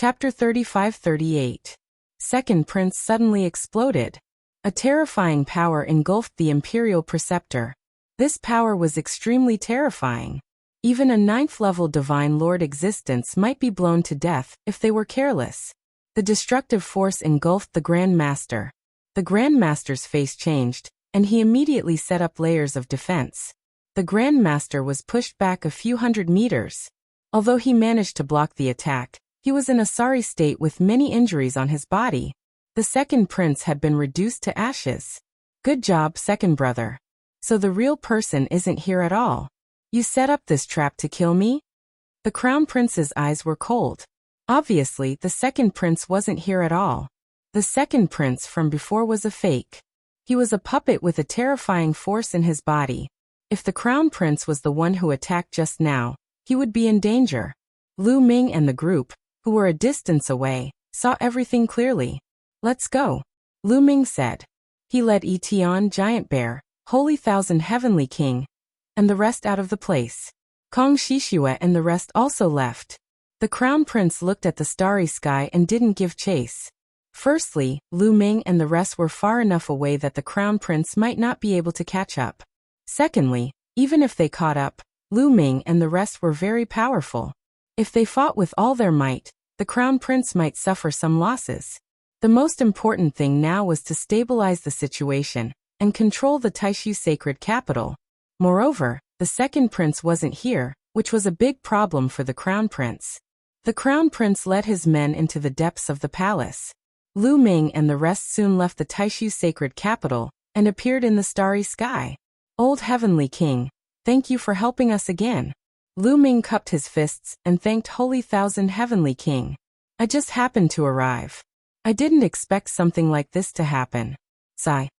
Chapter 35-38. Second Prince suddenly exploded. A terrifying power engulfed the Imperial Preceptor. This power was extremely terrifying. Even a 9th-level Divine Lord existence might be blown to death if they were careless. The destructive force engulfed the Grand Master. The Grand Master's face changed, and he immediately set up layers of defense. The Grand Master was pushed back a few hundred meters. Although he managed to block the attack, he was in a sorry state with many injuries on his body. The second prince had been reduced to ashes. Good job, second brother. So the real person isn't here at all. You set up this trap to kill me? The crown prince's eyes were cold. Obviously, the second prince wasn't here at all. The second prince from before was a fake. He was a puppet with a terrifying force in his body. If the crown prince was the one who attacked just now, he would be in danger. Lu Ming and the group, who were a distance away, saw everything clearly. Let's go, Lu Ming said. He led Etion Giant Bear, Holy Thousand Heavenly King, and the rest out of the place. Kong Shishue and the rest also left. The crown prince looked at the starry sky and didn't give chase. Firstly, Lu Ming and the rest were far enough away that the crown prince might not be able to catch up. Secondly, even if they caught up, Lu Ming and the rest were very powerful. If they fought with all their might, the crown prince might suffer some losses. The most important thing now was to stabilize the situation and control the Taishu sacred capital. Moreover, the second prince wasn't here, which was a big problem for the crown prince. The crown prince led his men into the depths of the palace. Lu Ming and the rest soon left the Taishu sacred capital and appeared in the starry sky. Old Heavenly King, thank you for helping us again. Lu Ming cupped his fists and thanked Holy Thousand Heavenly King. I just happened to arrive. I didn't expect something like this to happen. Sigh.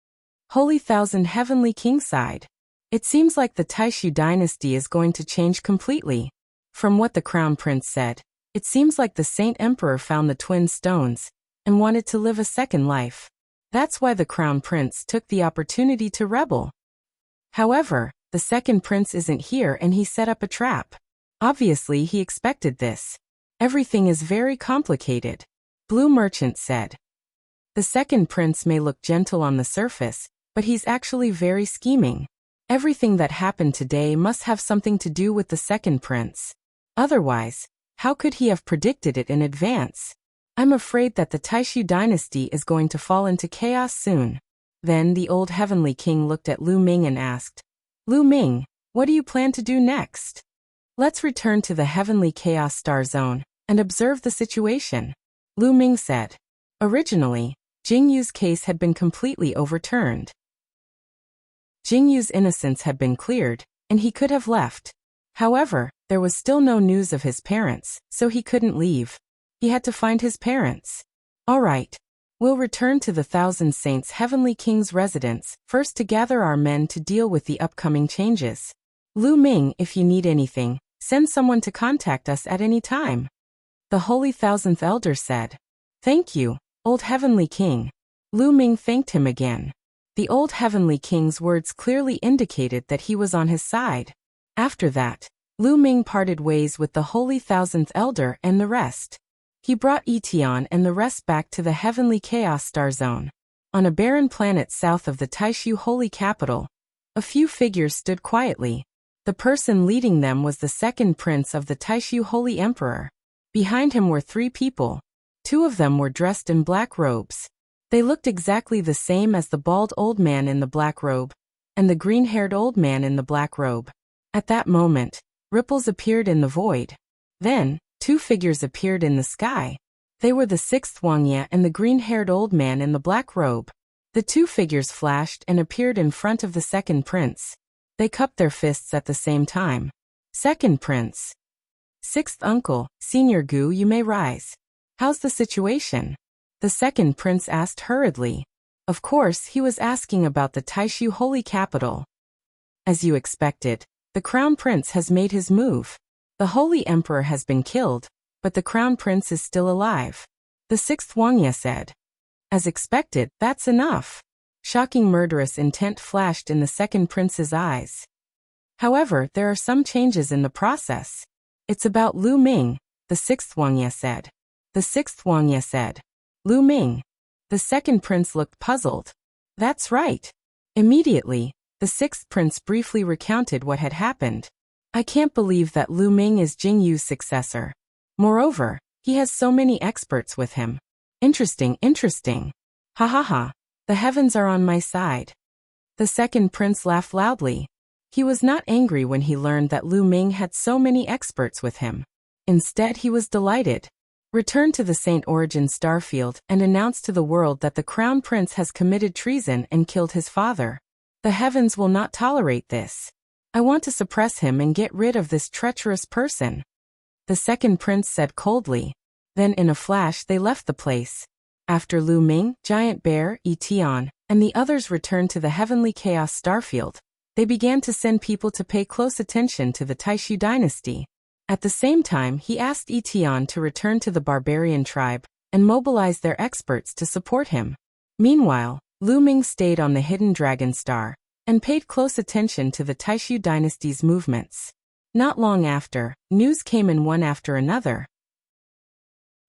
Holy Thousand Heavenly King sighed. It seems like the Taishu dynasty is going to change completely. From what the crown prince said, it seems like the Saint Emperor found the twin stones and wanted to live a second life. That's why the crown prince took the opportunity to rebel. However, the second prince isn't here and he set up a trap. Obviously, he expected this. Everything is very complicated, Blue Merchant said. The second prince may look gentle on the surface, but he's actually very scheming. Everything that happened today must have something to do with the second prince. Otherwise, how could he have predicted it in advance? I'm afraid that the Taishu dynasty is going to fall into chaos soon. Then the old Heavenly King looked at Lu Ming and asked, Lu Ming, what do you plan to do next? Let's return to the Heavenly Chaos Star Zone and observe the situation, Lu Ming said. Originally, Jingyu's case had been completely overturned. Jingyu's innocence had been cleared, and he could have left. However, there was still no news of his parents, so he couldn't leave. He had to find his parents. All right. We'll return to the Thousand Saints Heavenly King's residence, first to gather our men to deal with the upcoming changes. Lu Ming, if you need anything, send someone to contact us at any time. The Holy Thousandth Elder said. Thank you, Old Heavenly King. Lu Ming thanked him again. The Old Heavenly King's words clearly indicated that he was on his side. After that, Lu Ming parted ways with the Holy Thousandth Elder and the rest. He brought Etion and the rest back to the Heavenly Chaos Star Zone. On a barren planet south of the Taishu Holy Capital, a few figures stood quietly. The person leading them was the second prince of the Taishu Holy Emperor. Behind him were 3 people. 2 of them were dressed in black robes. They looked exactly the same as the bald old man in the black robe and the green-haired old man in the black robe. At that moment, ripples appeared in the void. Then, 2 figures appeared in the sky. They were the 6th Wuxia and the green-haired old man in the black robe. The 2 figures flashed and appeared in front of the second prince. They cupped their fists at the same time. Second prince. 6th uncle, Senior Gu, you may rise. How's the situation? The second prince asked hurriedly. Of course, he was asking about the Taishu Holy Capital. As you expected, the crown prince has made his move. The Holy Emperor has been killed, but the crown prince is still alive. The 6th Wuxia said. As expected, that's enough. Shocking murderous intent flashed in the second prince's eyes. However, there are some changes in the process. It's about Lu Ming, the 6th Wuxia said. The sixth Wang Ye said. Lu Ming. The second prince looked puzzled. That's right. Immediately, the sixth prince briefly recounted what had happened. I can't believe that Lu Ming is Jing Yu's successor. Moreover, he has so many experts with him. Interesting, interesting. Ha ha ha. The heavens are on my side. The second prince laughed loudly. He was not angry when he learned that Lu Ming had so many experts with him. Instead, he was delighted. Return to the St. Origin starfield and announce to the world that the crown prince has committed treason and killed his father. The heavens will not tolerate this. I want to suppress him and get rid of this treacherous person. The second prince said coldly. Then in a flash they left the place. After Lu Ming, Giant Bear, Yi Tian, and the others returned to the Heavenly Chaos starfield, they began to send people to pay close attention to the Taishu dynasty. At the same time, he asked Yi Tian to return to the barbarian tribe and mobilize their experts to support him. Meanwhile, Lu Ming stayed on the hidden dragon star and paid close attention to the Taishu dynasty's movements. Not long after, news came in one after another.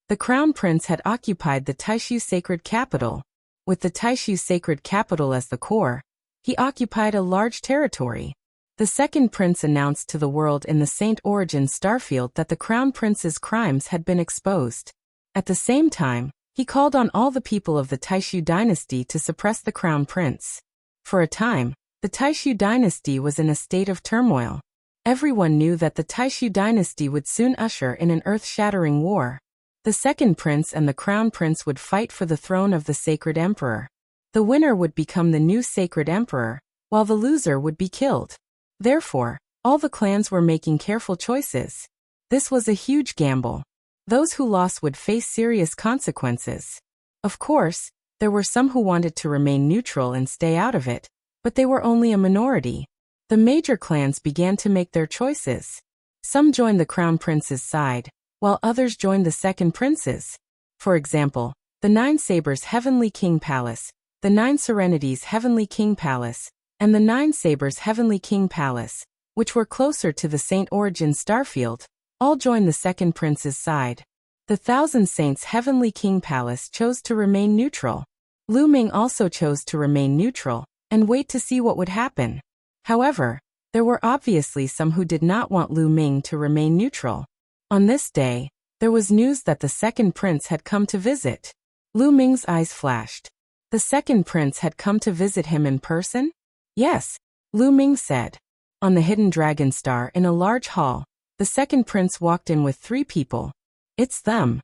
The crown prince had occupied the Taishu sacred capital. With the Taishu sacred capital as the core, he occupied a large territory. The second prince announced to the world in the St. Origin starfield that the crown prince's crimes had been exposed. At the same time, he called on all the people of the Taishu dynasty to suppress the crown prince. For a time, the Taishu dynasty was in a state of turmoil. Everyone knew that the Taishu dynasty would soon usher in an earth-shattering war. The second prince and the crown prince would fight for the throne of the sacred emperor. The winner would become the new sacred emperor, while the loser would be killed. Therefore, all the clans were making careful choices. This was a huge gamble. Those who lost would face serious consequences. Of course, there were some who wanted to remain neutral and stay out of it, but they were only a minority. The major clans began to make their choices. Some joined the crown prince's side, while others joined the second prince's. For example, the Nine Sabers Heavenly King Palace, the Nine Serenities Heavenly King Palace, and the Nine Sabers Heavenly King Palace, which were closer to the St. Origin starfield, all joined the second prince's side. The Thousand Saints Heavenly King Palace chose to remain neutral. Lu Ming also chose to remain neutral and wait to see what would happen. However, there were obviously some who did not want Lu Ming to remain neutral. On this day, there was news that the second prince had come to visit. Lu Ming's eyes flashed. The second prince had come to visit him in person? Yes, Lu Ming said. On the hidden dragon star in a large hall, the second prince walked in with 3 people. It's them.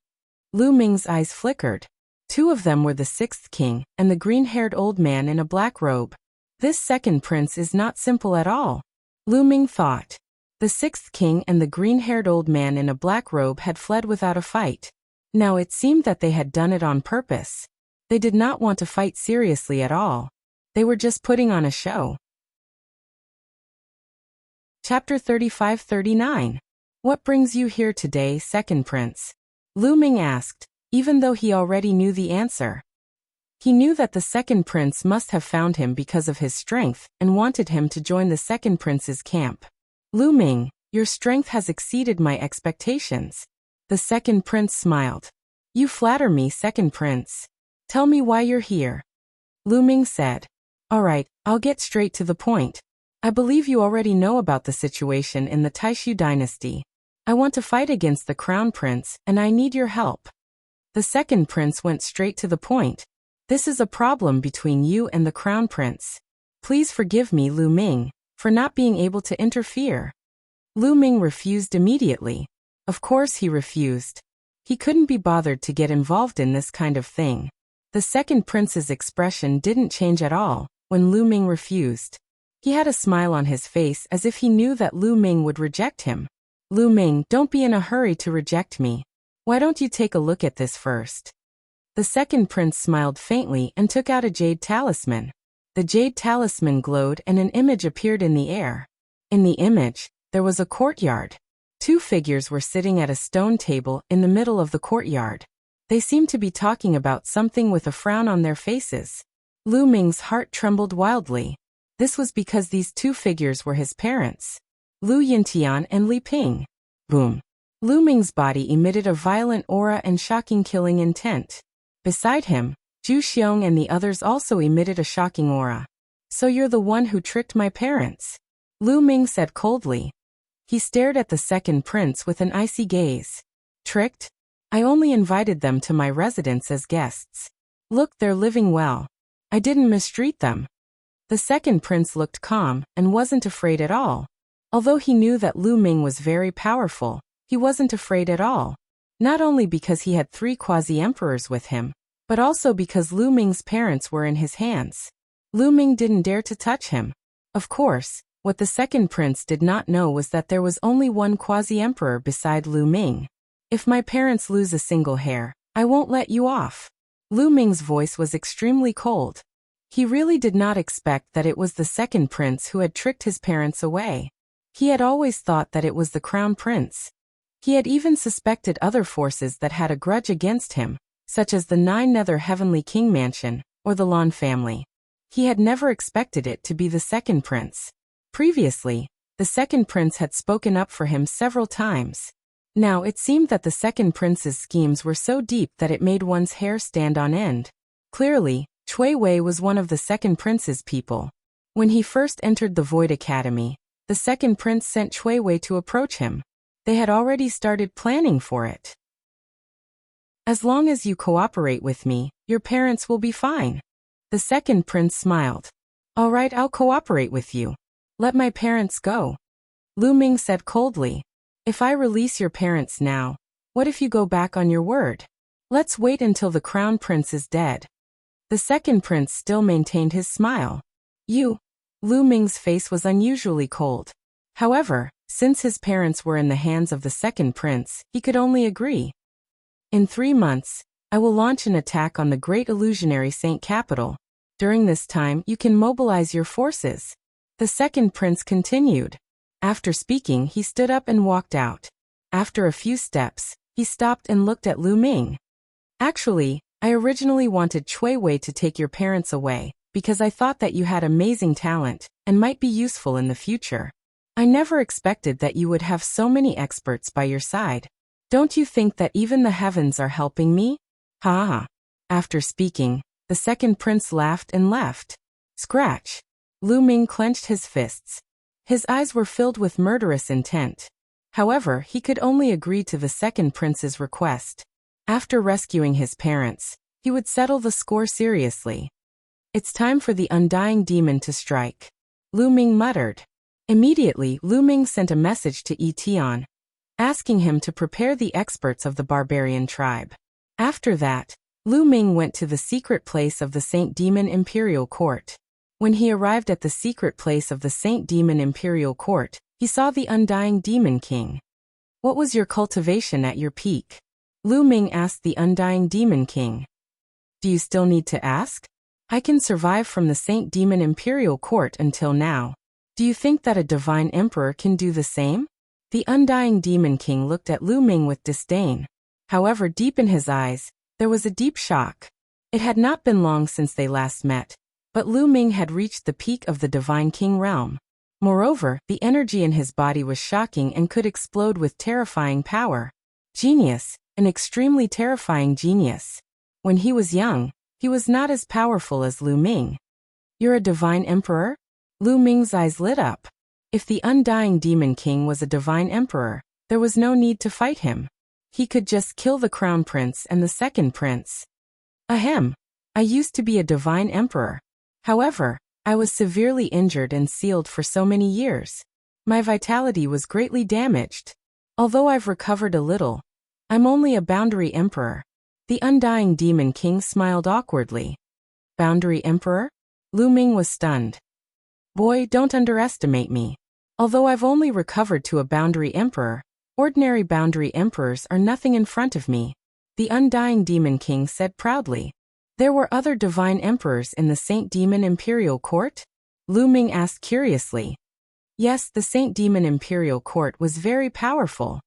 Lu Ming's eyes flickered. 2 of them were the sixth king and the green-haired old man in a black robe. This second prince is not simple at all. Lu Ming thought. The sixth king and the green-haired old man in a black robe had fled without a fight. Now it seemed that they had done it on purpose. They did not want to fight seriously at all. They were just putting on a show. Chapter 35-39. What brings you here today, second prince? Lu Ming asked, even though he already knew the answer. He knew that the second prince must have found him because of his strength and wanted him to join the second prince's camp. Lu Ming, your strength has exceeded my expectations. The second prince smiled. You flatter me, second prince. Tell me why you're here. Lu Ming said. All right, I'll get straight to the point. I believe you already know about the situation in the Taishu dynasty. I want to fight against the crown prince, and I need your help. The second prince went straight to the point. This is a problem between you and the crown prince. Please forgive me, Lu Ming, for not being able to interfere. Lu Ming refused immediately. Of course he refused. He couldn't be bothered to get involved in this kind of thing. The second prince's expression didn't change at all when Lu Ming refused. He had a smile on his face as if he knew that Lu Ming would reject him. Lu Ming, don't be in a hurry to reject me. Why don't you take a look at this first? The second prince smiled faintly and took out a jade talisman. The jade talisman glowed and an image appeared in the air. In the image, there was a courtyard. 2 figures were sitting at a stone table in the middle of the courtyard. They seemed to be talking about something with a frown on their faces. Lu Ming's heart trembled wildly. This was because these 2 figures were his parents. Lu Yintian and Li Ping. Boom. Lu Ming's body emitted a violent aura and shocking killing intent. Beside him, Zhu Xiong and the others also emitted a shocking aura. So you're the one who tricked my parents? Lu Ming said coldly. He stared at the second prince with an icy gaze. Tricked? I only invited them to my residence as guests. Look, they're living well. I didn't mistreat them. The second prince looked calm and wasn't afraid at all. Although he knew that Lu Ming was very powerful, he wasn't afraid at all. Not only because he had 3 quasi-emperors with him, but also because Lu Ming's parents were in his hands. Lu Ming didn't dare to touch him. Of course, what the second prince did not know was that there was only one quasi-emperor beside Lu Ming. If my parents lose a single hair, I won't let you off. Lu Ming's voice was extremely cold. He really did not expect that it was the second prince who had tricked his parents away. He had always thought that it was the crown prince. He had even suspected other forces that had a grudge against him, such as the 9 Nether Heavenly King Mansion, or the Lan family. He had never expected it to be the second prince. Previously, the second prince had spoken up for him several times. Now it seemed that the second prince's schemes were so deep that it made one's hair stand on end. Clearly, Cui Wei was one of the second prince's people. When he first entered the Void Academy, the second prince sent Cui Wei to approach him. They had already started planning for it. As long as you cooperate with me, your parents will be fine. The second prince smiled. All right, I'll cooperate with you. Let my parents go. Lu Ming said coldly. If I release your parents now, what if you go back on your word? Let's wait until the crown prince is dead. The second prince still maintained his smile. You. Lu Ming's face was unusually cold. However, since his parents were in the hands of the second prince, he could only agree. In 3 months, I will launch an attack on the great illusionary Saint capital. During this time, you can mobilize your forces. The second prince continued. After speaking, he stood up and walked out. After a few steps, he stopped and looked at Lu Ming. Actually, I originally wanted Cui Wei to take your parents away, because I thought that you had amazing talent, and might be useful in the future. I never expected that you would have so many experts by your side. Don't you think that even the heavens are helping me? Ha ha. After speaking, the second prince laughed and left. Scratch. Lu Ming clenched his fists. His eyes were filled with murderous intent. However, he could only agree to the second prince's request. After rescuing his parents, he would settle the score seriously. It's time for the undying demon to strike. Lu Ming muttered. Immediately, Lu Ming sent a message to Yi Tian, asking him to prepare the experts of the barbarian tribe. After that, Lu Ming went to the secret place of the Saint Demon Imperial Court. When he arrived at the secret place of the Saint Demon Imperial Court, he saw the Undying Demon King. What was your cultivation at your peak? Lu Ming asked the Undying Demon King. Do you still need to ask? I can survive from the Saint Demon Imperial Court until now. Do you think that a divine emperor can do the same? The Undying Demon King looked at Lu Ming with disdain. However, deep in his eyes, there was a deep shock. It had not been long since they last met, but Lu Ming had reached the peak of the Divine King realm. Moreover, the energy in his body was shocking and could explode with terrifying power. Genius, an extremely terrifying genius. When he was young, he was not as powerful as Lu Ming. You're a divine emperor? Lu Ming's eyes lit up. If the Undying Demon King was a divine emperor, there was no need to fight him. He could just kill the crown prince and the second prince. Ahem. I used to be a divine emperor. However, I was severely injured and sealed for so many years. My vitality was greatly damaged. Although I've recovered a little, I'm only a boundary emperor. The Undying Demon King smiled awkwardly. Boundary emperor? Lu Ming was stunned. Boy, don't underestimate me. Although I've only recovered to a boundary emperor, ordinary boundary emperors are nothing in front of me, the Undying Demon King said proudly. There were other divine emperors in the Saint Demon Imperial Court? Lu Ming asked curiously. Yes, the Saint Demon Imperial Court was very powerful.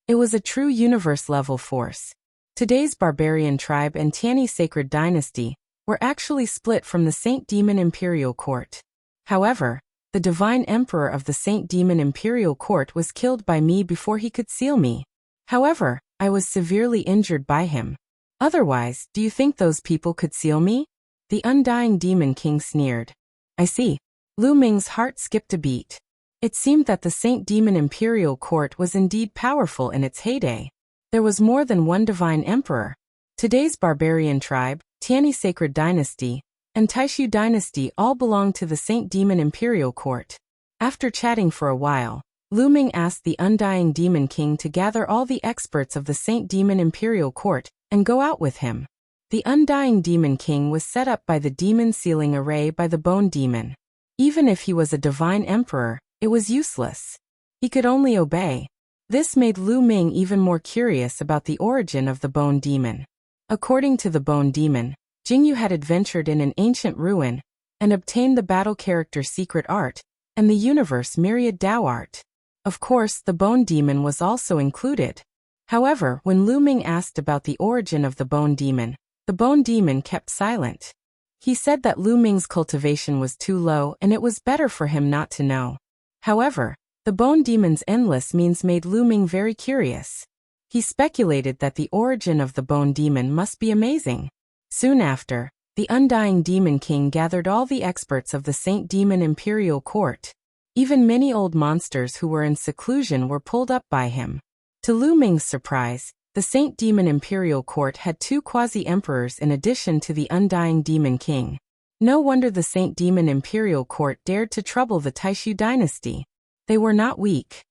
It was a true universe-level force. Today's barbarian tribe and Tiani Sacred Dynasty were actually split from the Saint Demon Imperial Court. However, the divine emperor of the Saint Demon Imperial Court, was killed by me before he could seal me. However, I was severely injured by him. Otherwise, do you think those people could seal me? The Undying Demon King sneered. I see. Lu Ming's heart skipped a beat. It seemed that the Saint Demon Imperial Court was indeed powerful in its heyday. There was more than one divine emperor. Today's barbarian tribe, Tianyi Sacred Dynasty, and Taishu Dynasty all belonged to the Saint Demon Imperial Court. After chatting for a while, Lu Ming asked the Undying Demon King to gather all the experts of the Saint Demon Imperial Court and go out with him. The Undying Demon King was set up by the demon sealing array by the Bone Demon. Even if he was a divine emperor, it was useless. He could only obey. This made Lu Ming even more curious about the origin of the Bone Demon. According to the Bone Demon, Jingyu had adventured in an ancient ruin and obtained the battle character secret art and the universe myriad Dao art. Of course, the Bone Demon was also included. However, when Lu Ming asked about the origin of the Bone Demon kept silent. He said that Lu Ming's cultivation was too low and it was better for him not to know. However, the Bone Demon's endless means made Lu Ming very curious. He speculated that the origin of the Bone Demon must be amazing. Soon after, the Undying Demon King gathered all the experts of the Saint Demon Imperial Court. Even many old monsters who were in seclusion were pulled up by him. To Lu Ming's surprise, the Saint Demon Imperial Court had 2 quasi-emperors in addition to the Undying Demon King. No wonder the Saint Demon Imperial Court dared to trouble the Taishu dynasty. They were not weak.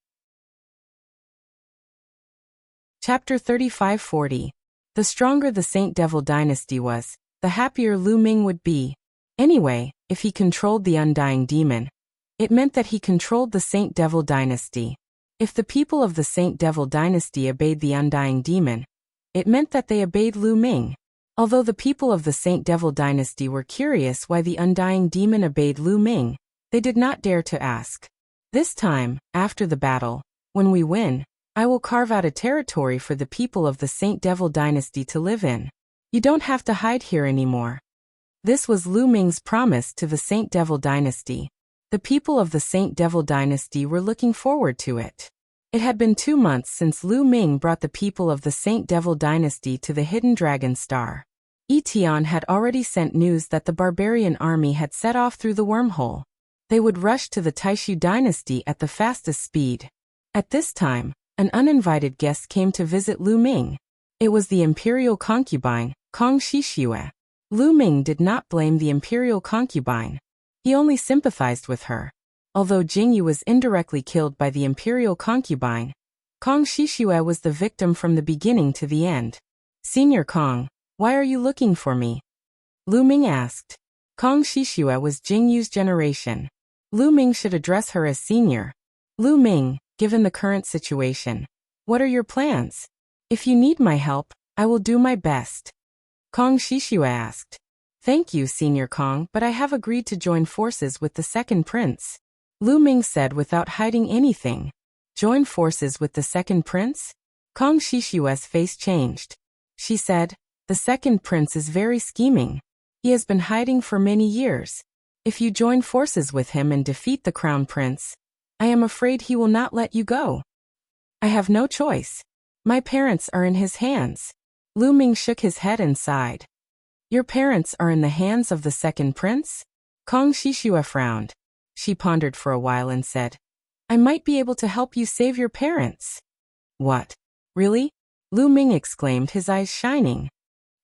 Chapter 35-40. The stronger the Saint Devil dynasty was, the happier Lu Ming would be. Anyway, if he controlled the Undying Demon, it meant that he controlled the Saint Devil dynasty. If the people of the Saint Devil dynasty obeyed the Undying Demon, it meant that they obeyed Lu Ming. Although the people of the Saint Devil dynasty were curious why the Undying Demon obeyed Lu Ming, they did not dare to ask. This time, after the battle, when we win, I will carve out a territory for the people of the Saint Devil dynasty to live in. You don't have to hide here anymore. This was Lu Ming's promise to the Saint Devil dynasty. The people of the Saint Devil dynasty were looking forward to it. It had been 2 months since Lu Ming brought the people of the Saint Devil dynasty to the Hidden Dragon Star. Tian had already sent news that the barbarian army had set off through the wormhole. They would rush to the Taishu dynasty at the fastest speed. At this time, an uninvited guest came to visit Lu Ming. It was the imperial concubine, Kong Shishue. Lu Ming did not blame the imperial concubine. He only sympathized with her. Although Jingyu was indirectly killed by the imperial concubine, Kong Shishue was the victim from the beginning to the end. Senior Kong, why are you looking for me? Lu Ming asked. Kong Shishue was Jingyu's generation. Lu Ming should address her as senior. Lu Ming, given the current situation, what are your plans? If you need my help, I will do my best. Kong Shishue asked. Thank you, Senior Kong, but I have agreed to join forces with the second prince. Lu Ming said without hiding anything. Join forces with the second prince? Kong Shishue's face changed. She said, the second prince is very scheming. He has been hiding for many years. If you join forces with him and defeat the crown prince, I am afraid he will not let you go. I have no choice. My parents are in his hands. Lu Ming shook his head and sighed. Your parents are in the hands of the second prince? Kong Shishue frowned. She pondered for a while and said, I might be able to help you save your parents. What? Really? Lu Ming exclaimed, his eyes shining.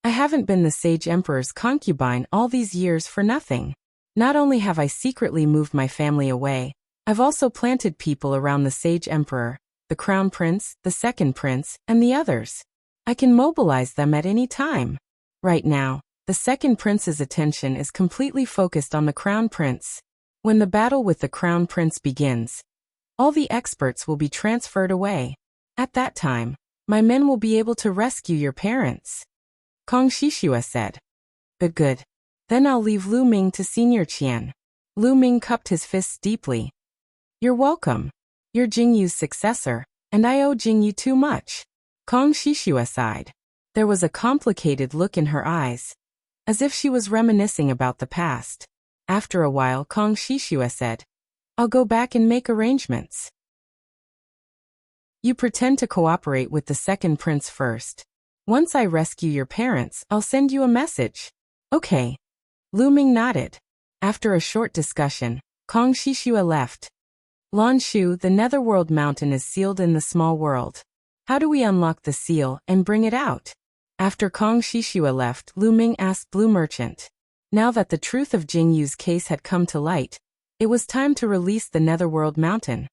I haven't been the Sage Emperor's concubine all these years for nothing. Not only have I secretly moved my family away, I've also planted people around the Sage Emperor, the Crown Prince, the Second Prince, and the others. I can mobilize them at any time. Right now, the Second Prince's attention is completely focused on the Crown Prince. When the battle with the Crown Prince begins, all the experts will be transferred away. At that time, my men will be able to rescue your parents. Kong Shishue said. But good. Then I'll leave Lu Ming to Senior Qian. Lu Ming cupped his fists deeply. You're welcome. You're Jingyu's successor, and I owe Jingyu too much. Kong Shishue sighed. There was a complicated look in her eyes, as if she was reminiscing about the past. After a while, Kong Shishue said, I'll go back and make arrangements. You pretend to cooperate with the second prince first. Once I rescue your parents, I'll send you a message. Okay. Lu Ming nodded. After a short discussion, Kong Shishua left. Lan Shu, the Netherworld Mountain is sealed in the small world. How do we unlock the seal and bring it out? After Kong Shishua left, Lu Ming asked Blue Merchant. Now that the truth of Jing Yu's case had come to light, it was time to release the Netherworld Mountain.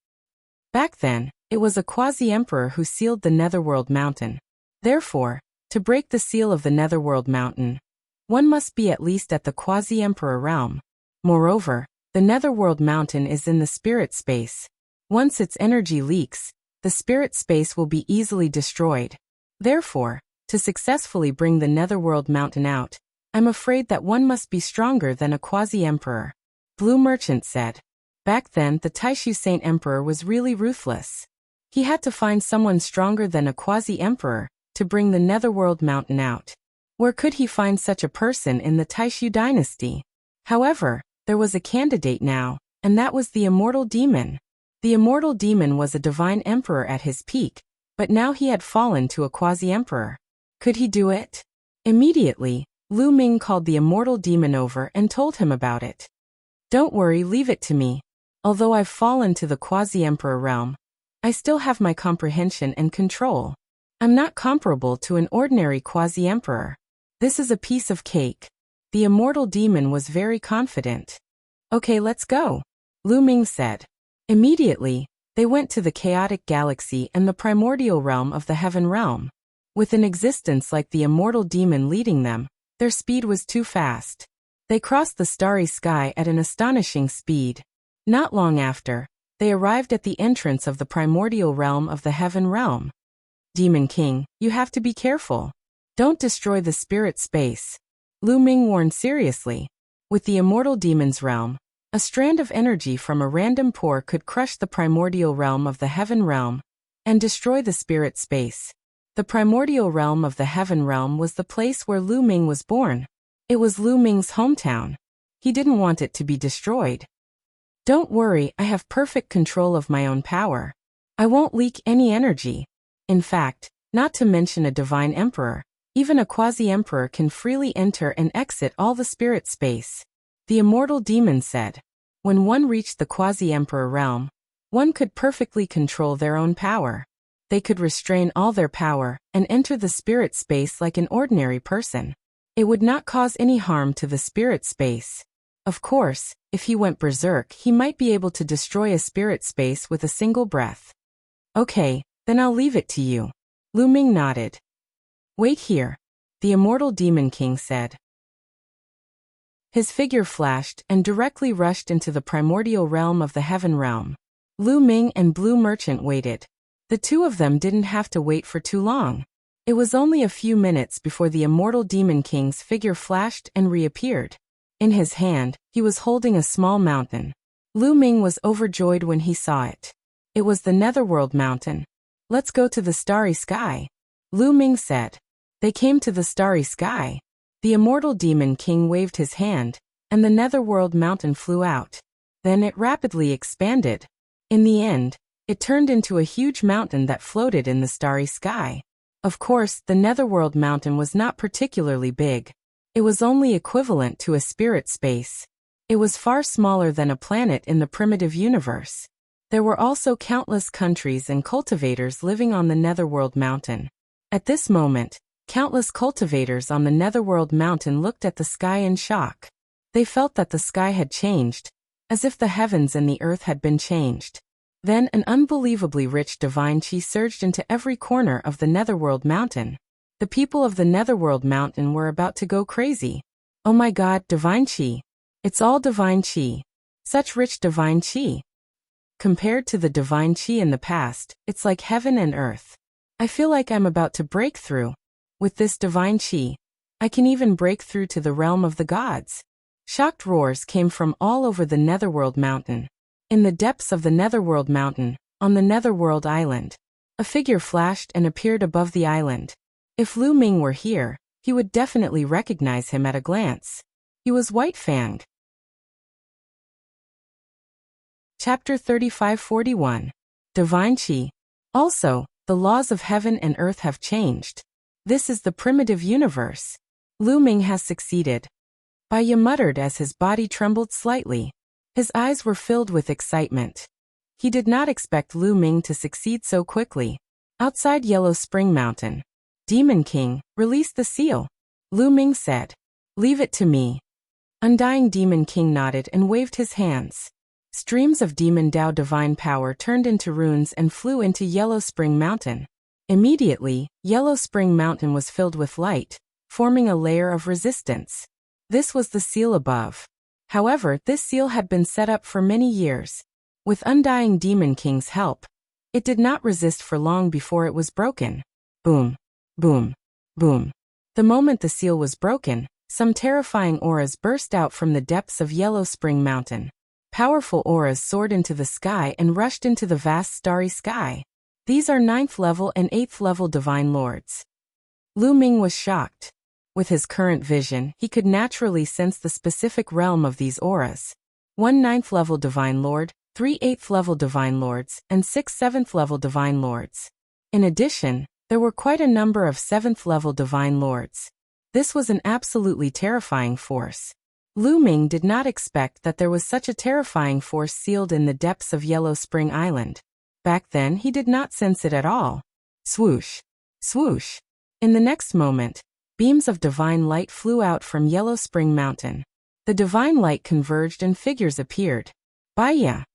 Back then, it was a quasi-emperor who sealed the Netherworld Mountain. Therefore, to break the seal of the Netherworld Mountain, one must be at least at the quasi-emperor realm. Moreover, the Netherworld Mountain is in the spirit space. Once its energy leaks, the spirit space will be easily destroyed. Therefore, to successfully bring the Netherworld Mountain out, I'm afraid that one must be stronger than a quasi-emperor. Blue Merchant said. Back then, the Taishu Saint Emperor was really ruthless. He had to find someone stronger than a quasi-emperor to bring the Netherworld Mountain out. Where could he find such a person in the Taishu dynasty? However, there was a candidate now, and that was the Immortal Demon. The Immortal Demon was a divine emperor at his peak, but now he had fallen to a quasi-emperor. Could he do it? Immediately, Lu Ming called the Immortal Demon over and told him about it. Don't worry, leave it to me. Although I've fallen to the quasi-emperor realm, I still have my comprehension and control. I'm not comparable to an ordinary quasi-emperor. This is a piece of cake. The Immortal Demon was very confident. Okay, let's go, Lu Ming said. Immediately, they went to the chaotic galaxy and the primordial realm of the heaven realm. With an existence like the Immortal Demon leading them, their speed was too fast. They crossed the starry sky at an astonishing speed. Not long after, they arrived at the entrance of the primordial realm of the heaven realm. Demon King, you have to be careful. Don't destroy the spirit space, Lu Ming warned seriously. With the Immortal Demon's realm, a strand of energy from a random pore could crush the primordial realm of the heaven realm and destroy the spirit space. The primordial realm of the heaven realm was the place where Lu Ming was born. It was Lu Ming's hometown. He didn't want it to be destroyed. Don't worry, I have perfect control of my own power. I won't leak any energy. In fact, not to mention a divine emperor, even a quasi-emperor can freely enter and exit all the spirit space. The Immortal Demon said. When one reached the quasi-emperor realm, one could perfectly control their own power. They could restrain all their power and enter the spirit space like an ordinary person. It would not cause any harm to the spirit space. Of course, if he went berserk, he might be able to destroy a spirit space with a single breath. Okay, then I'll leave it to you. Lu Ming nodded. Wait here, the Immortal Demon King said. His figure flashed and directly rushed into the primordial realm of the heaven realm. Lu Ming and Blue Merchant waited. The two of them didn't have to wait for too long. It was only a few minutes before the Immortal Demon King's figure flashed and reappeared. In his hand, he was holding a small mountain. Lu Ming was overjoyed when he saw it. It was the Netherworld Mountain. Let's go to the starry sky, Lu Ming said. They came to the starry sky. The Immortal Demon King waved his hand, and the Netherworld Mountain flew out. Then it rapidly expanded. In the end, it turned into a huge mountain that floated in the starry sky. Of course, the Netherworld Mountain was not particularly big. It was only equivalent to a spirit space. It was far smaller than a planet in the primitive universe. There were also countless countries and cultivators living on the Netherworld Mountain. At this moment, countless cultivators on the Netherworld Mountain looked at the sky in shock. They felt that the sky had changed, as if the heavens and the earth had been changed. Then an unbelievably rich divine chi surged into every corner of the Netherworld Mountain. The people of the Netherworld Mountain were about to go crazy. Oh my God, divine chi. It's all divine chi. Such rich divine chi. Compared to the divine chi in the past, it's like heaven and earth. I feel like I'm about to break through. With this divine chi, I can even break through to the realm of the gods. Shocked roars came from all over the Netherworld Mountain. In the depths of the Netherworld Mountain, on the Netherworld Island, a figure flashed and appeared above the island. If Lu Ming were here, he would definitely recognize him at a glance. He was white-fanged. Chapter 3541. Divine Qi. Also, the laws of heaven and earth have changed. This is the primitive universe. Lu Ming has succeeded. Baiya muttered as his body trembled slightly. His eyes were filled with excitement. He did not expect Lu Ming to succeed so quickly. Outside Yellow Spring Mountain. Demon King, release the seal. Lu Ming said. Leave it to me. Undying Demon King nodded and waved his hands. Streams of Demon Dao divine power turned into runes and flew into Yellow Spring Mountain. Immediately, Yellow Spring Mountain was filled with light, forming a layer of resistance. This was the seal above. However, this seal had been set up for many years. With Undying Demon King's help, it did not resist for long before it was broken. Boom, boom, boom. The moment the seal was broken, some terrifying auras burst out from the depths of Yellow Spring Mountain. Powerful auras soared into the sky and rushed into the vast starry sky. These are 9th level and 8th level divine lords. Lu Ming was shocked. With his current vision, he could naturally sense the specific realm of these auras. 1 9th level divine lord, 3 8th level divine lords, and 6 7th level divine lords. In addition, there were quite a number of 7th level divine lords. This was an absolutely terrifying force. Lu Ming did not expect that there was such a terrifying force sealed in the depths of Yellow Spring Island. Back then he did not sense it at all. Swoosh! Swoosh! In the next moment, beams of divine light flew out from Yellow Spring Mountain. The divine light converged and figures appeared. Baiya!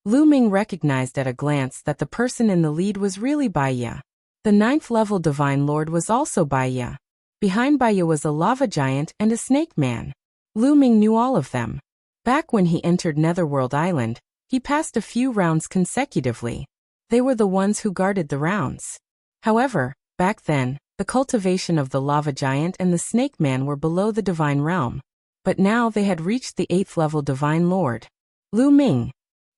Lu Ming recognized at a glance that the person in the lead was really Baiya. The 9th level divine lord was also Baiya. Behind Baiya was a lava giant and a snake man. Lu Ming knew all of them. Back when he entered Netherworld Island, he passed a few rounds consecutively. They were the ones who guarded the rounds. However, back then, the cultivation of the lava giant and the snake man were below the divine realm. But now they had reached the 8th level divine lord. Lu Ming.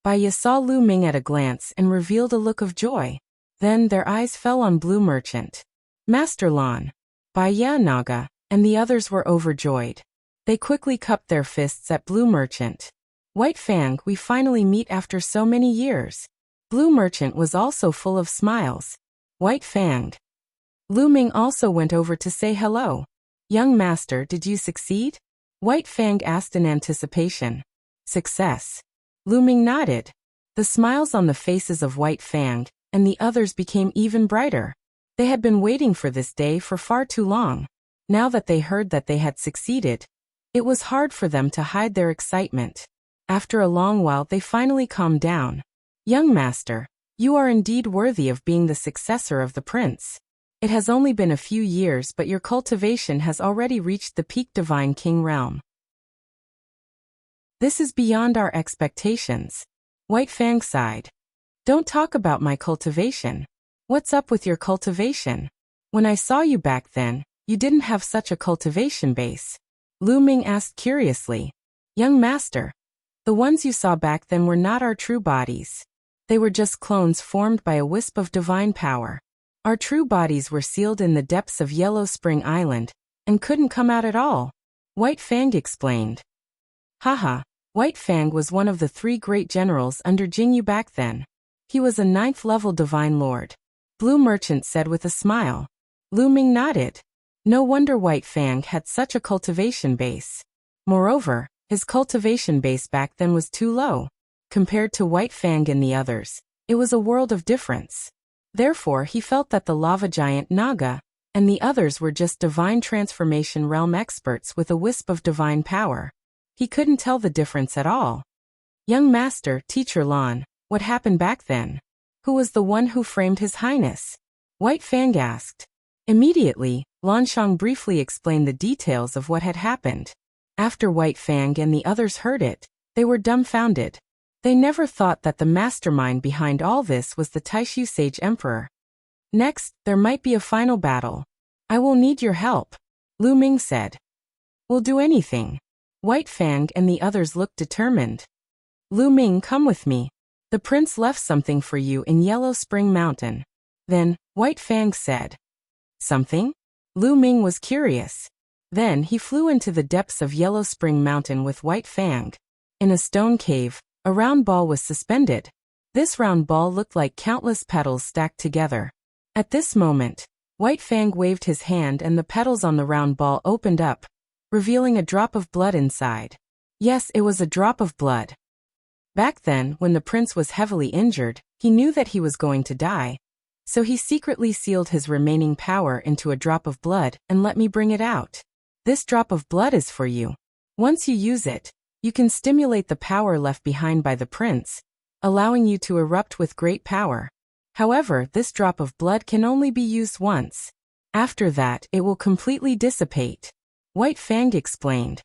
Baiya saw Lu Ming at a glance and revealed a look of joy. Then their eyes fell on Blue Merchant. Master Lan, Baiya Naga, and the others were overjoyed. They quickly cupped their fists at Blue Merchant. White Fang, we finally meet after so many years. Blue Merchant was also full of smiles. White Fang. Lu Ming also went over to say hello. Young master, did you succeed? White Fang asked in anticipation. Success. Lu Ming nodded. The smiles on the faces of White Fang and the others became even brighter. They had been waiting for this day for far too long. Now that they heard that they had succeeded, it was hard for them to hide their excitement. After a long while they finally calmed down. Young master, you are indeed worthy of being the successor of the prince. It has only been a few years but your cultivation has already reached the peak divine king realm. This is beyond our expectations. White Fang sighed. Don't talk about my cultivation. What's up with your cultivation? When I saw you back then, you didn't have such a cultivation base. Lu Ming asked curiously. Young master, the ones you saw back then were not our true bodies. They were just clones formed by a wisp of divine power. Our true bodies were sealed in the depths of Yellow Spring Island, and couldn't come out at all. White Fang explained. Haha, White Fang was one of the 3 great generals under Jingyu back then. He was a 9th level divine lord. Blue Merchant said with a smile. Lu Ming nodded. No wonder White Fang had such a cultivation base. Moreover, his cultivation base back then was too low. Compared to White Fang and the others, it was a world of difference. Therefore he felt that the lava giant Naga and the others were just divine transformation realm experts with a wisp of divine power. He couldn't tell the difference at all. Young master, Teacher Lan, what happened back then? Who was the one who framed His Highness? White Fang asked. Immediately, Lanshang briefly explained the details of what had happened. After White Fang and the others heard it, they were dumbfounded. They never thought that the mastermind behind all this was the Taishu Sage Emperor. Next, there might be a final battle. I will need your help, Lu Ming said. We'll do anything. White Fang and the others looked determined. Lu Ming, come with me. The prince left something for you in Yellow Spring Mountain. Then, White Fang said. Something? Lu Ming was curious. Then he flew into the depths of Yellow Spring Mountain with White Fang. In a stone cave, A round ball was suspended. This round ball looked like countless petals stacked together. At this moment, White Fang waved his hand and the petals on the round ball opened up, revealing a drop of blood inside. Yes, it was a drop of blood. Back then, when the prince was heavily injured, he knew that he was going to die. So he secretly sealed his remaining power into a drop of blood and let me bring it out. This drop of blood is for you. Once you use it, you can stimulate the power left behind by the prince, allowing you to erupt with great power. However, this drop of blood can only be used once. After that, it will completely dissipate. White Fang explained.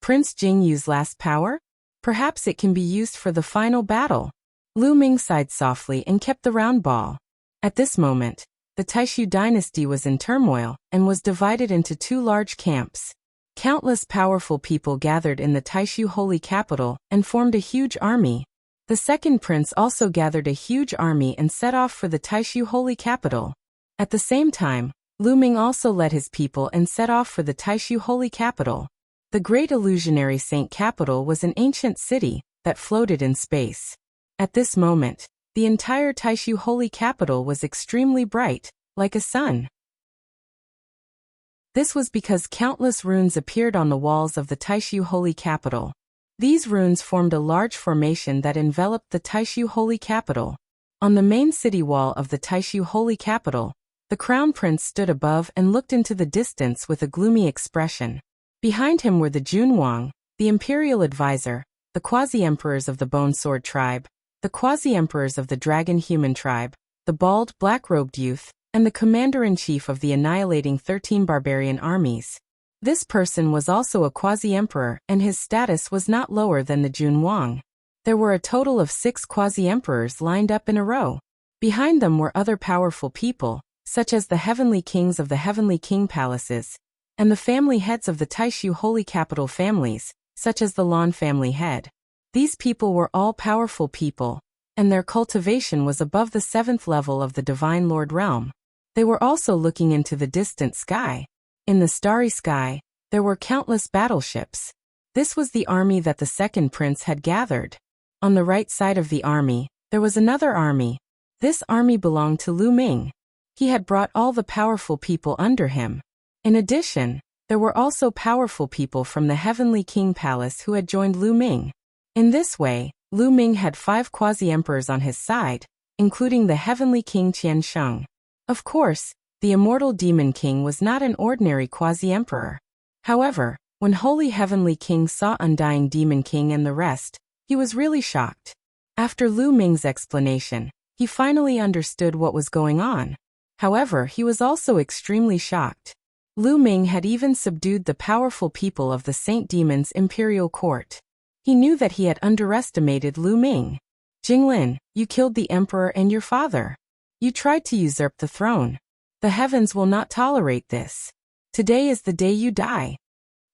Prince Jing used last power? Perhaps it can be used for the final battle. Lu Ming sighed softly and kept the round ball. At this moment, the Taishu dynasty was in turmoil and was divided into two large camps. Countless powerful people gathered in the Taishu holy capital and formed a huge army. The second prince also gathered a huge army and set off for the Taishu holy capital. At the same time, Lu Ming also led his people and set off for the Taishu holy capital. The great illusionary saint capital was an ancient city that floated in space. At this moment, the entire Taishu holy capital was extremely bright, like a sun. This was because countless runes appeared on the walls of the Taishu holy capital. These runes formed a large formation that enveloped the Taishu holy capital. On the main city wall of the Taishu holy capital, the crown prince stood above and looked into the distance with a gloomy expression. Behind him were the Junwang, the imperial advisor, the quasi-emperors of the Bone Sword tribe, the quasi-emperors of the Dragon-Human tribe, the bald, black-robed youth, and the commander-in-chief of the annihilating 13 barbarian armies. This person was also a quasi-emperor, and his status was not lower than the Junwang. There were a total of 6 quasi-emperors lined up in a row. Behind them were other powerful people, such as the heavenly kings of the heavenly king palaces, and the family heads of the Taishu holy capital families, such as the Lan family head. These people were all powerful people, and their cultivation was above the 7th level of the Divine Lord realm. They were also looking into the distant sky. In the starry sky, there were countless battleships. This was the army that the second prince had gathered. On the right side of the army, there was another army. This army belonged to Lu Ming. He had brought all the powerful people under him. In addition, there were also powerful people from the Heavenly King Palace who had joined Lu Ming. In this way, Lu Ming had 5 quasi-emperors on his side, including the Heavenly King Qiansheng. Of course, the immortal Demon King was not an ordinary quasi-emperor. However, when Holy Heavenly King saw Undying Demon King and the rest, he was really shocked. After Lu Ming's explanation, he finally understood what was going on. However, he was also extremely shocked. Lu Ming had even subdued the powerful people of the Saint Demon's imperial court. He knew that he had underestimated Lu Ming. Jinglin, you killed the emperor and your father. You tried to usurp the throne. The heavens will not tolerate this. Today is the day you die.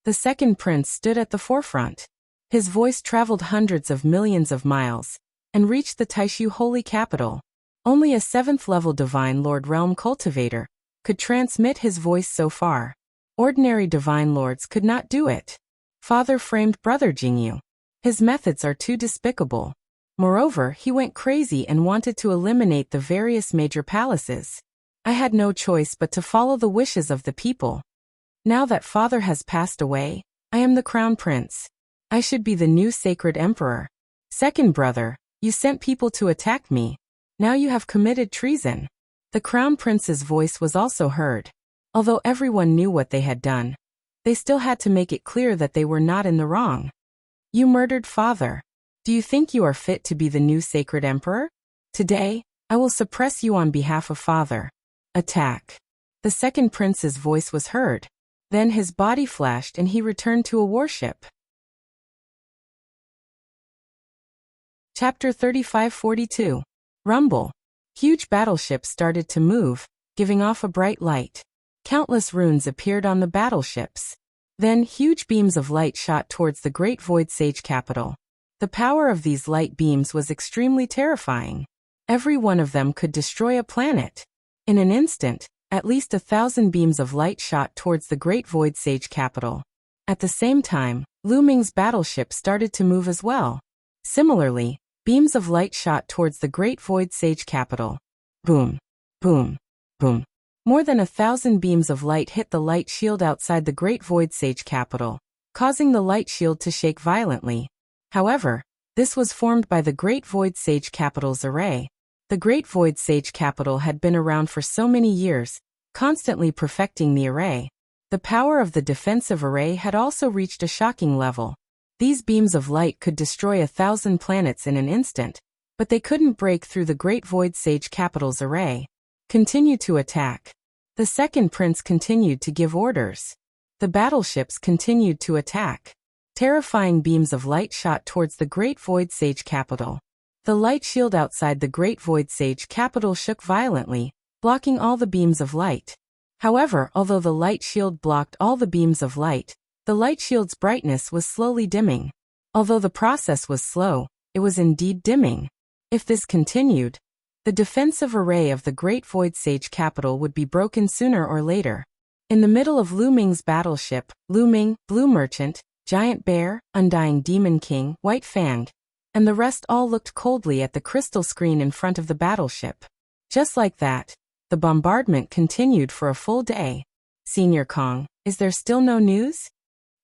The second prince stood at the forefront. His voice traveled hundreds of millions of miles and reached the Taishu holy capital. Only a 7th-level Divine Lord realm cultivator could transmit his voice so far. Ordinary Divine Lords could not do it. Father framed Brother Jingyu. His methods are too despicable. Moreover, he went crazy and wanted to eliminate the various major palaces. I had no choice but to follow the wishes of the people. Now that father has passed away, I am the crown prince. I should be the new sacred emperor. Second brother, you sent people to attack me. Now you have committed treason. The crown prince's voice was also heard. Although everyone knew what they had done, they still had to make it clear that they were not in the wrong. You murdered father. Do you think you are fit to be the new sacred emperor? Today, I will suppress you on behalf of father. Attack. The second prince's voice was heard. Then his body flashed and he returned to a warship. Chapter 3542. Rumble. Huge battleships started to move, giving off a bright light. Countless runes appeared on the battleships. Then huge beams of light shot towards the great Void Sage capital. The power of these light beams was extremely terrifying. Every one of them could destroy a planet. In an instant, at least 1,000 beams of light shot towards the great Void Sage capital. At the same time, Lu Ming's battleship started to move as well. Similarly, beams of light shot towards the Great Void Sage capital. Boom, boom, boom. More than 1,000 beams of light hit the light shield outside the Great Void Sage capital, causing the light shield to shake violently. However, this was formed by the Great Void Sage capital's array. The Great Void Sage capital had been around for so many years, constantly perfecting the array. The power of the defensive array had also reached a shocking level. These beams of light could destroy 1,000 planets in an instant, but they couldn't break through the Great Void Sage capital's array. Continue to attack. The second prince continued to give orders. The battleships continued to attack. Terrifying beams of light shot towards the Great Void Sage capital. The light shield outside the Great Void Sage capital shook violently, blocking all the beams of light. However, although the light shield blocked all the beams of light, the light shield's brightness was slowly dimming. Although the process was slow, it was indeed dimming. If this continued, the defensive array of the Great Void Sage capital would be broken sooner or later. In the middle of Lu Ming's battleship, Lu Ming, Blue Merchant, Giant Bear, Undying Demon King, White Fang, and the rest all looked coldly at the crystal screen in front of the battleship. Just like that, the bombardment continued for a full day. Senior Kong, is there still no news?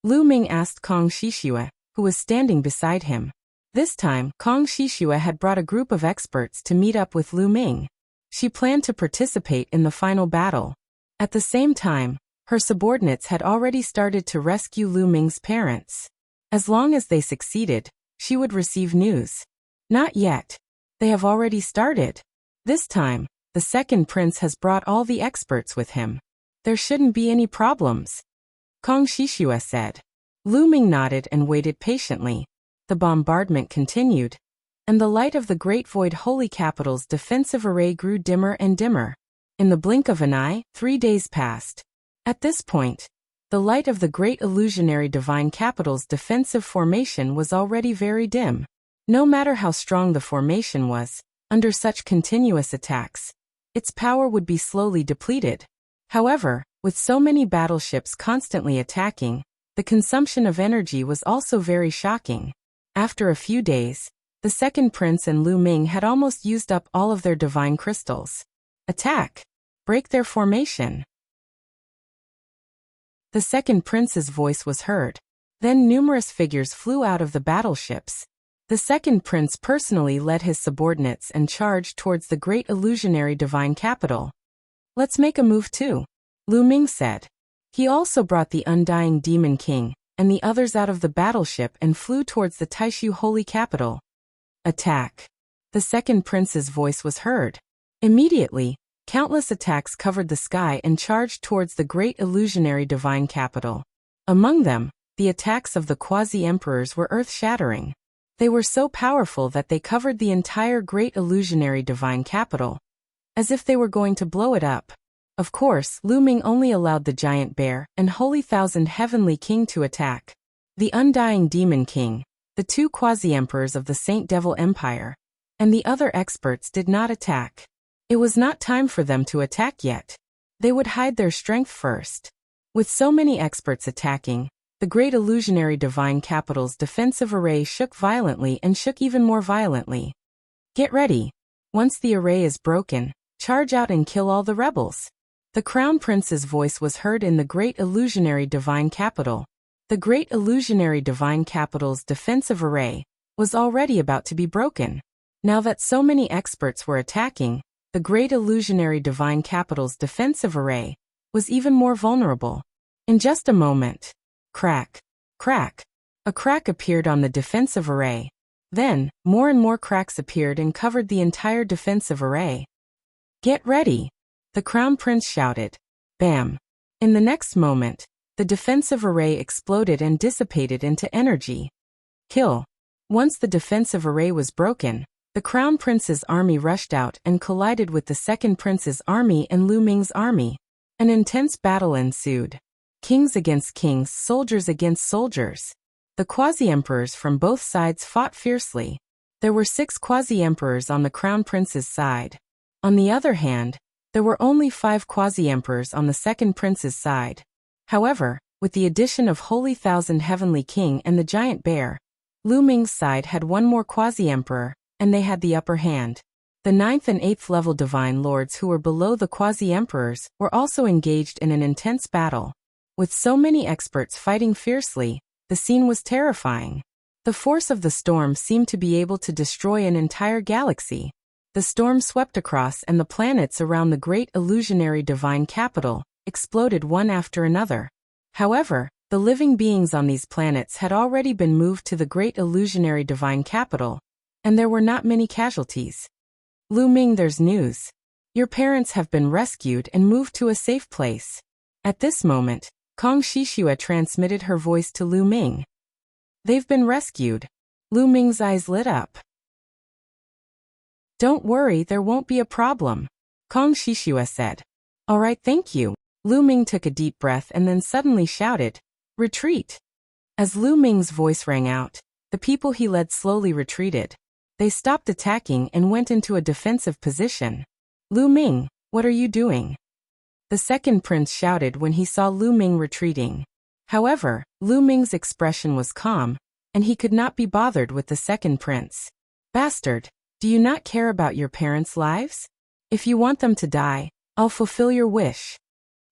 Lu Ming asked Kong Shishue, who was standing beside him. This time, Kong Shishue had brought a group of experts to meet up with Lu Ming. She planned to participate in the final battle. At the same time, her subordinates had already started to rescue Lu Ming's parents. As long as they succeeded, she would receive news. Not yet. They have already started. This time, the second prince has brought all the experts with him. There shouldn't be any problems. Kong Shishue said. Lu Ming nodded and waited patiently. The bombardment continued, and the light of the Great Void Holy Capital's defensive array grew dimmer and dimmer. In the blink of an eye, 3 days passed. At this point, the light of the Great Illusionary Divine Capital's defensive formation was already very dim. No matter how strong the formation was, under such continuous attacks, its power would be slowly depleted. However, with so many battleships constantly attacking, the consumption of energy was also very shocking. After a few days, the second prince and Lu Ming had almost used up all of their divine crystals. Attack! Break their formation! The second prince's voice was heard. Then numerous figures flew out of the battleships. The second prince personally led his subordinates and charged towards the Great Illusionary Divine Capital. Let's make a move too, Lu Ming said. He also brought the Undying Demon King and the others out of the battleship and flew towards the Taishu Holy Capital. Attack! The second prince's voice was heard. Immediately, countless attacks covered the sky and charged towards the Great Illusionary Divine Capital. Among them, the attacks of the quasi-emperors were earth-shattering. They were so powerful that they covered the entire Great Illusionary Divine Capital, as if they were going to blow it up. Of course, Lu Ming only allowed the Giant Bear and Holy Thousand Heavenly King to attack. The Undying Demon King, the 2 quasi-emperors of the Saint Devil Empire, and the other experts did not attack. It was not time for them to attack yet. They would hide their strength first. With so many experts attacking, the Great Illusionary Divine Capital's defensive array shook violently and shook even more violently. Get ready. Once the array is broken, charge out and kill all the rebels. The Crown Prince's voice was heard in the Great Illusionary Divine Capital. The Great Illusionary Divine Capital's defensive array was already about to be broken. Now that so many experts were attacking, the Great Illusionary Divine Capital's defensive array was even more vulnerable. In just a moment, crack, crack, a crack appeared on the defensive array. Then, more and more cracks appeared and covered the entire defensive array. Get ready! The Crown Prince shouted. Bam! In the next moment, the defensive array exploded and dissipated into energy. Kill! Once the defensive array was broken, the Crown Prince's army rushed out and collided with the second prince's army and Lu Ming's army. An intense battle ensued. Kings against kings, soldiers against soldiers. The quasi-emperors from both sides fought fiercely. There were 6 quasi-emperors on the Crown Prince's side. On the other hand, there were only 5 quasi-emperors on the second prince's side. However, with the addition of Holy Thousand Heavenly King and the Giant Bear, Lu Ming's side had one more quasi-emperor, and they had the upper hand. The 9th and 8th level divine lords who were below the quasi-emperors were also engaged in an intense battle. With so many experts fighting fiercely, the scene was terrifying. The force of the storm seemed to be able to destroy an entire galaxy. The storm swept across, and the planets around the great illusionary divine capital exploded one after another. However, the living beings on these planets had already been moved to the great illusionary divine capital, and there were not many casualties. Lu Ming, there's news. Your parents have been rescued and moved to a safe place. At this moment, Kong Shishua transmitted her voice to Lu Ming. They've been rescued. Lu Ming's eyes lit up. Don't worry, there won't be a problem, Kong Shishua said. All right, thank you. Lu Ming took a deep breath and then suddenly shouted, "Retreat!" As Lu Ming's voice rang out, the people he led slowly retreated. They stopped attacking and went into a defensive position. Lu Ming, what are you doing? The second prince shouted when he saw Lu Ming retreating. However, Lu Ming's expression was calm, and he could not be bothered with the second prince. Bastard, do you not care about your parents' lives? If you want them to die, I'll fulfill your wish.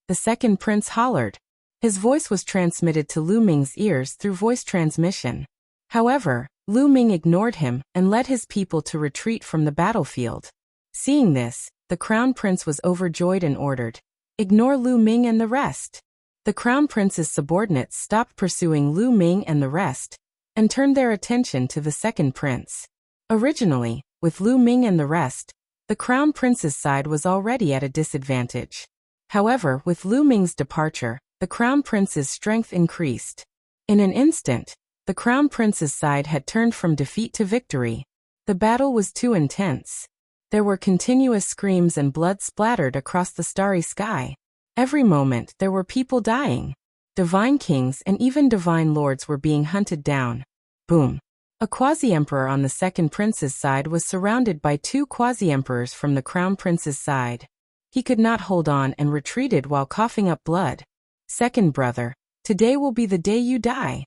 The second prince hollered. His voice was transmitted to Lu Ming's ears through voice transmission. However, Lu Ming ignored him and led his people to retreat from the battlefield. Seeing this, the crown prince was overjoyed and ordered, "Ignore Lu Ming and the rest." The crown prince's subordinates stopped pursuing Lu Ming and the rest, and turned their attention to the second prince. Originally, with Lu Ming and the rest, the crown prince's side was already at a disadvantage. However, with Lu Ming's departure, the crown prince's strength increased. In an instant, the crown prince's side had turned from defeat to victory. The battle was too intense. There were continuous screams and blood splattered across the starry sky. Every moment there were people dying. Divine kings and even divine lords were being hunted down. Boom. A quasi-emperor on the second prince's side was surrounded by two quasi-emperors from the crown prince's side. He could not hold on and retreated while coughing up blood. Second brother, today will be the day you die.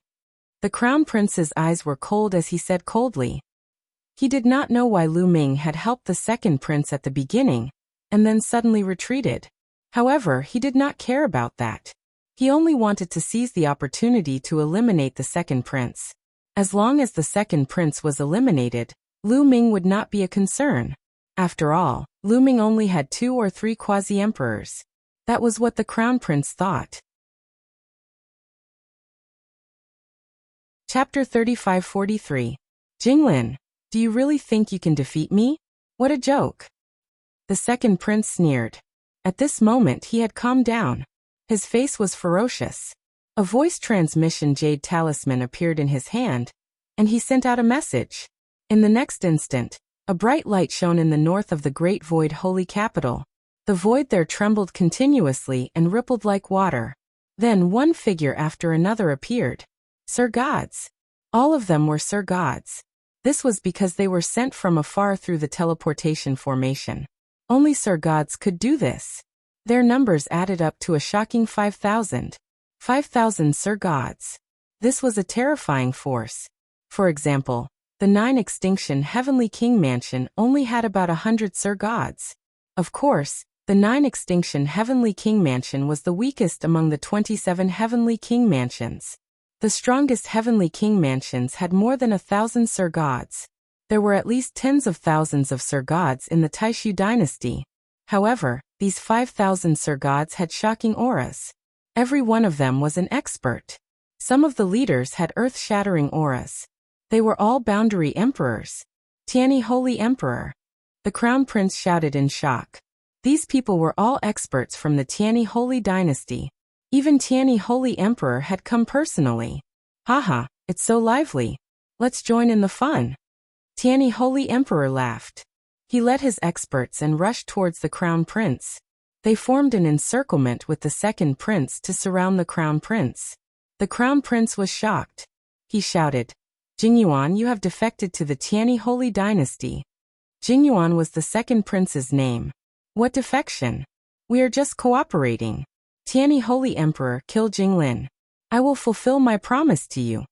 The crown prince's eyes were cold as he said coldly. He did not know why Lu Ming had helped the second prince at the beginning, and then suddenly retreated. However, he did not care about that. He only wanted to seize the opportunity to eliminate the second prince. As long as the second prince was eliminated, Lu Ming would not be a concern. After all, Lu Ming only had 2 or 3 quasi-emperors. That was what the crown prince thought. Chapter 3543. Jinglin, do you really think you can defeat me? What a joke. The second prince sneered. At this moment he had calmed down. His face was ferocious. A voice transmission jade talisman appeared in his hand, and he sent out a message. In the next instant, a bright light shone in the north of the great void holy capital. The void there trembled continuously and rippled like water. Then one figure after another appeared. Sir gods. All of them were Sir gods. This was because they were sent from afar through the teleportation formation. Only Sir gods could do this. Their numbers added up to a shocking 5,000. 5,000 Sir gods. This was a terrifying force. For example, the 9 Extinction Heavenly King Mansion only had about 100 Sir gods. Of course, the 9 Extinction Heavenly King Mansion was the weakest among the 27 Heavenly King Mansions. The strongest Heavenly King Mansions had more than 1,000 Sir gods. There were at least tens of thousands of Sir gods in the Taishu dynasty. However, these 5,000 Sir gods had shocking auras. Every one of them was an expert. Some of the leaders had earth-shattering auras. They were all boundary emperors. Tianyi Holy Emperor. The crown prince shouted in shock. These people were all experts from the Tianyi Holy dynasty. Even Tianyi Holy Emperor had come personally. Haha, it's so lively. Let's join in the fun. Tianyi Holy Emperor laughed. He led his experts and rushed towards the crown prince. They formed an encirclement with the second prince to surround the crown prince. The crown prince was shocked. He shouted, "Jingyuan, you have defected to the Tianyi Holy dynasty." Jingyuan was the second prince's name. What defection? We are just cooperating. Tianyi Holy Emperor, kill Jinglin. I will fulfill my promise to you.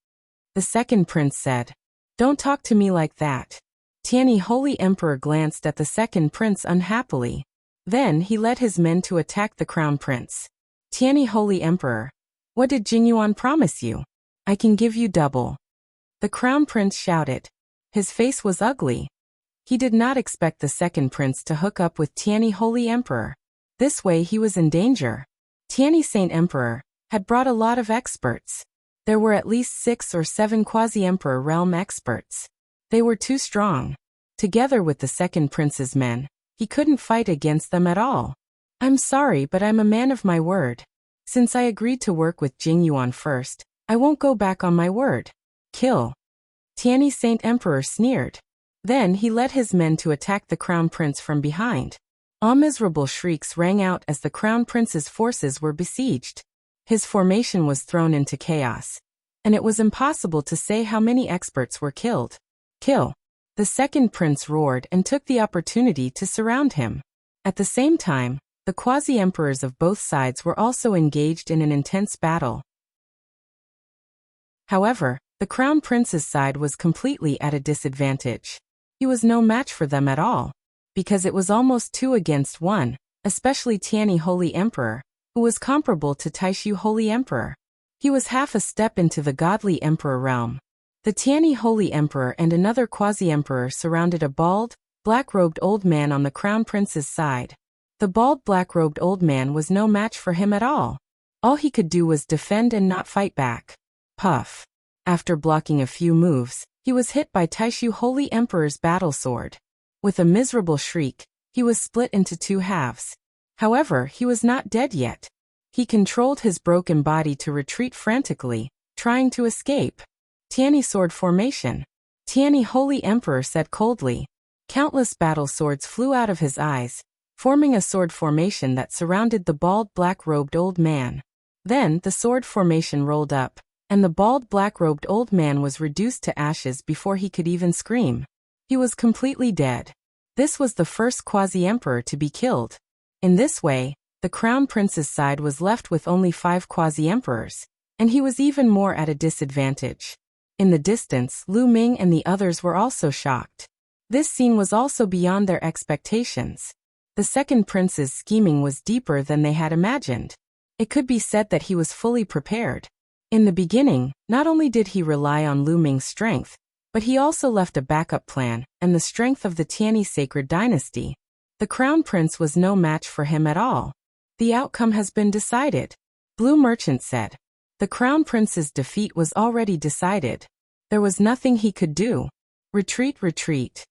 The second prince said. Don't talk to me like that. Tianyi Holy Emperor glanced at the second prince unhappily. Then he led his men to attack the crown prince. Tianyi Holy Emperor, what did Jingyuan promise you? I can give you double. The crown prince shouted. His face was ugly. He did not expect the second prince to hook up with Tianyi Holy Emperor. This way he was in danger. Tianyi Saint Emperor had brought a lot of experts. There were at least 6 or 7 quasi-emperor realm experts. They were too strong. Together with the second prince's men, he couldn't fight against them at all. I'm sorry, but I'm a man of my word. Since I agreed to work with Jingyuan first, I won't go back on my word. Kill. Tianyi Saint Emperor sneered. Then he led his men to attack the crown prince from behind. All miserable shrieks rang out as the crown prince's forces were besieged. His formation was thrown into chaos, and it was impossible to say how many experts were killed. Kill. The second prince roared and took the opportunity to surround him. At the same time, the quasi-emperors of both sides were also engaged in an intense battle. However, the crown prince's side was completely at a disadvantage. He was no match for them at all, because it was almost 2 against 1, especially Tianyi Holy Emperor, who was comparable to Taishu Holy Emperor. He was half a step into the godly emperor realm. The Tianyi Holy Emperor and another quasi-emperor surrounded a bald, black-robed old man on the crown prince's side. The bald black-robed old man was no match for him at all. All he could do was defend and not fight back. Puff. After blocking a few moves, he was hit by Taishu Holy Emperor's battle sword. With a miserable shriek, he was split into 2 halves. However, he was not dead yet. He controlled his broken body to retreat frantically, trying to escape. Tianyi sword formation. Tianyi Holy Emperor said coldly. Countless battle swords flew out of his eyes, forming a sword formation that surrounded the bald black-robed old man. Then the sword formation rolled up, and the bald black-robed old man was reduced to ashes before he could even scream. He was completely dead. This was the first quasi-emperor to be killed. In this way, the crown prince's side was left with only 5 quasi-emperors, and he was even more at a disadvantage. In the distance, Lu Ming and the others were also shocked. This scene was also beyond their expectations. The second prince's scheming was deeper than they had imagined. It could be said that he was fully prepared. In the beginning, not only did he rely on Lu Ming's strength, but he also left a backup plan and the strength of the Tianyi sacred dynasty. The crown prince was no match for him at all. The outcome has been decided, Blue Merchant said. The crown prince's defeat was already decided. There was nothing he could do. Retreat, retreat.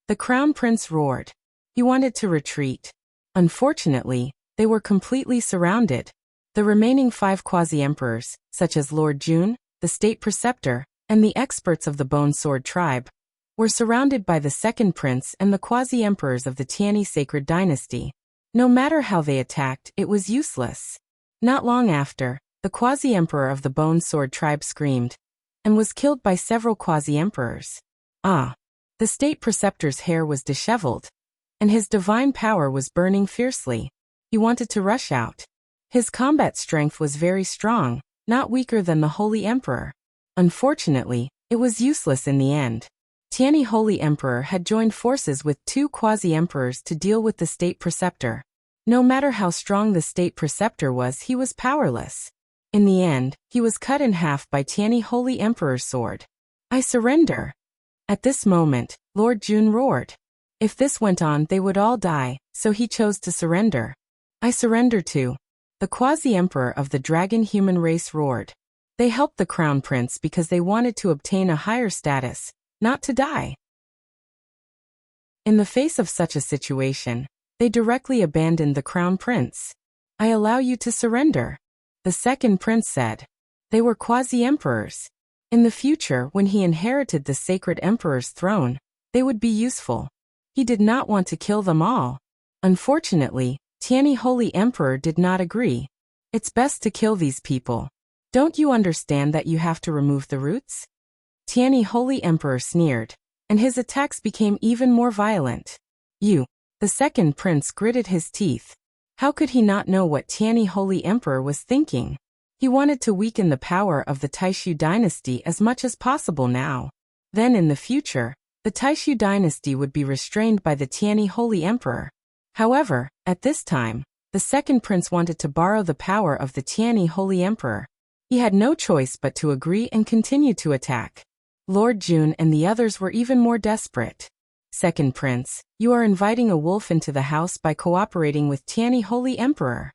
The crown prince roared. He wanted to retreat. Unfortunately, they were completely surrounded. The remaining 5 quasi-emperors, such as Lord Jun, the state preceptor, and the experts of the Bone Sword tribe, were surrounded by the second prince and the quasi-emperors of the Tianyi sacred dynasty. No matter how they attacked, it was useless. Not long after, the quasi-emperor of the Bone Sword tribe screamed, and was killed by several quasi-emperors. The state preceptor's hair was disheveled, and his divine power was burning fiercely. He wanted to rush out. His combat strength was very strong, not weaker than the Holy Emperor. Unfortunately, it was useless in the end. Tianyi Holy Emperor had joined forces with 2 quasi-emperors to deal with the state preceptor. No matter how strong the state preceptor was, he was powerless. In the end, he was cut in half by Tianyi Holy Emperor's sword. I surrender. At this moment, Lord Jun roared. If this went on, they would all die, so he chose to surrender. I surrender too. The quasi-emperor of the dragon human race roared. They helped the crown prince because they wanted to obtain a higher status, not to die. In the face of such a situation, they directly abandoned the crown prince. I allow you to surrender. The second prince said. They were quasi-emperors. In the future, when he inherited the sacred emperor's throne, they would be useful. He did not want to kill them all. Unfortunately, Tianyi Holy Emperor did not agree. It's best to kill these people. Don't you understand that you have to remove the roots? Tianyi Holy Emperor sneered, and his attacks became even more violent. The second prince gritted his teeth. How could he not know what Tianyi Holy Emperor was thinking? He wanted to weaken the power of the Taishu dynasty as much as possible now. Then in the future, the Taishu dynasty would be restrained by the Tianyi Holy Emperor. However, at this time, the second prince wanted to borrow the power of the Tianyi Holy Emperor. He had no choice but to agree and continue to attack. Lord Jun and the others were even more desperate. Second prince, you are inviting a wolf into the house by cooperating with Tianyi Holy Emperor.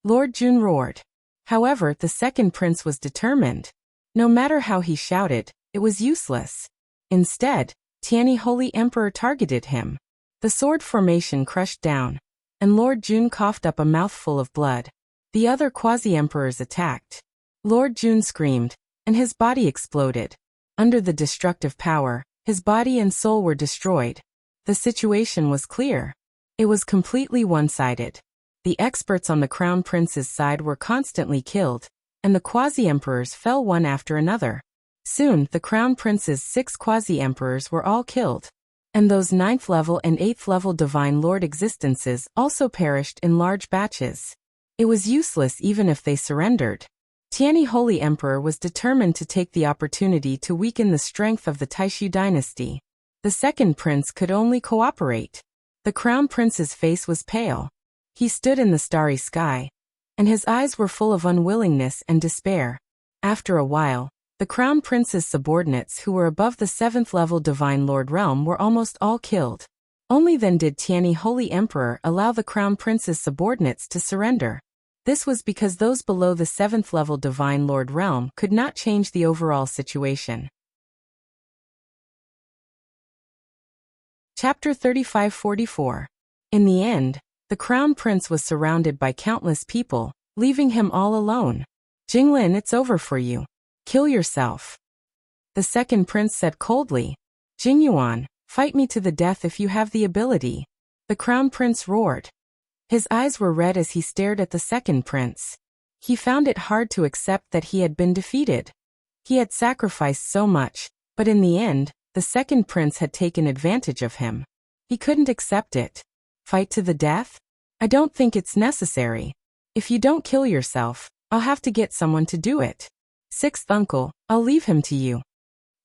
Lord Jun roared. However, the second prince was determined. No matter how he shouted, it was useless. Instead, Tianyi Holy Emperor targeted him. The sword formation crushed down, and Lord Jun coughed up a mouthful of blood. The other quasi-emperors attacked. Lord Jun screamed, and his body exploded. Under the destructive power, his body and soul were destroyed. The situation was clear. It was completely one-sided. The experts on the crown prince's side were constantly killed, and the quasi-emperors fell one after another. Soon, the crown prince's 6 quasi-emperors were all killed, and those 9th level and 8th level divine lord existences also perished in large batches. It was useless even if they surrendered. Tianyi Holy Emperor was determined to take the opportunity to weaken the strength of the Taishu dynasty. The second prince could only cooperate. The crown prince's face was pale. He stood in the starry sky, and his eyes were full of unwillingness and despair. After a while, the crown prince's subordinates who were above the 7th level divine lord realm were almost all killed. Only then did Tianyi Holy Emperor allow the crown prince's subordinates to surrender. This was because those below the 7th level divine lord realm could not change the overall situation. Chapter 35-44. In the end, the crown prince was surrounded by countless people, leaving him all alone. Jinglin, it's over for you. Kill yourself. The second prince said coldly. Jingyuan, fight me to the death if you have the ability. The crown prince roared. His eyes were red as he stared at the second prince. He found it hard to accept that he had been defeated. He had sacrificed so much, but in the end, the second prince had taken advantage of him. He couldn't accept it. Fight to the death? I don't think it's necessary. If you don't kill yourself, I'll have to get someone to do it. 6th uncle, I'll leave him to you.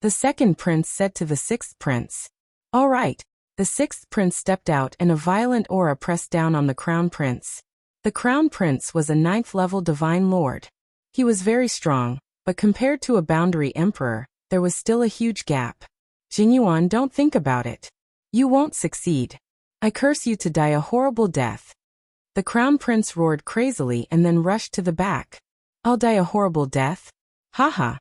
The second prince said to the 6th prince. All right. The 6th prince stepped out and a violent aura pressed down on the crown prince. The crown prince was a 9th level divine lord. He was very strong, but compared to a boundary emperor, there was still a huge gap. Jingyuan, don't think about it. You won't succeed. I curse you to die a horrible death. The crown prince roared crazily and then rushed to the back. I'll die a horrible death? Haha.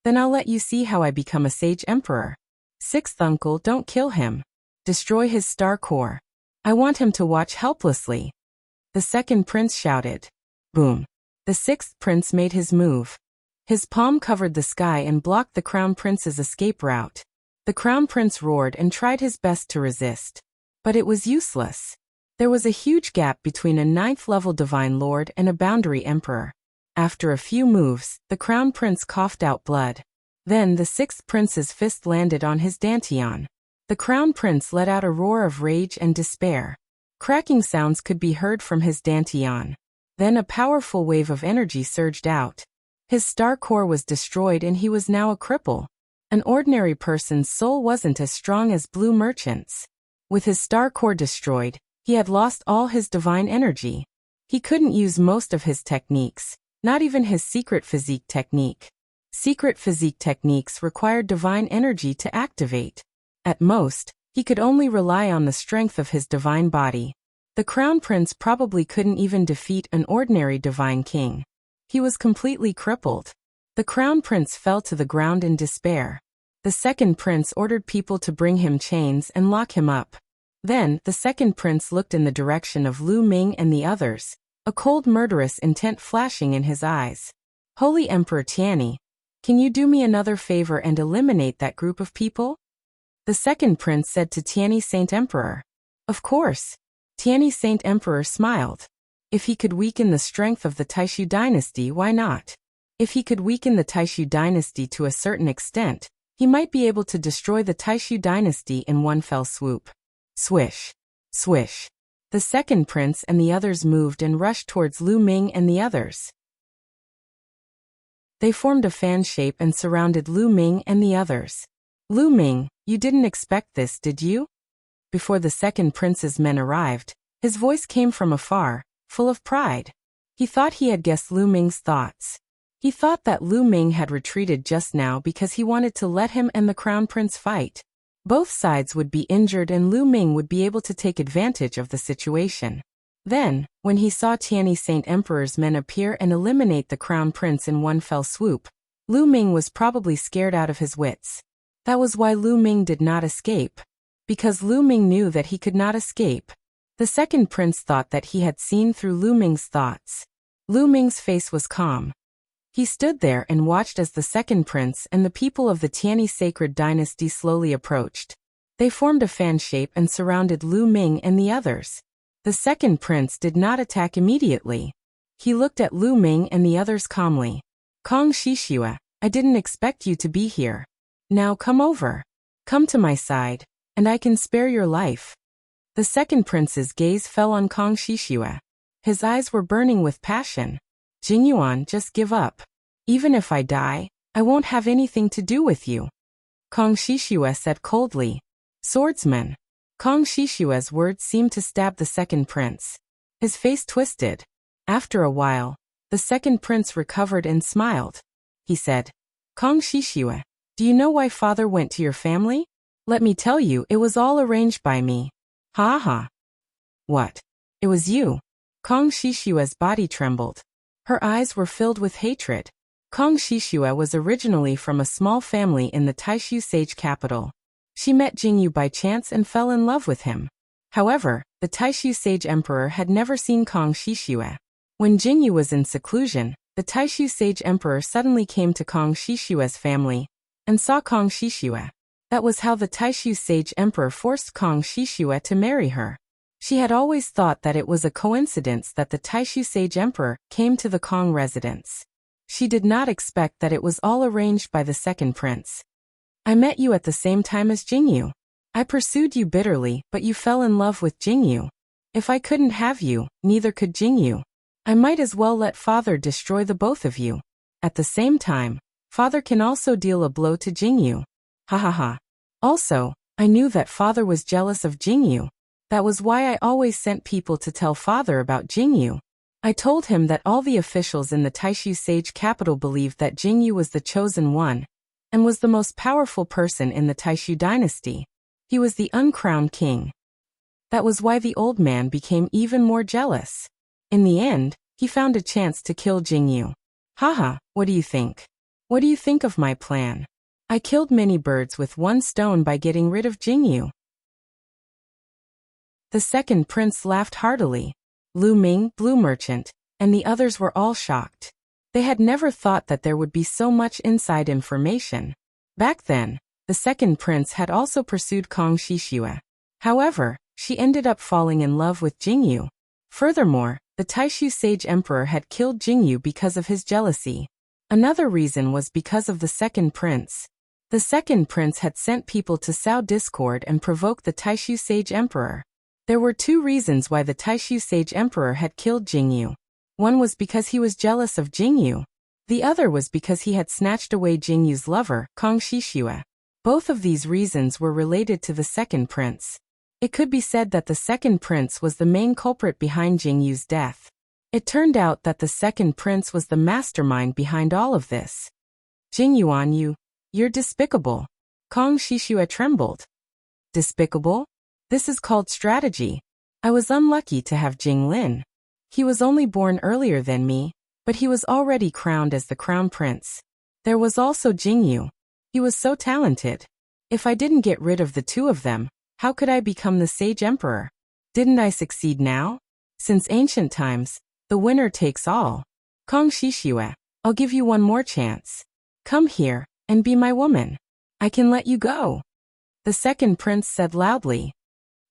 Then I'll let you see how I become a sage emperor. 6th uncle, don't kill him. Destroy his star core. I want him to watch helplessly. The second prince shouted. Boom. The 6th prince made his move. His palm covered the sky and blocked the crown prince's escape route. The crown prince roared and tried his best to resist. But it was useless. There was a huge gap between a 9th level divine lord and a boundary emperor. After a few moves, the crown prince coughed out blood. Then the 6th prince's fist landed on his dantian. The crown prince let out a roar of rage and despair. Cracking sounds could be heard from his dantian. Then a powerful wave of energy surged out. His star core was destroyed and he was now a cripple. An ordinary person's soul wasn't as strong as Blue Merchant's. With his star core destroyed, he had lost all his divine energy. He couldn't use most of his techniques, not even his secret physique technique. Secret physique techniques required divine energy to activate. At most, he could only rely on the strength of his divine body. The crown prince probably couldn't even defeat an ordinary divine king. He was completely crippled. The crown prince fell to the ground in despair. The second prince ordered people to bring him chains and lock him up. Then, the second prince looked in the direction of Lu Ming and the others, a cold murderous intent flashing in his eyes. Holy Emperor Tianyi, can you do me another favor and eliminate that group of people? The second prince said to Tianyi Saint Emperor. Of course. Tianyi Saint Emperor smiled. If he could weaken the strength of the Taishu dynasty, why not? If he could weaken the Taishu dynasty to a certain extent, he might be able to destroy the Taishu dynasty in one fell swoop. Swish. Swish. The second prince and the others moved and rushed towards Lu Ming and the others. They formed a fan shape and surrounded Lu Ming and the others. Lu Ming, you didn't expect this, did you? Before the second prince's men arrived, his voice came from afar, full of pride. He thought he had guessed Lu Ming's thoughts. He thought that Lu Ming had retreated just now because he wanted to let him and the crown prince fight. Both sides would be injured and Lu Ming would be able to take advantage of the situation. Then, when he saw Tianyi Saint Emperor's men appear and eliminate the crown prince in one fell swoop, Lu Ming was probably scared out of his wits. That was why Lu Ming did not escape. Because Lu Ming knew that he could not escape. The second prince thought that he had seen through Lu Ming's thoughts. Lu Ming's face was calm. He stood there and watched as the second prince and the people of the Tianyi sacred dynasty slowly approached. They formed a fan shape and surrounded Lu Ming and the others. The second prince did not attack immediately. He looked at Lu Ming and the others calmly. Kong Shishua, I didn't expect you to be here. Now come over. Come to my side, and I can spare your life. The second prince's gaze fell on Kong Shishua. His eyes were burning with passion. Jingyuan, just give up. Even if I die, I won't have anything to do with you. Kong Shishua said coldly. Swordsman. Kong Shishua's words seemed to stab the second prince. His face twisted. After a while, the second prince recovered and smiled. He said, Kong Shishua, do you know why father went to your family? Let me tell you, it was all arranged by me. Ha ha. What? It was you? Kong Shishua's body trembled. Her eyes were filled with hatred. Kong Shishua was originally from a small family in the Taishu sage capital. She met Jingyu by chance and fell in love with him. However, the Taishu sage emperor had never seen Kong Shishua. When Jingyu was in seclusion, the Taishu sage emperor suddenly came to Kong Shishua's family and saw Kong Shishua. That was how the Taishu sage emperor forced Kong Shishua to marry her. She had always thought that it was a coincidence that the Taishu sage emperor came to the Kong residence. She did not expect that it was all arranged by the second prince. I met you at the same time as Jingyu. I pursued you bitterly, but you fell in love with Jingyu. If I couldn't have you, neither could Jingyu. I might as well let father destroy the both of you. At the same time, father can also deal a blow to Jingyu. Ha ha ha. Also, I knew that father was jealous of Jingyu. That was why I always sent people to tell father about Jingyu. I told him that all the officials in the Taishu sage capital believed that Jingyu was the chosen one, and was the most powerful person in the Taishu dynasty. He was the uncrowned king. That was why the old man became even more jealous. In the end, he found a chance to kill Jingyu. Haha, what do you think? What do you think of my plan? I killed many birds with one stone by getting rid of Jingyu. The second prince laughed heartily. Lu Ming, Blue Merchant, and the others were all shocked. They had never thought that there would be so much inside information. Back then, the second prince had also pursued Kong Shishua. However, she ended up falling in love with Jingyu. Furthermore, the Taishu sage emperor had killed Jingyu because of his jealousy. Another reason was because of the second prince. The second prince had sent people to sow discord and provoke the Taishu sage emperor. There were two reasons why the Taishu sage emperor had killed Jingyu. One was because he was jealous of Jingyu. The other was because he had snatched away Jingyu's lover, Kong Shishua. Both of these reasons were related to the second prince. It could be said that the second prince was the main culprit behind Jingyu's death. It turned out that the second prince was the mastermind behind all of this. Jingyuan, you're despicable. Kong Shishua trembled. Despicable? This is called strategy. I was unlucky to have Jinglin. He was only born earlier than me, but he was already crowned as the crown prince. There was also Jingyu. He was so talented. If I didn't get rid of the two of them, how could I become the sage emperor? Didn't I succeed now? Since ancient times, the winner takes all. Kong Shishua, I'll give you one more chance. Come here, and be my woman. I can let you go. The second prince said loudly.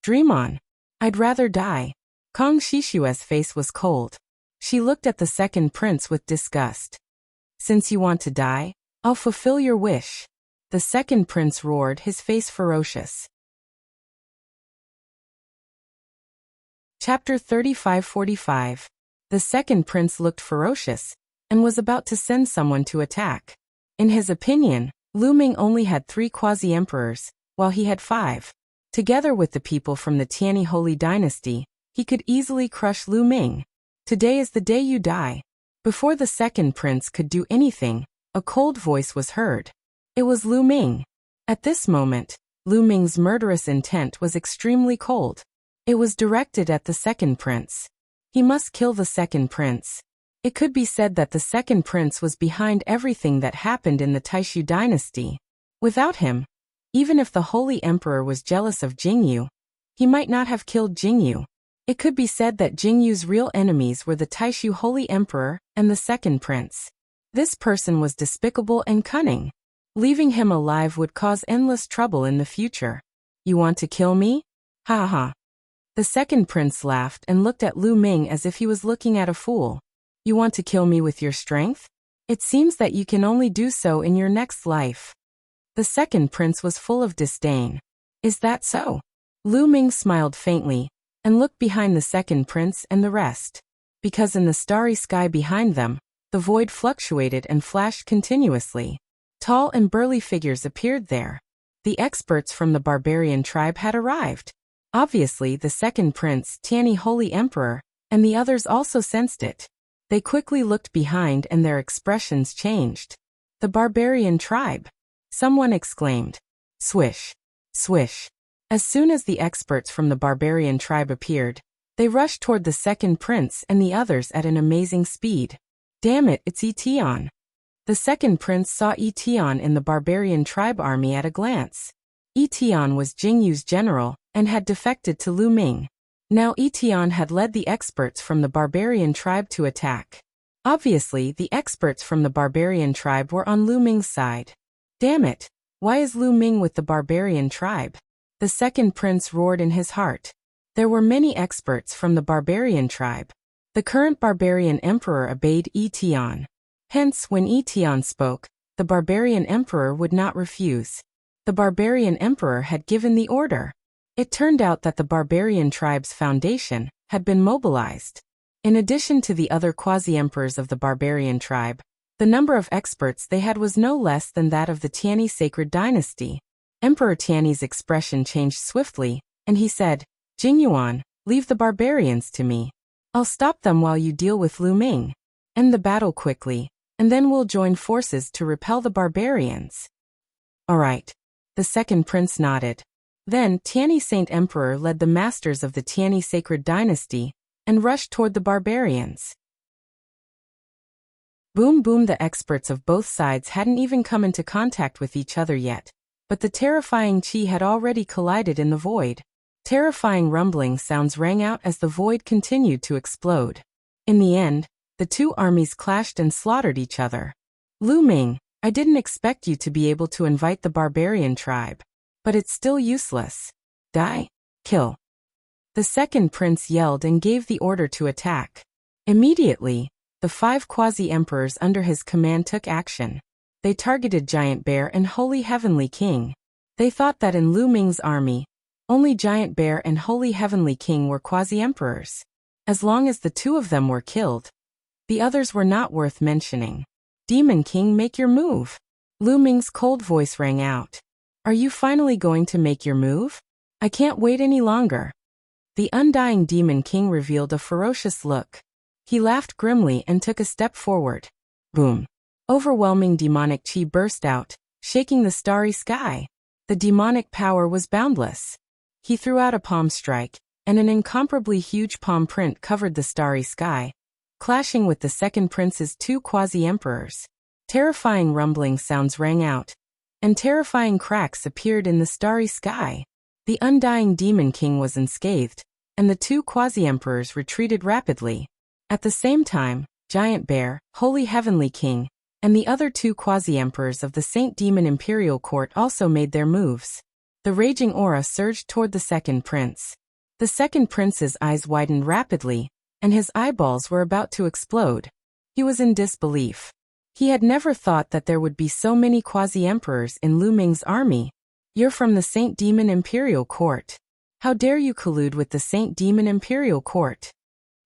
Dream on. I'd rather die. Kong Shishua's face was cold. She looked at the second prince with disgust. Since you want to die, I'll fulfill your wish. The second prince roared, his face ferocious. Chapter 35-45. The second prince looked ferocious, and was about to send someone to attack. In his opinion, Lu Ming only had 3 quasi-emperors, while he had 5. Together with the people from the Tianyi Holy Dynasty, he could easily crush Lu Ming. Today is the day you die. Before the second prince could do anything, a cold voice was heard. It was Lu Ming. At this moment, Lu Ming's murderous intent was extremely cold. It was directed at the second prince. He must kill the second prince. It could be said that the second prince was behind everything that happened in the Taishu dynasty. Without him, even if the Holy Emperor was jealous of Jingyu, he might not have killed Jingyu. It could be said that Jingyu's real enemies were the Taishu Holy Emperor and the second prince. This person was despicable and cunning. Leaving him alive would cause endless trouble in the future. You want to kill me? Ha ha. The second prince laughed and looked at Lu Ming as if he was looking at a fool. You want to kill me with your strength? It seems that you can only do so in your next life. The second prince was full of disdain. Is that so? Lu Ming smiled faintly and looked behind the second prince and the rest. Because in the starry sky behind them, the void fluctuated and flashed continuously. Tall and burly figures appeared there. The experts from the barbarian tribe had arrived. Obviously, the second prince, Tianyi Holy Emperor, and the others also sensed it. They quickly looked behind and their expressions changed. The barbarian tribe. Someone exclaimed. Swish. Swish. As soon as the experts from the barbarian tribe appeared, they rushed toward the second prince and the others at an amazing speed. Damn it, it's Etion. The second prince saw Etion in the barbarian tribe army at a glance. Etion was Jingyu's general and had defected to Lu Ming. Now Etion had led the experts from the barbarian tribe to attack. Obviously, the experts from the barbarian tribe were on Lu Ming's side. Damn it, why is Lu Ming with the barbarian tribe? The second prince roared in his heart. There were many experts from the barbarian tribe. The current barbarian emperor obeyed Etion. Hence, when Etion spoke, the barbarian emperor would not refuse. The barbarian emperor had given the order. It turned out that the barbarian tribe's foundation had been mobilized. In addition to the other quasi-emperors of the barbarian tribe, the number of experts they had was no less than that of the Tianyi sacred dynasty. Emperor Tianyi's expression changed swiftly, and he said, Jingyuan, leave the barbarians to me. I'll stop them while you deal with Lu Ming. End the battle quickly, and then we'll join forces to repel the barbarians. All right. The second prince nodded. Then Tianyi Saint Emperor led the masters of the Tianyi sacred dynasty and rushed toward the barbarians. Boom boom, the experts of both sides hadn't even come into contact with each other yet, but the terrifying chi had already collided in the void. Terrifying rumbling sounds rang out as the void continued to explode. In the end, the two armies clashed and slaughtered each other. Lu Ming, I didn't expect you to be able to invite the barbarian tribe. But it's still useless. Die. Kill. The second prince yelled and gave the order to attack. Immediately, the 5 quasi-emperors under his command took action. They targeted Giant Bear and Holy Heavenly King. They thought that in Lu Ming's army, only Giant Bear and Holy Heavenly King were quasi-emperors. As long as the 2 of them were killed, the others were not worth mentioning. Demon King, make your move. Lu Ming's cold voice rang out. Are you finally going to make your move? I can't wait any longer. The undying Demon King revealed a ferocious look. He laughed grimly and took a step forward. Boom. Overwhelming demonic chi burst out, shaking the starry sky. The demonic power was boundless. He threw out a palm strike, and an incomparably huge palm print covered the starry sky, clashing with the second prince's 2 quasi-emperors. Terrifying rumbling sounds rang out, and terrifying cracks appeared in the starry sky. The undying Demon King was unscathed, and the 2 quasi-emperors retreated rapidly. At the same time, Giant Bear, Holy Heavenly King, and the other 2 quasi-emperors of the Saint Demon Imperial Court also made their moves. The raging aura surged toward the second prince. The second prince's eyes widened rapidly, and his eyeballs were about to explode. He was in disbelief. He had never thought that there would be so many quasi-emperors in Lu Ming's army. You're from the Saint Demon Imperial Court. How dare you collude with the Saint Demon Imperial Court?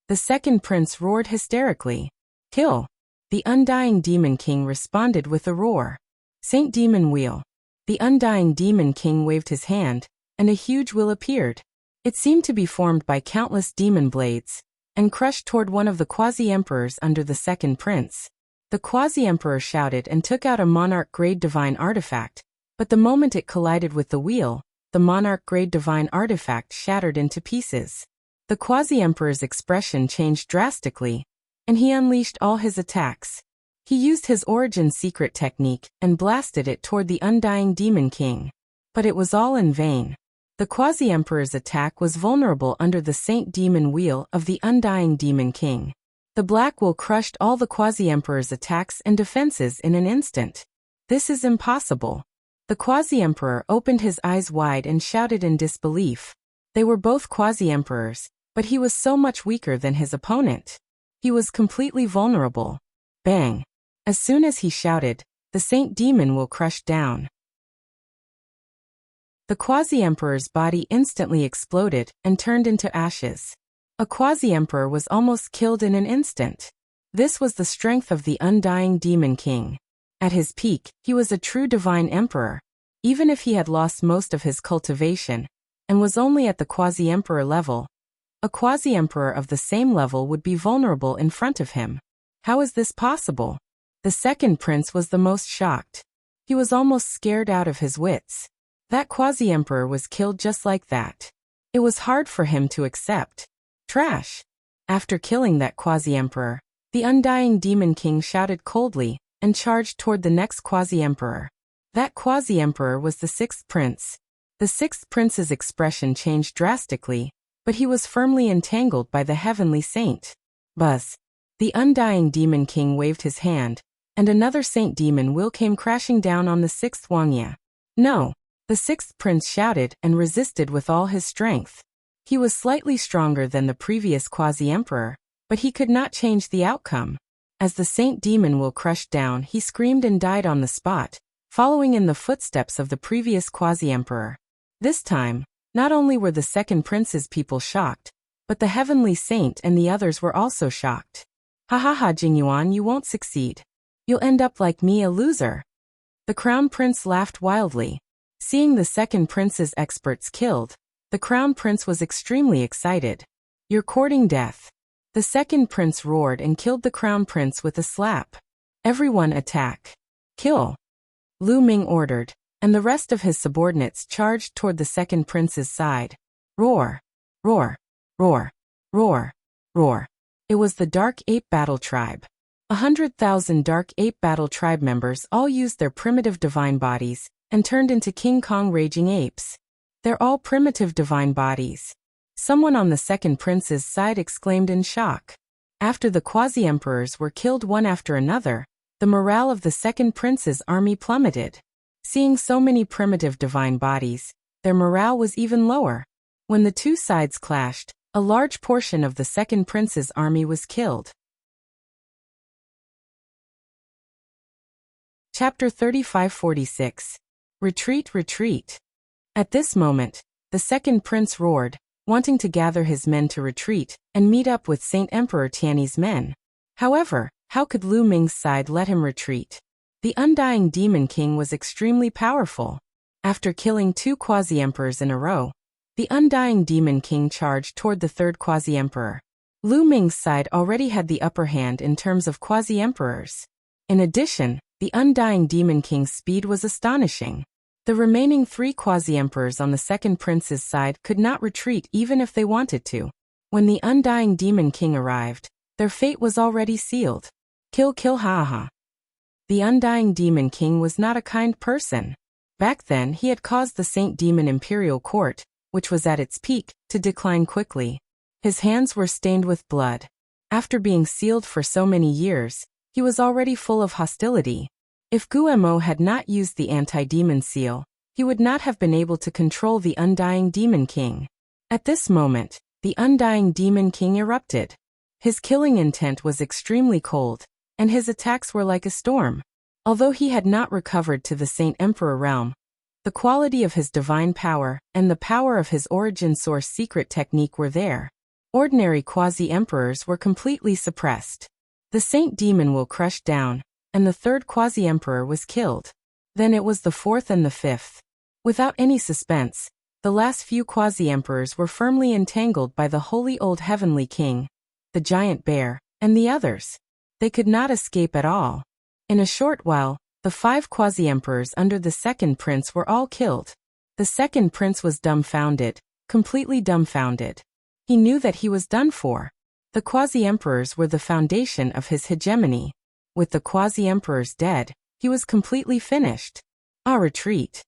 The second prince roared hysterically. Kill. The undying Demon King responded with a roar. Saint Demon Wheel. The undying Demon King waved his hand, and a huge wheel appeared. It seemed to be formed by countless demon blades, and crushed toward one of the quasi-emperors under the second prince. The quasi-emperor shouted and took out a monarch-grade divine artifact, but the moment it collided with the wheel, the monarch-grade divine artifact shattered into pieces. The quasi-emperor's expression changed drastically, and he unleashed all his attacks. He used his origin secret technique and blasted it toward the undying Demon King. But it was all in vain. The quasi-emperor's attack was vulnerable under the Saint Demon Wheel of the undying Demon King. The black wheel crushed all the quasi-emperor's attacks and defenses in an instant. This is impossible. The quasi-emperor opened his eyes wide and shouted in disbelief. They were both quasi-emperors, but he was so much weaker than his opponent. He was completely vulnerable. Bang! As soon as he shouted, the Saint Demon Wheel crushed down. The quasi-emperor's body instantly exploded and turned into ashes. A quasi-emperor was almost killed in an instant. This was the strength of the undying Demon King. At his peak, he was a true divine emperor. Even if he had lost most of his cultivation, and was only at the quasi-emperor level, a quasi-emperor of the same level would be vulnerable in front of him. How is this possible? The second prince was the most shocked. He was almost scared out of his wits. That quasi-emperor was killed just like that. It was hard for him to accept. Trash! After killing that quasi-emperor, the undying Demon King shouted coldly and charged toward the next quasi-emperor. That quasi-emperor was the sixth prince. The sixth prince's expression changed drastically, but he was firmly entangled by the heavenly saint. Buzz! The undying Demon King waved his hand, and another Saint Demon Wheel came crashing down on the sixth Wuxia. No! The sixth prince shouted and resisted with all his strength. He was slightly stronger than the previous quasi-emperor, but he could not change the outcome. As the Saint Demon Wheel crushed down, he screamed and died on the spot, following in the footsteps of the previous quasi-emperor. This time, not only were the second prince's people shocked, but the heavenly saint and the others were also shocked. Ha ha ha, Jingyuan, you won't succeed. You'll end up like me, a loser. The crown prince laughed wildly. Seeing the second prince's experts killed, the crown prince was extremely excited. You're courting death. The second prince roared and killed the crown prince with a slap. Everyone attack. Kill! Lu Ming ordered, and the rest of his subordinates charged toward the second prince's side. Roar! Roar! Roar! Roar! Roar! It was the Dark Ape Battle Tribe. 100,000 Dark Ape Battle Tribe members all used their primitive divine bodies and turned into King Kong raging apes. They're all primitive divine bodies. Someone on the second prince's side exclaimed in shock. After the quasi-emperors were killed one after another, the morale of the second prince's army plummeted. Seeing so many primitive divine bodies, their morale was even lower. When the two sides clashed, a large portion of the second prince's army was killed. Chapter 35-46. Retreat, retreat. At this moment, the second prince roared, wanting to gather his men to retreat and meet up with Saint Emperor Tiany's men. However, how could Lu Ming's side let him retreat? The undying Demon King was extremely powerful. After killing two quasi-emperors in a row, the undying Demon King charged toward the third quasi-emperor. Lu Ming's side already had the upper hand in terms of quasi-emperors. In addition, the undying Demon King's speed was astonishing. The remaining three quasi-emperors on the second prince's side could not retreat even if they wanted to. When the undying Demon King arrived, their fate was already sealed. Kill, kill, ha ha. The undying Demon King was not a kind person. Back then he had caused the Saint Demon Imperial Court, which was at its peak, to decline quickly. His hands were stained with blood. After being sealed for so many years, he was already full of hostility. If Guemo had not used the anti-demon seal, he would not have been able to control the undying Demon King. At this moment, the undying Demon King erupted. His killing intent was extremely cold, and his attacks were like a storm. Although he had not recovered to the Saint Emperor realm, the quality of his divine power and the power of his origin source secret technique were there. Ordinary quasi-emperors were completely suppressed. The Saint Demon Wheel crushed down, and the third quasi-emperor was killed. Then it was the fourth and the fifth. Without any suspense, the last few quasi-emperors were firmly entangled by the holy old heavenly king, the giant bear, and the others. They could not escape at all. In a short while, the 5 quasi-emperors under the second prince were all killed. The second prince was dumbfounded, completely dumbfounded. He knew that he was done for. The quasi-emperors were the foundation of his hegemony. With the quasi-emperors dead, he was completely finished. Retreat.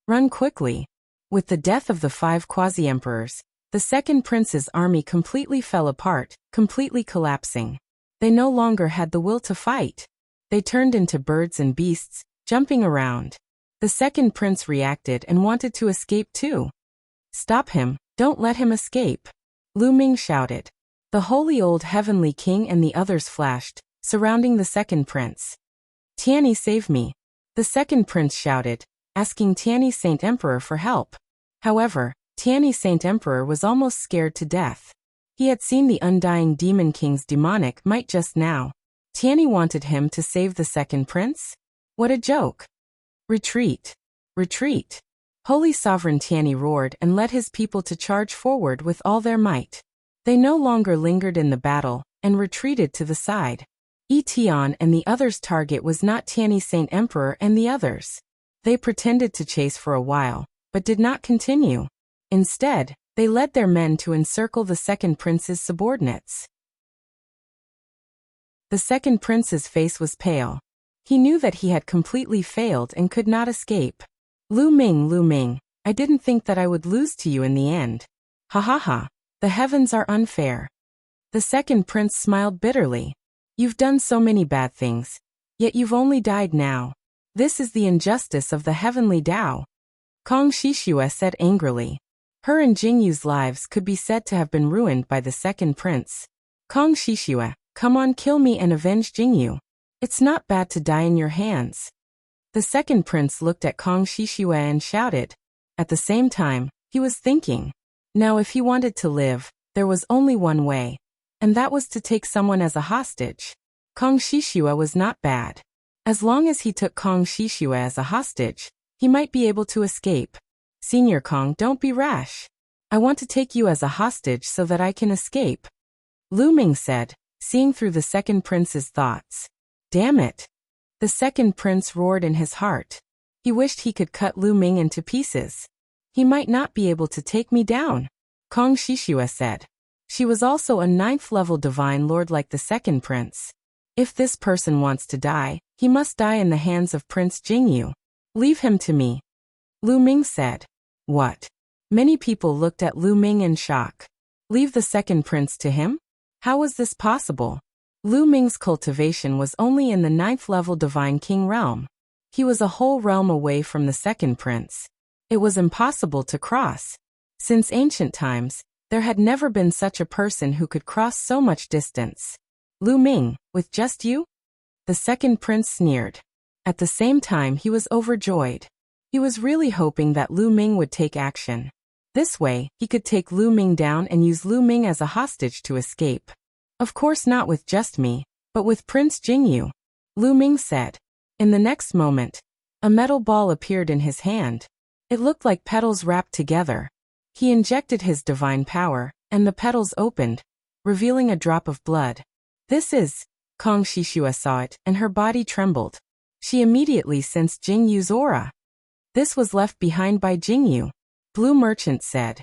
Run quickly. With the death of the 5 quasi-emperors, the second prince's army completely fell apart, completely collapsing. They no longer had the will to fight. They turned into birds and beasts, jumping around. The second prince reacted and wanted to escape too. Stop him, don't let him escape. Lu Ming shouted. The holy old heavenly king and the others flashed, surrounding the second prince. Tianyi, save me. The second prince shouted, asking Tianyi Saint Emperor for help. However, Tianyi Saint Emperor was almost scared to death. He had seen the undying demon king's demonic might just now. Tianyi wanted him to save the second prince? What a joke. Retreat. Retreat. Holy Sovereign Tianyi roared and led his people to charge forward with all their might. They no longer lingered in the battle, and retreated to the side. Tian and the others' target was not Tianyi Saint Emperor and the others. They pretended to chase for a while, but did not continue. Instead, they led their men to encircle the second prince's subordinates. The second prince's face was pale. He knew that he had completely failed and could not escape. Lu Ming, I didn't think that I would lose to you in the end. Ha ha ha, the heavens are unfair. The second prince smiled bitterly. You've done so many bad things, yet you've only died now. This is the injustice of the heavenly Tao. Kong Shishue said angrily. Her and Jingyu's lives could be said to have been ruined by the second prince. Kong Shishue, come on, kill me and avenge Jingyu. It's not bad to die in your hands. The second prince looked at Kong Shishue and shouted. At the same time, he was thinking. Now if he wanted to live, there was only one way, and that was to take someone as a hostage. Kong Shishue was not bad. As long as he took Kong Shishue as a hostage, he might be able to escape. Senior Kong, don't be rash. I want to take you as a hostage so that I can escape. Lu Ming said, seeing through the second prince's thoughts. Damn it. The second prince roared in his heart. He wished he could cut Lu Ming into pieces. He might not be able to take me down. Kong Shishue said. She was also a 9th level divine lord like the second prince. If this person wants to die, he must die in the hands of Prince Jingyu. Leave him to me. Lu Ming said. What? Many people looked at Lu Ming in shock. Leave the second prince to him? How was this possible? Lu Ming's cultivation was only in the 9th level divine king realm. He was a whole realm away from the second prince. It was impossible to cross. Since ancient times, there had never been such a person who could cross so much distance. Lu Ming, with just you? The second prince sneered. At the same time he was overjoyed. He was really hoping that Lu Ming would take action. This way, he could take Lu Ming down and use Lu Ming as a hostage to escape. Of course not with just me, but with Prince Jingyu. Lu Ming said. In the next moment, a metal ball appeared in his hand. It looked like petals wrapped together. He injected his divine power, and the petals opened, revealing a drop of blood. This is... Kong Shishue saw it, and her body trembled. She immediately sensed Jingyu's aura. This was left behind by Jingyu. Blue Merchant said.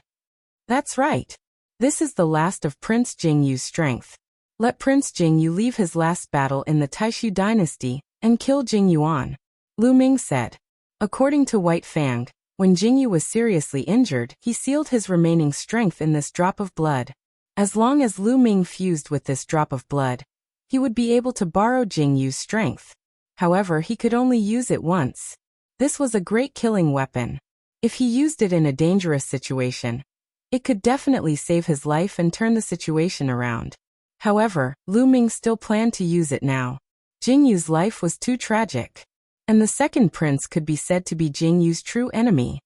That's right. This is the last of Prince Jingyu's strength. Let Prince Jingyu leave his last battle in the Taishu dynasty, and kill Jingyuan. Lu Ming said. According to White Fang, when Jingyu was seriously injured, he sealed his remaining strength in this drop of blood. As long as Lu Ming fused with this drop of blood, he would be able to borrow Jingyu's strength. However, he could only use it once. This was a great killing weapon. If he used it in a dangerous situation, it could definitely save his life and turn the situation around. However, Lu Ming still planned to use it now. Jingyu's life was too tragic. And the second prince could be said to be Jingyu's true enemy.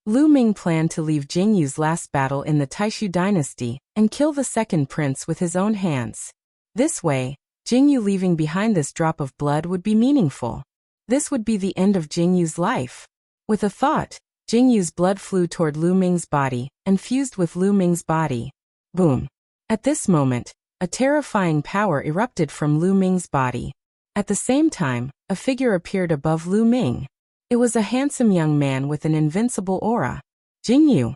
Lu Ming planned to leave Jingyu's last battle in the Taishu dynasty and kill the second prince with his own hands. This way, Jingyu leaving behind this drop of blood would be meaningful. This would be the end of Jingyu's life. With a thought, Jingyu's blood flew toward Lu Ming's body and fused with Lu Ming's body. Boom. At this moment, a terrifying power erupted from Lu Ming's body. At the same time, a figure appeared above Lu Ming. It was a handsome young man with an invincible aura. Jingyu.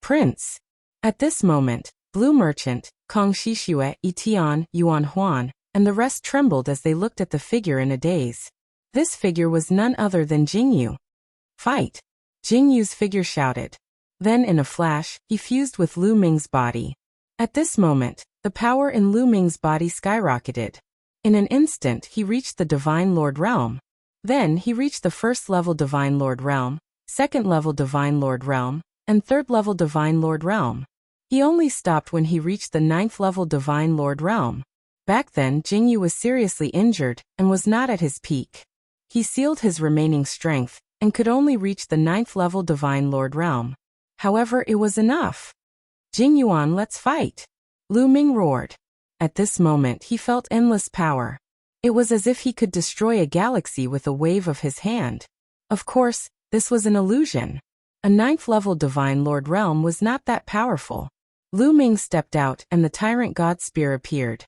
Prince. At this moment, Blue Merchant, Kong Shishue, Etian, Yuan Huan, and the rest trembled as they looked at the figure in a daze. This figure was none other than Jingyu. Fight! Jingyu's figure shouted. Then in a flash, he fused with Lu Ming's body. At this moment, the power in Lu Ming's body skyrocketed. In an instant he reached the Divine Lord Realm. Then he reached the first-level Divine Lord Realm, second-level Divine Lord Realm, and third-level Divine Lord Realm. He only stopped when he reached the 9th-level Divine Lord Realm. Back then Jingyu was seriously injured and was not at his peak. He sealed his remaining strength and could only reach the 9th-level Divine Lord Realm. However, it was enough. Jingyuan, let's fight! Lu Ming roared. At this moment he felt endless power. It was as if he could destroy a galaxy with a wave of his hand. Of course, this was an illusion. A 9th-level Divine Lord Realm was not that powerful. Lu Ming stepped out and the Tyrant God Spear appeared.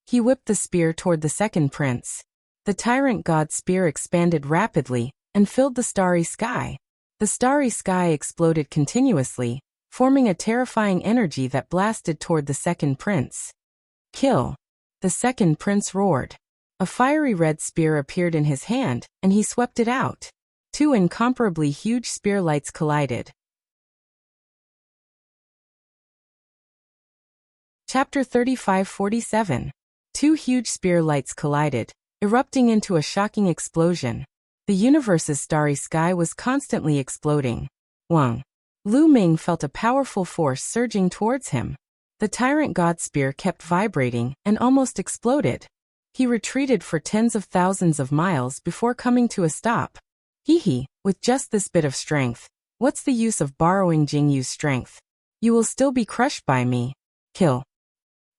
He whipped the spear toward the second prince. The Tyrant God Spear expanded rapidly and filled the starry sky. The starry sky exploded continuously, forming a terrifying energy that blasted toward the second prince. Kill! The second prince roared. A fiery red spear appeared in his hand, and he swept it out. Two incomparably huge spear lights collided. Chapter 35-47. Two huge spear lights collided, erupting into a shocking explosion. The universe's starry sky was constantly exploding. Wang. Lu Ming felt a powerful force surging towards him. The Tyrant God Spear kept vibrating and almost exploded. He retreated for tens of thousands of miles before coming to a stop. Hee, with just this bit of strength, what's the use of borrowing Jingyu's strength? You will still be crushed by me. Kill!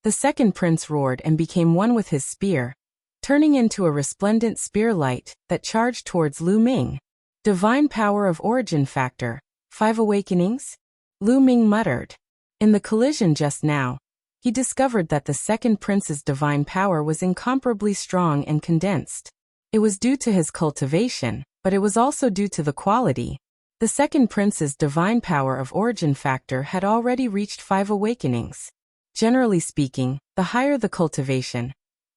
The second prince roared and became one with his spear, turning into a resplendent spear light that charged towards Lu Ming. Divine power of origin factor, 5 awakenings? Lu Ming muttered. In the collision just now, he discovered that the second prince's divine power was incomparably strong and condensed. It was due to his cultivation, but it was also due to the quality. The second prince's divine power of origin factor had already reached 5 awakenings. Generally speaking, the higher the cultivation,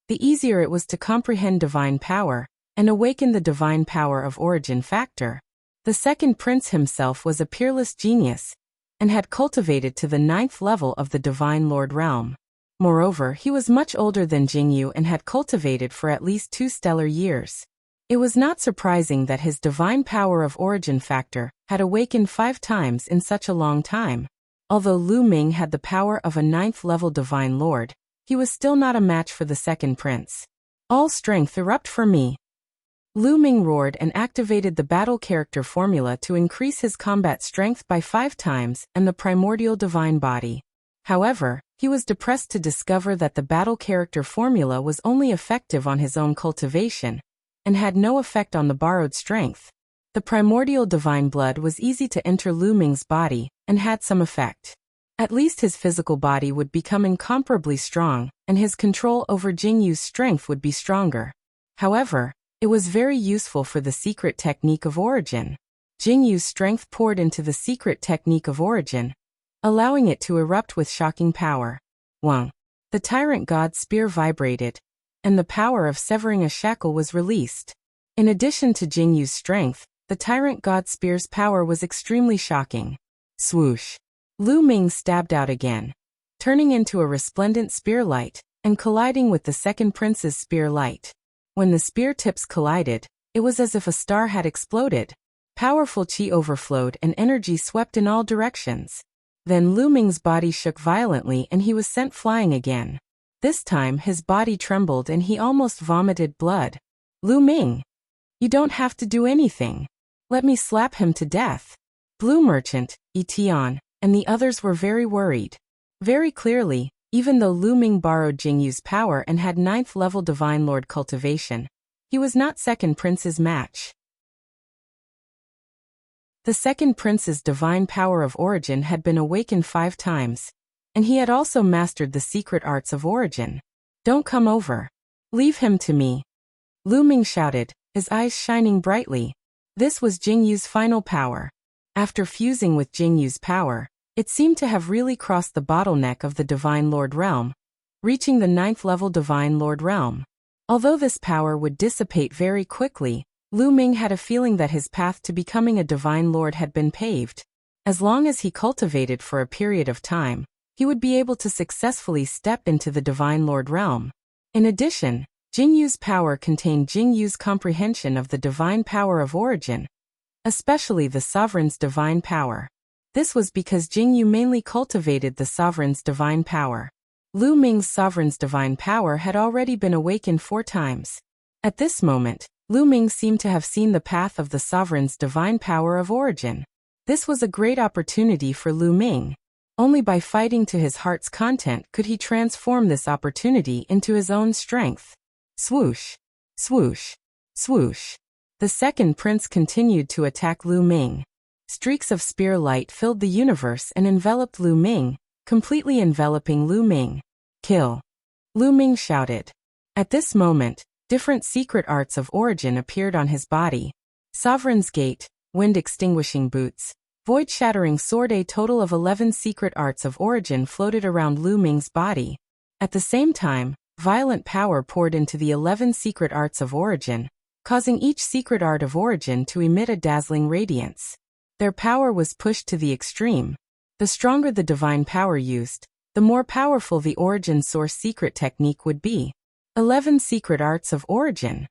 the easier it was to comprehend divine power and awaken the divine power of origin factor. The second prince himself was a peerless genius and had cultivated to the 9th level of the Divine Lord Realm. Moreover, he was much older than Jingyu and had cultivated for at least 2 stellar years. It was not surprising that his divine power of origin factor had awakened 5 times in such a long time. Although Lu Ming had the power of a 9th-level Divine Lord, he was still not a match for the second prince. All strength erupt for me! Lu Ming roared and activated the battle character formula to increase his combat strength by 5 times and the primordial divine body. However, he was depressed to discover that the battle character formula was only effective on his own cultivation and had no effect on the borrowed strength. The primordial divine blood was easy to enter Lu Ming's body and had some effect. At least his physical body would become incomparably strong, and his control over Jingyu's strength would be stronger. However, it was very useful for the secret technique of origin. Jingyu's strength poured into the secret technique of origin, allowing it to erupt with shocking power. Wang. The Tyrant God Spear vibrated, and the power of severing a shackle was released. In addition to Jingyu's strength, the Tyrant God Spear's power was extremely shocking. Swoosh! Lu Ming stabbed out again, turning into a resplendent spear light and colliding with the second prince's spear light. When the spear tips collided, it was as if a star had exploded. Powerful qi overflowed and energy swept in all directions. Then Lu Ming's body shook violently and he was sent flying again. This time his body trembled and he almost vomited blood. Lu Ming! You don't have to do anything. Let me slap him to death. Blue Merchant, Etian, and the others were very worried. Very clearly, Even though Lu Ming borrowed Jingyu's power and had 9th-level Divine Lord cultivation, he was not second prince's match. The second prince's divine power of origin had been awakened 5 times, and he had also mastered the secret arts of origin. "Don't come over. Leave him to me," Lu Ming shouted, his eyes shining brightly. This was Jingyu's final power. After fusing with Jingyu's power, it seemed to have really crossed the bottleneck of the Divine Lord realm, reaching the 9th-level Divine Lord realm. Although this power would dissipate very quickly, Lu Ming had a feeling that his path to becoming a Divine Lord had been paved. As long as he cultivated for a period of time, he would be able to successfully step into the Divine Lord realm. In addition, Jingyu's power contained Jingyu's comprehension of the divine power of origin, especially the sovereign's divine power. This was because Jingyu mainly cultivated the sovereign's divine power. Lu Ming's sovereign's divine power had already been awakened 4 times. At this moment, Lu Ming seemed to have seen the path of the sovereign's divine power of origin. This was a great opportunity for Lu Ming. Only by fighting to his heart's content could he transform this opportunity into his own strength. Swoosh, swoosh, swoosh. The second prince continued to attack Lu Ming. Streaks of spear light filled the universe and enveloped Lu Ming, completely enveloping Lu Ming. "Kill!" Lu Ming shouted. At this moment, different secret arts of origin appeared on his body. Sovereign's Gate, wind-extinguishing boots, void-shattering sword. A total of 11 secret arts of origin floated around Lu Ming's body. At the same time, violent power poured into the 11 secret arts of origin, causing each secret art of origin to emit a dazzling radiance. Their power was pushed to the extreme. The stronger the divine power used, the more powerful the origin source secret technique would be. 11 secret arts of origin.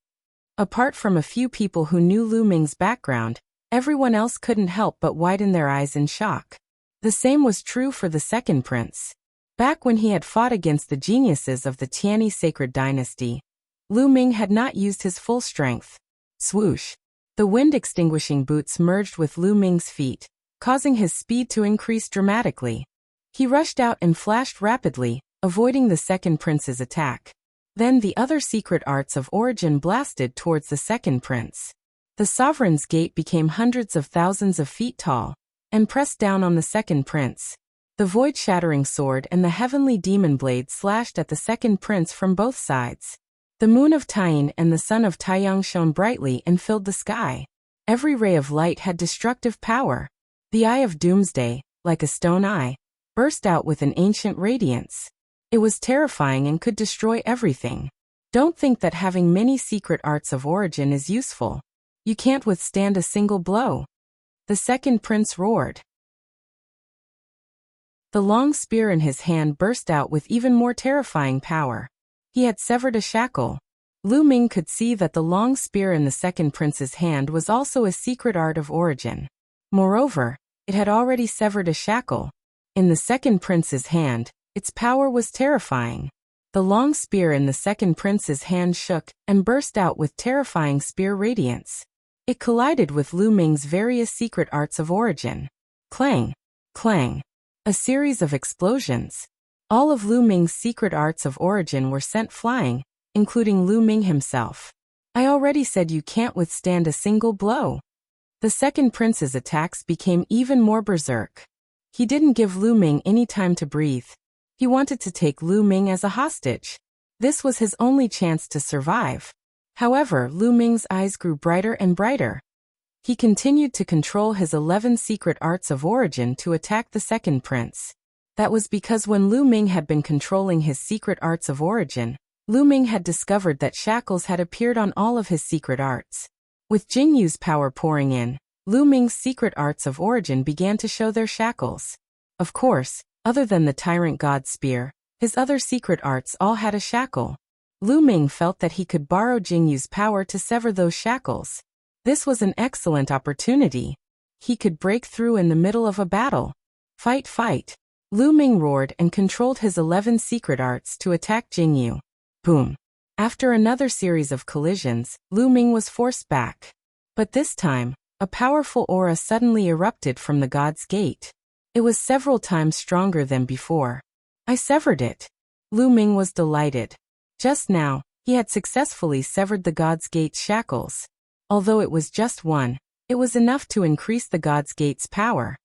Apart from a few people who knew Lu Ming's background, everyone else couldn't help but widen their eyes in shock. The same was true for the second prince. Back when he had fought against the geniuses of the Tianyi sacred dynasty, Lu Ming had not used his full strength. Swoosh! The wind-extinguishing boots merged with Lu Ming's feet, causing his speed to increase dramatically. He rushed out and flashed rapidly, avoiding the second prince's attack. Then the other secret arts of origin blasted towards the second prince. The Sovereign's Gate became hundreds of thousands of feet tall, and pressed down on the second prince. The void-shattering sword and the heavenly demon blade slashed at the second prince from both sides. The moon of Taiyin and the sun of Taiyang shone brightly and filled the sky. Every ray of light had destructive power. The Eye of Doomsday, like a stone eye, burst out with an ancient radiance. It was terrifying and could destroy everything. Don't think that having many secret arts of origin is useful. You can't withstand a single blow. The second prince roared. The long spear in his hand burst out with even more terrifying power. He had severed a shackle. Lu Ming could see that the long spear in the second prince's hand was also a secret art of origin. Moreover, it had already severed a shackle. In the second prince's hand, its power was terrifying. The long spear in the second prince's hand shook and burst out with terrifying spear radiance. It collided with Lu Ming's various secret arts of origin. Clang! Clang! A series of explosions. All of Lu Ming's secret arts of origin were sent flying, including Lu Ming himself. I already said you can't withstand a single blow. The second prince's attacks became even more berserk. He didn't give Lu Ming any time to breathe. He wanted to take Lu Ming as a hostage. This was his only chance to survive. However, Lu Ming's eyes grew brighter and brighter. He continued to control his 11 secret arts of origin to attack the second prince. That was because when Lu Ming had been controlling his secret arts of origin, Lu Ming had discovered that shackles had appeared on all of his secret arts. With Jingyu's power pouring in, Lu Ming's secret arts of origin began to show their shackles. Of course, other than the Tyrant God Spear, his other secret arts all had a shackle. Lu Ming felt that he could borrow Jingyu's power to sever those shackles. This was an excellent opportunity. He could break through in the middle of a battle. Fight, fight! Lu Ming roared and controlled his 11 secret arts to attack Jingyu. Boom! After another series of collisions, Lu Ming was forced back. But this time, a powerful aura suddenly erupted from the God's Gate. It was several times stronger than before. I severed it. Lu Ming was delighted. Just now, he had successfully severed the God's Gate's shackles. Although it was just one, it was enough to increase the God's Gate's power.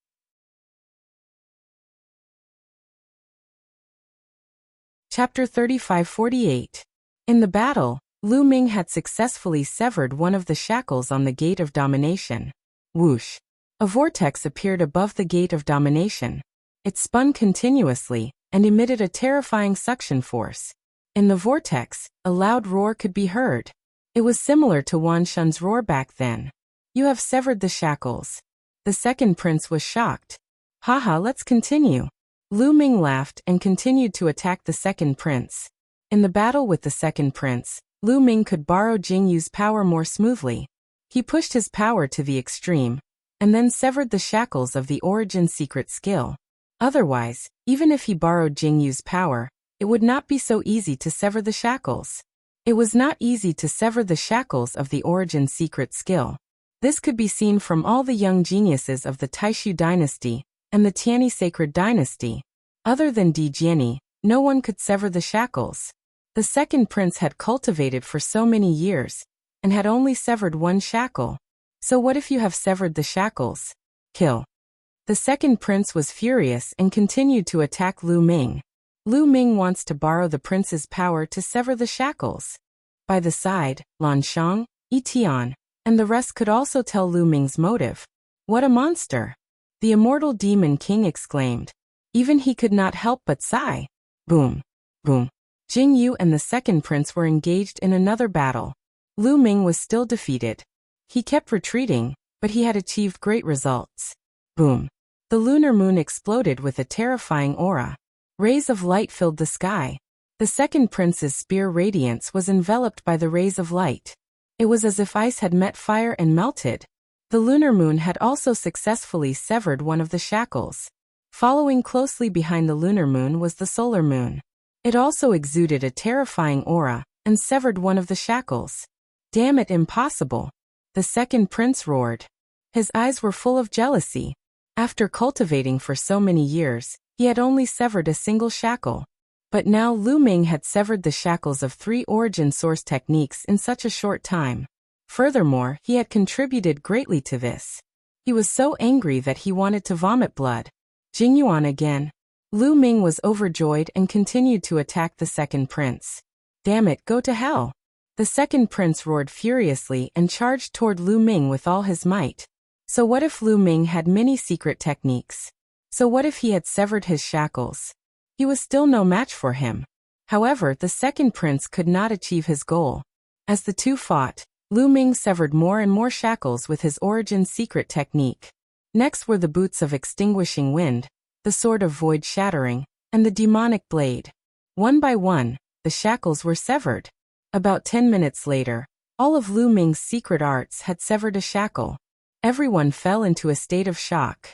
Chapter 35-48. In the battle, Lu Ming had successfully severed one of the shackles on the Gate of Domination. Whoosh! A vortex appeared above the Gate of Domination. It spun continuously and emitted a terrifying suction force. In the vortex, a loud roar could be heard. It was similar to Wan Shun's roar back then. You have severed the shackles. The second prince was shocked. Haha, let's continue. Lu Ming laughed and continued to attack the second prince. In the battle with the second prince, Lu Ming could borrow Jingyu's power more smoothly. He pushed his power to the extreme, and then severed the shackles of the origin secret skill. Otherwise, even if he borrowed Jingyu's power, it would not be so easy to sever the shackles. It was not easy to sever the shackles of the origin secret skill. This could be seen from all the young geniuses of the Taishu dynasty and the Tianyi sacred dynasty. Other than Di Jianyi, no one could sever the shackles. The second prince had cultivated for so many years, and had only severed one shackle. So what if you have severed the shackles? Kill. The second prince was furious and continued to attack Lu Ming. Lu Ming wants to borrow the prince's power to sever the shackles. By the side, Lan Shang, Yi Tian, and the rest could also tell Lu Ming's motive. What a monster! The immortal demon king exclaimed. Even he could not help but sigh. Boom. Boom. Jingyu and the second prince were engaged in another battle. Lu Ming was still defeated. He kept retreating, but he had achieved great results. Boom. The lunar moon exploded with a terrifying aura. Rays of light filled the sky. The second prince's spear radiance was enveloped by the rays of light. It was as if ice had met fire and melted. The lunar moon had also successfully severed one of the shackles. Following closely behind the lunar moon was the solar moon. It also exuded a terrifying aura and severed one of the shackles. Damn it, impossible! The second prince roared. His eyes were full of jealousy. After cultivating for so many years, he had only severed a single shackle. But now Lu Ming had severed the shackles of 3 origin source techniques in such a short time. Furthermore, he had contributed greatly to this. He was so angry that he wanted to vomit blood. Jingyuan again. Lu Ming was overjoyed and continued to attack the second prince. Damn it, go to hell! The second prince roared furiously and charged toward Lu Ming with all his might. So what if Lu Ming had many secret techniques? So what if he had severed his shackles? He was still no match for him. However, the second prince could not achieve his goal. As the two fought, Lu Ming severed more and more shackles with his origin secret technique. Next were the boots of extinguishing wind, the sword of void shattering, and the demonic blade. One by one, the shackles were severed. About 10 minutes later, all of Lu Ming's secret arts had severed a shackle. Everyone fell into a state of shock.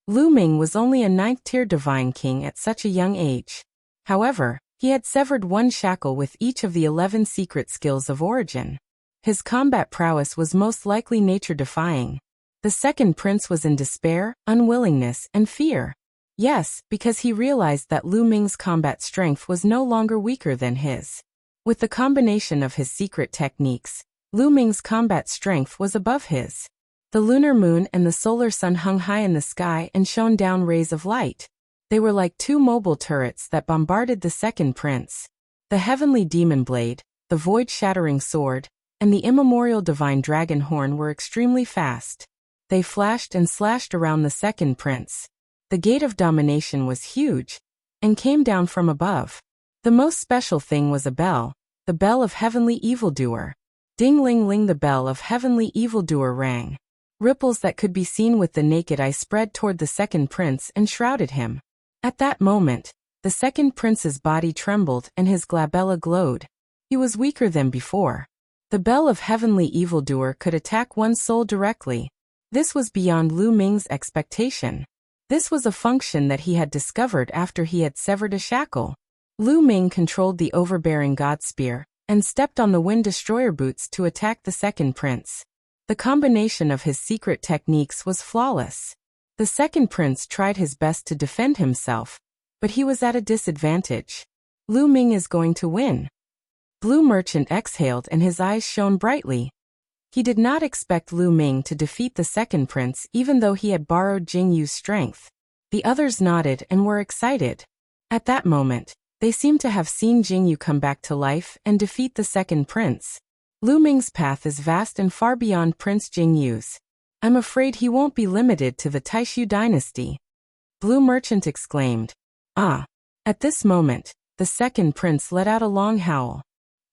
Lu Ming was only a 9th-tier divine king at such a young age. However, he had severed one shackle with each of the 11 secret skills of origin. His combat prowess was most likely nature-defying. The second prince was in despair, unwillingness, and fear. Yes, because he realized that Lu Ming's combat strength was no longer weaker than his. With the combination of his secret techniques, Lu Ming's combat strength was above his. The lunar moon and the solar sun hung high in the sky and shone down rays of light. They were like 2 mobile turrets that bombarded the second prince. The heavenly demon blade, the void-shattering sword, and the immemorial divine dragon horn were extremely fast. They flashed and slashed around the second prince. The gate of domination was huge, and came down from above. The most special thing was a bell, the bell of heavenly evildoer. Ding-ling-ling, the bell of heavenly evildoer rang. Ripples that could be seen with the naked eye spread toward the second prince and shrouded him. At that moment, the second prince's body trembled and his glabella glowed. He was weaker than before. The bell of heavenly evildoer could attack one's soul directly. This was beyond Lu Ming's expectation. This was a function that he had discovered after he had severed a shackle. Lu Ming controlled the overbearing god spear and stepped on the wind destroyer boots to attack the second prince. The combination of his secret techniques was flawless. The second prince tried his best to defend himself, but he was at a disadvantage. Lu Ming is going to win. Blue Merchant exhaled and his eyes shone brightly. He did not expect Lu Ming to defeat the second prince even though he had borrowed Jing Yu's strength. The others nodded and were excited. At that moment, they seemed to have seen Jing Yu come back to life and defeat the second prince. Lu Ming's path is vast and far beyond Prince Jing Yu's. I'm afraid he won't be limited to the Taishu dynasty. Blue Merchant exclaimed. Ah! At this moment, the second prince let out a long howl.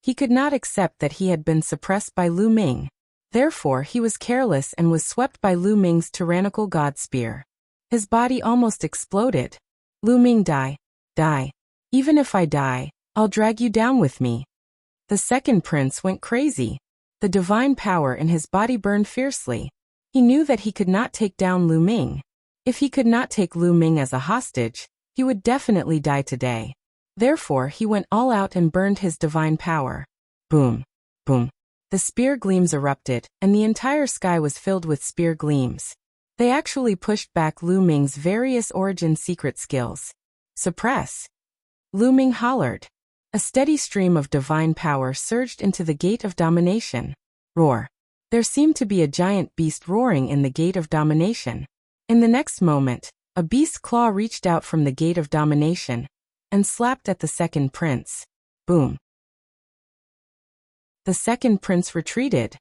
He could not accept that he had been suppressed by Lu Ming. Therefore he was careless and was swept by Lu Ming's tyrannical god spear. His body almost exploded. Lu Ming, die. Die. Even if I die, I'll drag you down with me. The second prince went crazy. The divine power in his body burned fiercely. He knew that he could not take down Lu Ming. If he could not take Lu Ming as a hostage, he would definitely die today. Therefore he went all out and burned his divine power. Boom. Boom. The spear gleams erupted, and the entire sky was filled with spear gleams. They actually pushed back Lu Ming's various origin secret skills. Suppress. Lu Ming hollered. A steady stream of divine power surged into the Gate of Domination. Roar. There seemed to be a giant beast roaring in the Gate of Domination. In the next moment, a beast's claw reached out from the Gate of Domination and slapped at the second prince. Boom. The second prince retreated.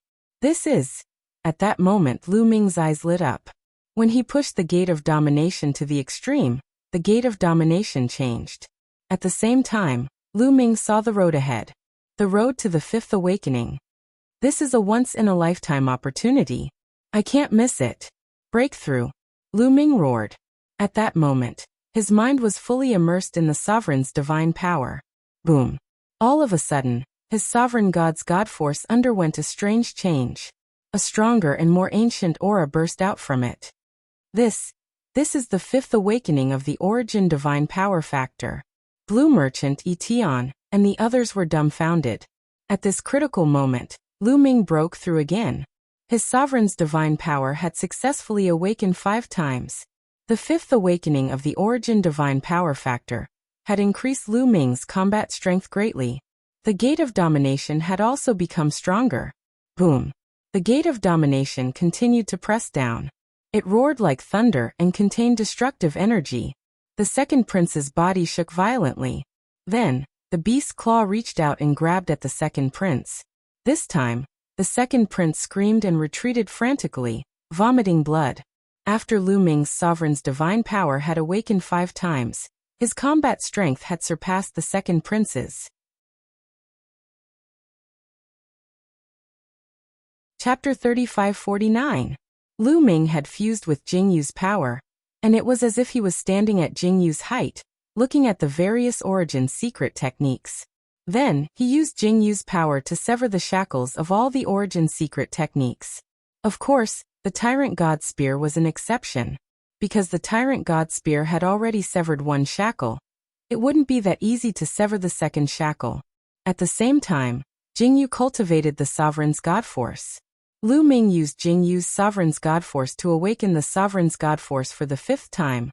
At that moment Lu Ming's eyes lit up. When he pushed the Gate of Domination to the extreme, the Gate of Domination changed. At the same time, Lu Ming saw the road ahead. The road to the Fifth Awakening. This is a once-in-a-lifetime opportunity. I can't miss it. Breakthrough. Lu Ming roared. At that moment, his mind was fully immersed in the sovereign's divine power. Boom. All of a sudden, his sovereign god's god force underwent a strange change. A stronger and more ancient aura burst out from it. This is the Fifth Awakening of the Origin Divine Power Factor. Blue Merchant, Etion, and the others were dumbfounded. At this critical moment, Lu Ming broke through again. His sovereign's divine power had successfully awakened 5 times. The Fifth Awakening of the Origin Divine Power Factor had increased Lu Ming's combat strength greatly. The Gate of Domination had also become stronger. Boom. The Gate of Domination continued to press down. It roared like thunder and contained destructive energy. The second prince's body shook violently. Then, the beast's claw reached out and grabbed at the second prince. This time, the second prince screamed and retreated frantically, vomiting blood. After Lu Ming's sovereign's divine power had awakened 5 times, his combat strength had surpassed the second prince's. Chapter 3549. Lu Ming had fused with Jing Yu's power, and it was as if he was standing at Jing Yu's height, looking at the various origin secret techniques. Then, he used Jing Yu's power to sever the shackles of all the origin secret techniques. Of course, the Tyrant God Spear was an exception. Because the Tyrant God Spear had already severed 1 shackle, it wouldn't be that easy to sever the second shackle. At the same time, Jing Yu cultivated the Sovereign's God Force. Lu Ming used Jing Yu's Sovereign's God Force to awaken the Sovereign's God Force for the 5th time,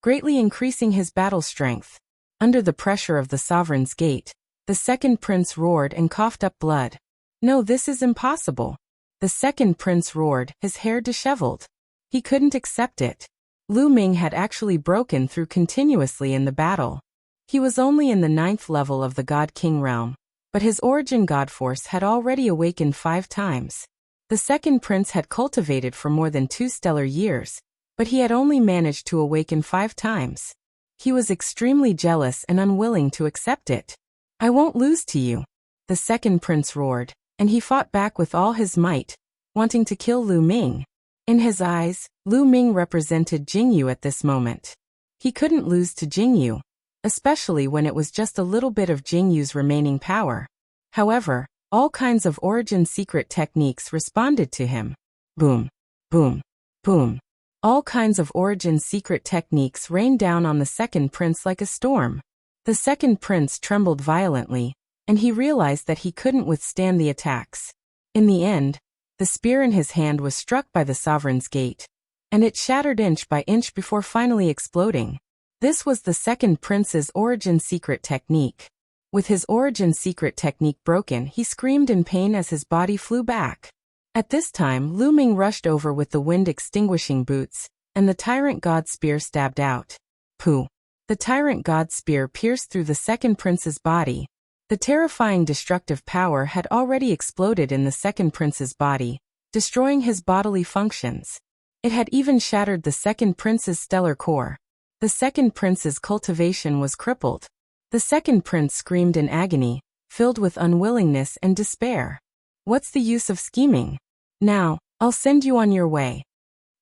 greatly increasing his battle strength. Under the pressure of the Sovereign's Gate, the second prince roared and coughed up blood. No, this is impossible. The second prince roared, his hair disheveled. He couldn't accept it. Lu Ming had actually broken through continuously in the battle. He was only in the 9th level of the God King realm, but his origin God Force had already awakened 5 times. The second prince had cultivated for more than 2 stellar years, but he had only managed to awaken 5 times. He was extremely jealous and unwilling to accept it. I won't lose to you. The second prince roared, and he fought back with all his might, wanting to kill Lu Ming. In his eyes, Lu Ming represented Jing Yu at this moment. He couldn't lose to Jing Yu, especially when it was just a little bit of Jing Yu's remaining power. However, all kinds of origin secret techniques responded to him. Boom, boom, boom. All kinds of origin secret techniques rained down on the second prince like a storm. The second prince trembled violently, and he realized that he couldn't withstand the attacks. In the end, the spear in his hand was struck by the Sovereign's Gate, and it shattered inch by inch before finally exploding. This was the second prince's origin secret technique. With his origin secret technique broken, he screamed in pain as his body flew back. At this time, Lu Ming rushed over with the wind-extinguishing boots, and the tyrant god spear stabbed out. Pooh! The tyrant god spear pierced through the second prince's body. The terrifying destructive power had already exploded in the second prince's body, destroying his bodily functions. It had even shattered the second prince's stellar core. The second prince's cultivation was crippled. The second prince screamed in agony, filled with unwillingness and despair. What's the use of scheming? Now, I'll send you on your way.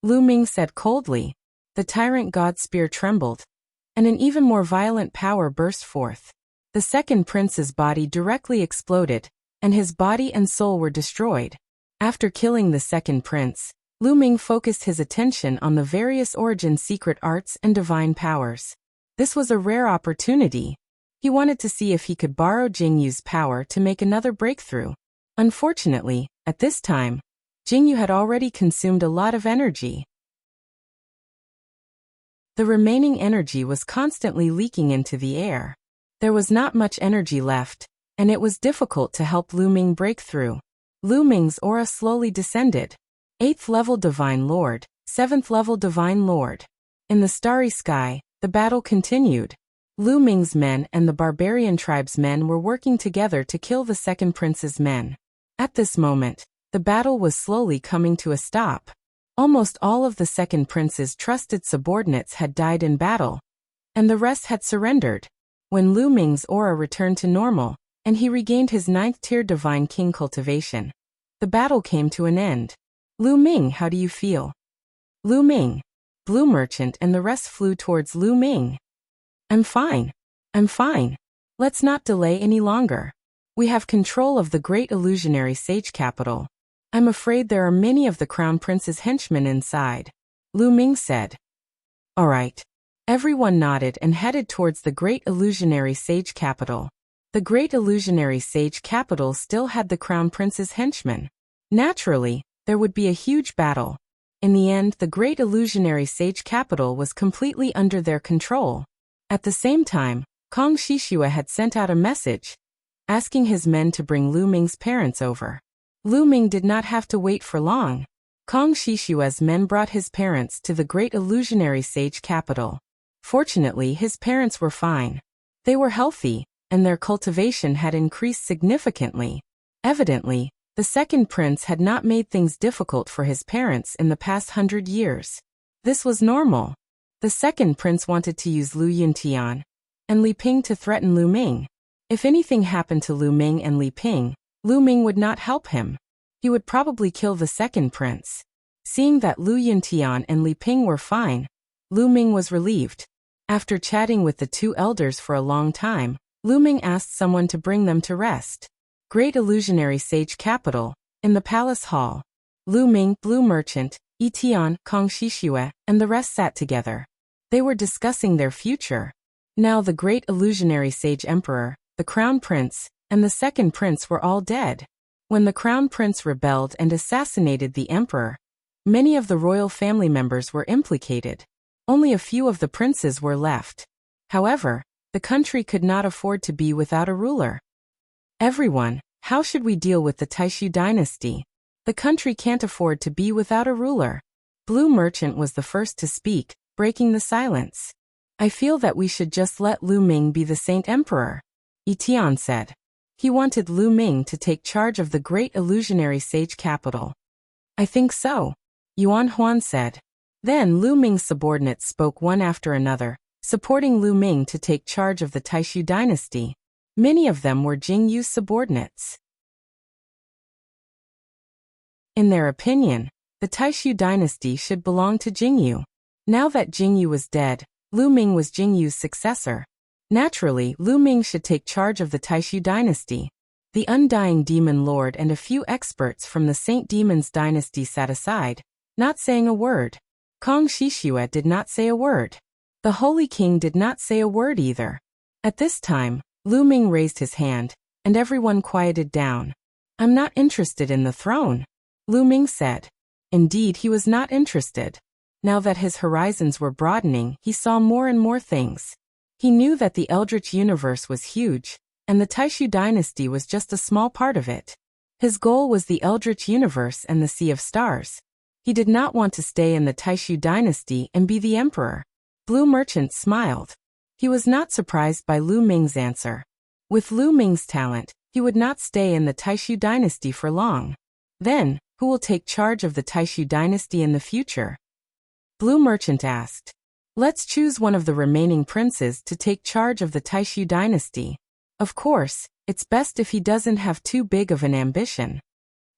Lu Ming said coldly. The tyrant god spear trembled, and an even more violent power burst forth. The second prince's body directly exploded, and his body and soul were destroyed. After killing the second prince, Lu Ming focused his attention on the various origin secret arts and divine powers. This was a rare opportunity. He wanted to see if he could borrow Jingyu's power to make another breakthrough. Unfortunately, at this time, Jingyu had already consumed a lot of energy. The remaining energy was constantly leaking into the air. There was not much energy left, and it was difficult to help Lu Ming break through. Lu Ming's aura slowly descended. 8th level Divine Lord, 7th level Divine Lord. In the starry sky, the battle continued. Lu Ming's men and the barbarian tribe's men were working together to kill the second prince's men. At this moment, the battle was slowly coming to a stop. Almost all of the second prince's trusted subordinates had died in battle, and the rest had surrendered. When Lu Ming's aura returned to normal, and he regained his 9th-tier Divine King cultivation, the battle came to an end. Lu Ming, how do you feel? Lu Ming. Blue Merchant and the rest flew towards Lu Ming. I'm fine. I'm fine. Let's not delay any longer. We have control of the great illusionary sage capital. I'm afraid there are many of the Crown Prince's henchmen inside. Lu Ming said. All right. Everyone nodded and headed towards the great illusionary sage capital. The great illusionary sage capital still had the Crown Prince's henchmen. Naturally, there would be a huge battle. In the end, the great illusionary sage capital was completely under their control. At the same time, Kong Shishua had sent out a message, asking his men to bring Lu Ming's parents over. Lu Ming did not have to wait for long. Kong Shishua's men brought his parents to the great illusionary sage capital. Fortunately, his parents were fine. They were healthy, and their cultivation had increased significantly. Evidently, the second prince had not made things difficult for his parents in the past 100 years. This was normal. The second prince wanted to use Lu Yuntian and Li Ping to threaten Lu Ming. If anything happened to Lu Ming and Li Ping, Lu Ming would not help him. He would probably kill the second prince. Seeing that Lu Yuntian and Li Ping were fine, Lu Ming was relieved. After chatting with the two elders for a long time, Lu Ming asked someone to bring them to rest. Great illusionary sage capital, in the palace hall. Lu Ming, Blue Merchant, Etian, Kong Shishua, and the rest sat together. They were discussing their future. Now the great illusionary sage emperor, the crown prince, and the second prince were all dead. When the crown prince rebelled and assassinated the emperor, many of the royal family members were implicated. Only a few of the princes were left. However, the country could not afford to be without a ruler. Everyone, how should we deal with the Taishu dynasty? The country can't afford to be without a ruler. Blue Merchant was the first to speak, breaking the silence. I feel that we should just let Lu Ming be the Saint Emperor, Etian said. He wanted Lu Ming to take charge of the great illusionary sage capital. I think so, Yuan Huan said. Then Lu Ming's subordinates spoke one after another, supporting Lu Ming to take charge of the Taishu dynasty. Many of them were Jingyu's subordinates. In their opinion, the Taishu dynasty should belong to Jingyu. Now that Jingyu was dead, Lu Ming was Jingyu's successor. Naturally, Lu Ming should take charge of the Taishu dynasty. The undying demon lord and a few experts from the Saint Demon's dynasty sat aside, not saying a word. Kong Shishua did not say a word. The Holy King did not say a word either. At this time, Lu Ming raised his hand, and everyone quieted down. I'm not interested in the throne, Lu Ming said. Indeed, he was not interested. Now that his horizons were broadening, he saw more and more things. He knew that the Eldritch universe was huge, and the Taishu dynasty was just a small part of it. His goal was the Eldritch universe and the Sea of Stars. He did not want to stay in the Taishu dynasty and be the emperor. Blue Merchant smiled. He was not surprised by Lu Ming's answer. With Lu Ming's talent, he would not stay in the Taishu dynasty for long. Then, who will take charge of the Taishu dynasty in the future? Blue Merchant asked. Let's choose one of the remaining princes to take charge of the Taishu dynasty. Of course, it's best if he doesn't have too big of an ambition.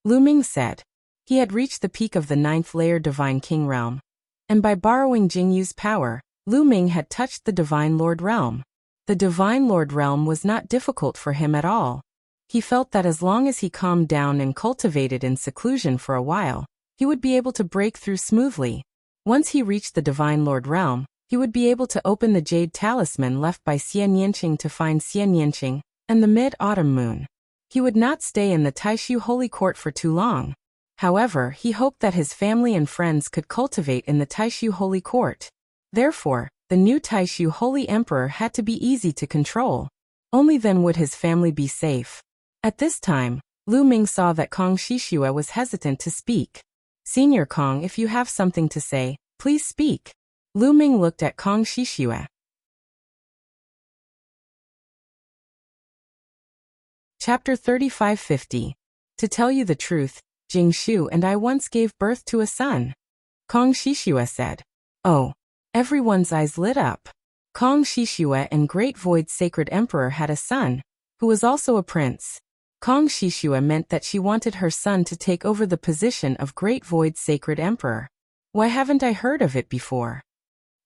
Lu Ming said. He had reached the peak of the 9th layer Divine King realm. And by borrowing Jingyu's power, Lu Ming had touched the Divine Lord realm. The Divine Lord realm was not difficult for him at all. He felt that as long as he calmed down and cultivated in seclusion for a while, he would be able to break through smoothly. Once he reached the Divine Lord realm, he would be able to open the jade talisman left by Xian Yanqing to find Xian Yanqing and the mid-autumn moon. He would not stay in the Taishu Holy Court for too long. However, he hoped that his family and friends could cultivate in the Taishu Holy Court. Therefore, the new Taishu Holy Emperor had to be easy to control. Only then would his family be safe. At this time, Lu Ming saw that Kong Shishua was hesitant to speak. Senior Kong, if you have something to say, please speak. Lu Ming looked at Kong Shishua. Chapter 3550. To tell you the truth, Jing Shu and I once gave birth to a son. Kong Shishua said. Oh. Everyone's eyes lit up. Kong Shishua and Great Void's Sacred Emperor had a son, who was also a prince. Kong Shishua meant that she wanted her son to take over the position of Great Void's Sacred Emperor. Why haven't I heard of it before?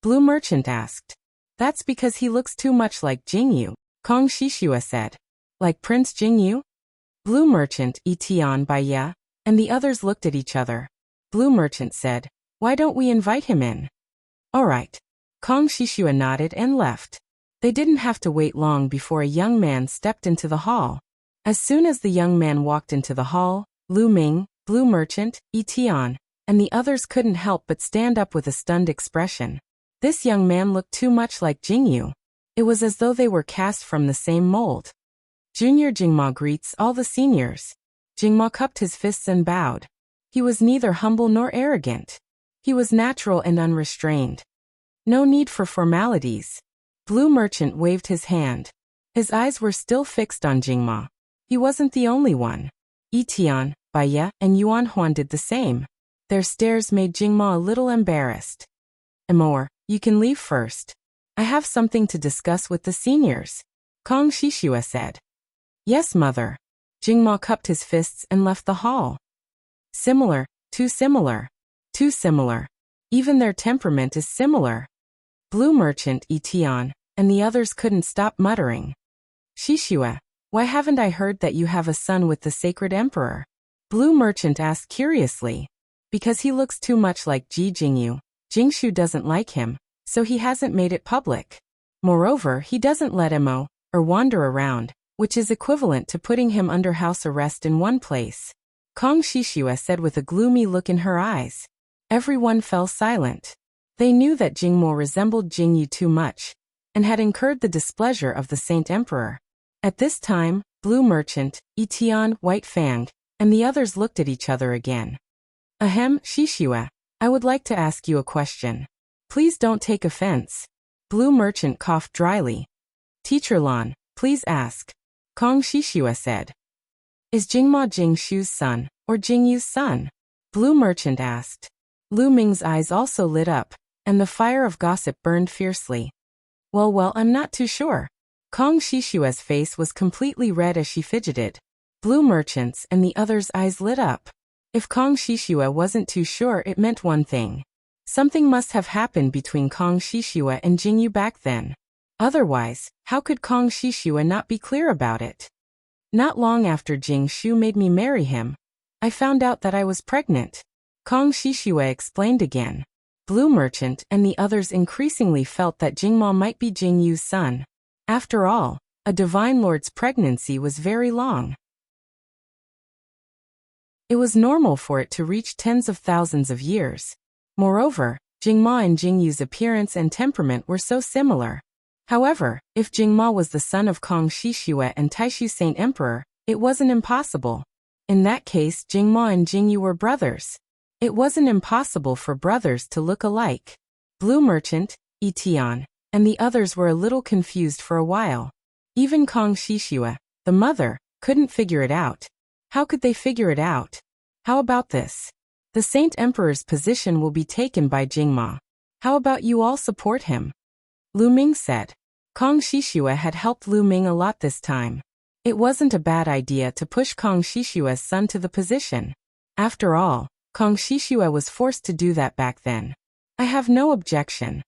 Blue Merchant asked. That's because he looks too much like Jingyu, Kong Shishua said. Like Prince Jingyu? Blue Merchant, Etian Baya, and the others looked at each other. Blue Merchant said, why don't we invite him in? All right. Kong Shishua nodded and left. They didn't have to wait long before a young man stepped into the hall. As soon as the young man walked into the hall, Lu Ming, Blue Merchant, Etian, and the others couldn't help but stand up with a stunned expression. This young man looked too much like Jingyu. It was as though they were cast from the same mold. Junior Jingma greets all the seniors. Jingma cupped his fists and bowed. He was neither humble nor arrogant. He was natural and unrestrained. No need for formalities. Blue Merchant waved his hand. His eyes were still fixed on Jingma. He wasn't the only one. Etian, Baya, and Yuan Huan did the same. Their stares made Jingma a little embarrassed. Amor, you can leave first. I have something to discuss with the seniors. Kong Shishua said. Yes, mother. Jingma cupped his fists and left the hall. Similar, too similar. Too similar. Even their temperament is similar. Blue Merchant, Etian, and the others couldn't stop muttering. Shishua, why haven't I heard that you have a son with the Sacred Emperor? Blue Merchant asked curiously. Because he looks too much like Ji Jingyu. Jingshu doesn't like him, so he hasn't made it public. Moreover, he doesn't let him or wander around, which is equivalent to putting him under house arrest in one place. Kong Shishua said with a gloomy look in her eyes. Everyone fell silent. They knew that Jingmo resembled Jingyu too much, and had incurred the displeasure of the Saint Emperor. At this time, Blue Merchant, Etian, White Fang, and the others looked at each other again. Ahem, Shishua, I would like to ask you a question. Please don't take offense. Blue Merchant coughed dryly. Teacher Lan, please ask. Kong Shishua said. Is Jingma Jingshu's son, or Jingyu's son? Blue Merchant asked. Lu Ming's eyes also lit up, and the fire of gossip burned fiercely. Well, I'm not too sure. Kong Shishua's face was completely red as she fidgeted. Blue Merchant's and the others' eyes lit up. If Kong Shishua wasn't too sure, it meant one thing. Something must have happened between Kong Shishua and Jingyu back then. Otherwise, how could Kong Shishua not be clear about it? Not long after Jingshu made me marry him, I found out that I was pregnant. Kong Shishua explained again. Blue Merchant and the others increasingly felt that Jingma might be Jingyu's son. After all, a Divine Lord's pregnancy was very long. It was normal for it to reach tens of thousands of years. Moreover, Jingma and Jingyu's appearance and temperament were so similar. However, if Jingma was the son of Kong Shixue and Taishu Saint Emperor, it wasn't impossible. In that case, Jingma and Jingyu were brothers. It wasn't impossible for brothers to look alike. Blue Merchant, Etian, and the others were a little confused for a while. Even Kong Shixue, the mother, couldn't figure it out. How could they figure it out? How about this? The Saint Emperor's position will be taken by Jingma. How about you all support him? Lu Ming said. Kong Shixue had helped Lu Ming a lot this time. It wasn't a bad idea to push Kong Shishue's son to the position. After all, Kong Shixue was forced to do that back then. I have no objection.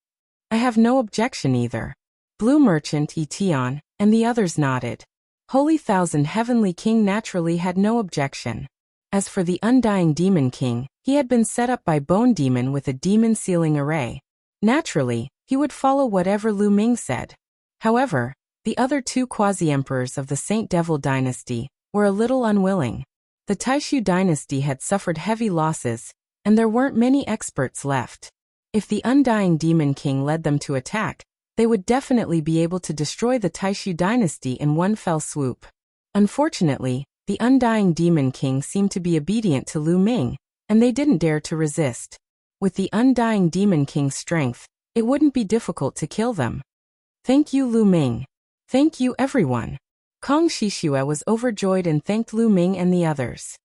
I have no objection either. Blue Merchant, Etian, and the others nodded. Holy Thousand Heavenly King naturally had no objection. As for the Undying Demon King, he had been set up by Bone Demon with a demon sealing array. Naturally, he would follow whatever Lu Ming said. However, the other two quasi-emperors of the Saint Devil dynasty were a little unwilling. The Taishu dynasty had suffered heavy losses, and there weren't many experts left. If the Undying Demon King led them to attack, they would definitely be able to destroy the Taishu dynasty in one fell swoop. Unfortunately, the Undying Demon King seemed to be obedient to Lu Ming, and they didn't dare to resist. With the Undying Demon King's strength, it wouldn't be difficult to kill them. Thank you, Lu Ming. Thank you, everyone. Kong Shixue was overjoyed and thanked Lu Ming and the others.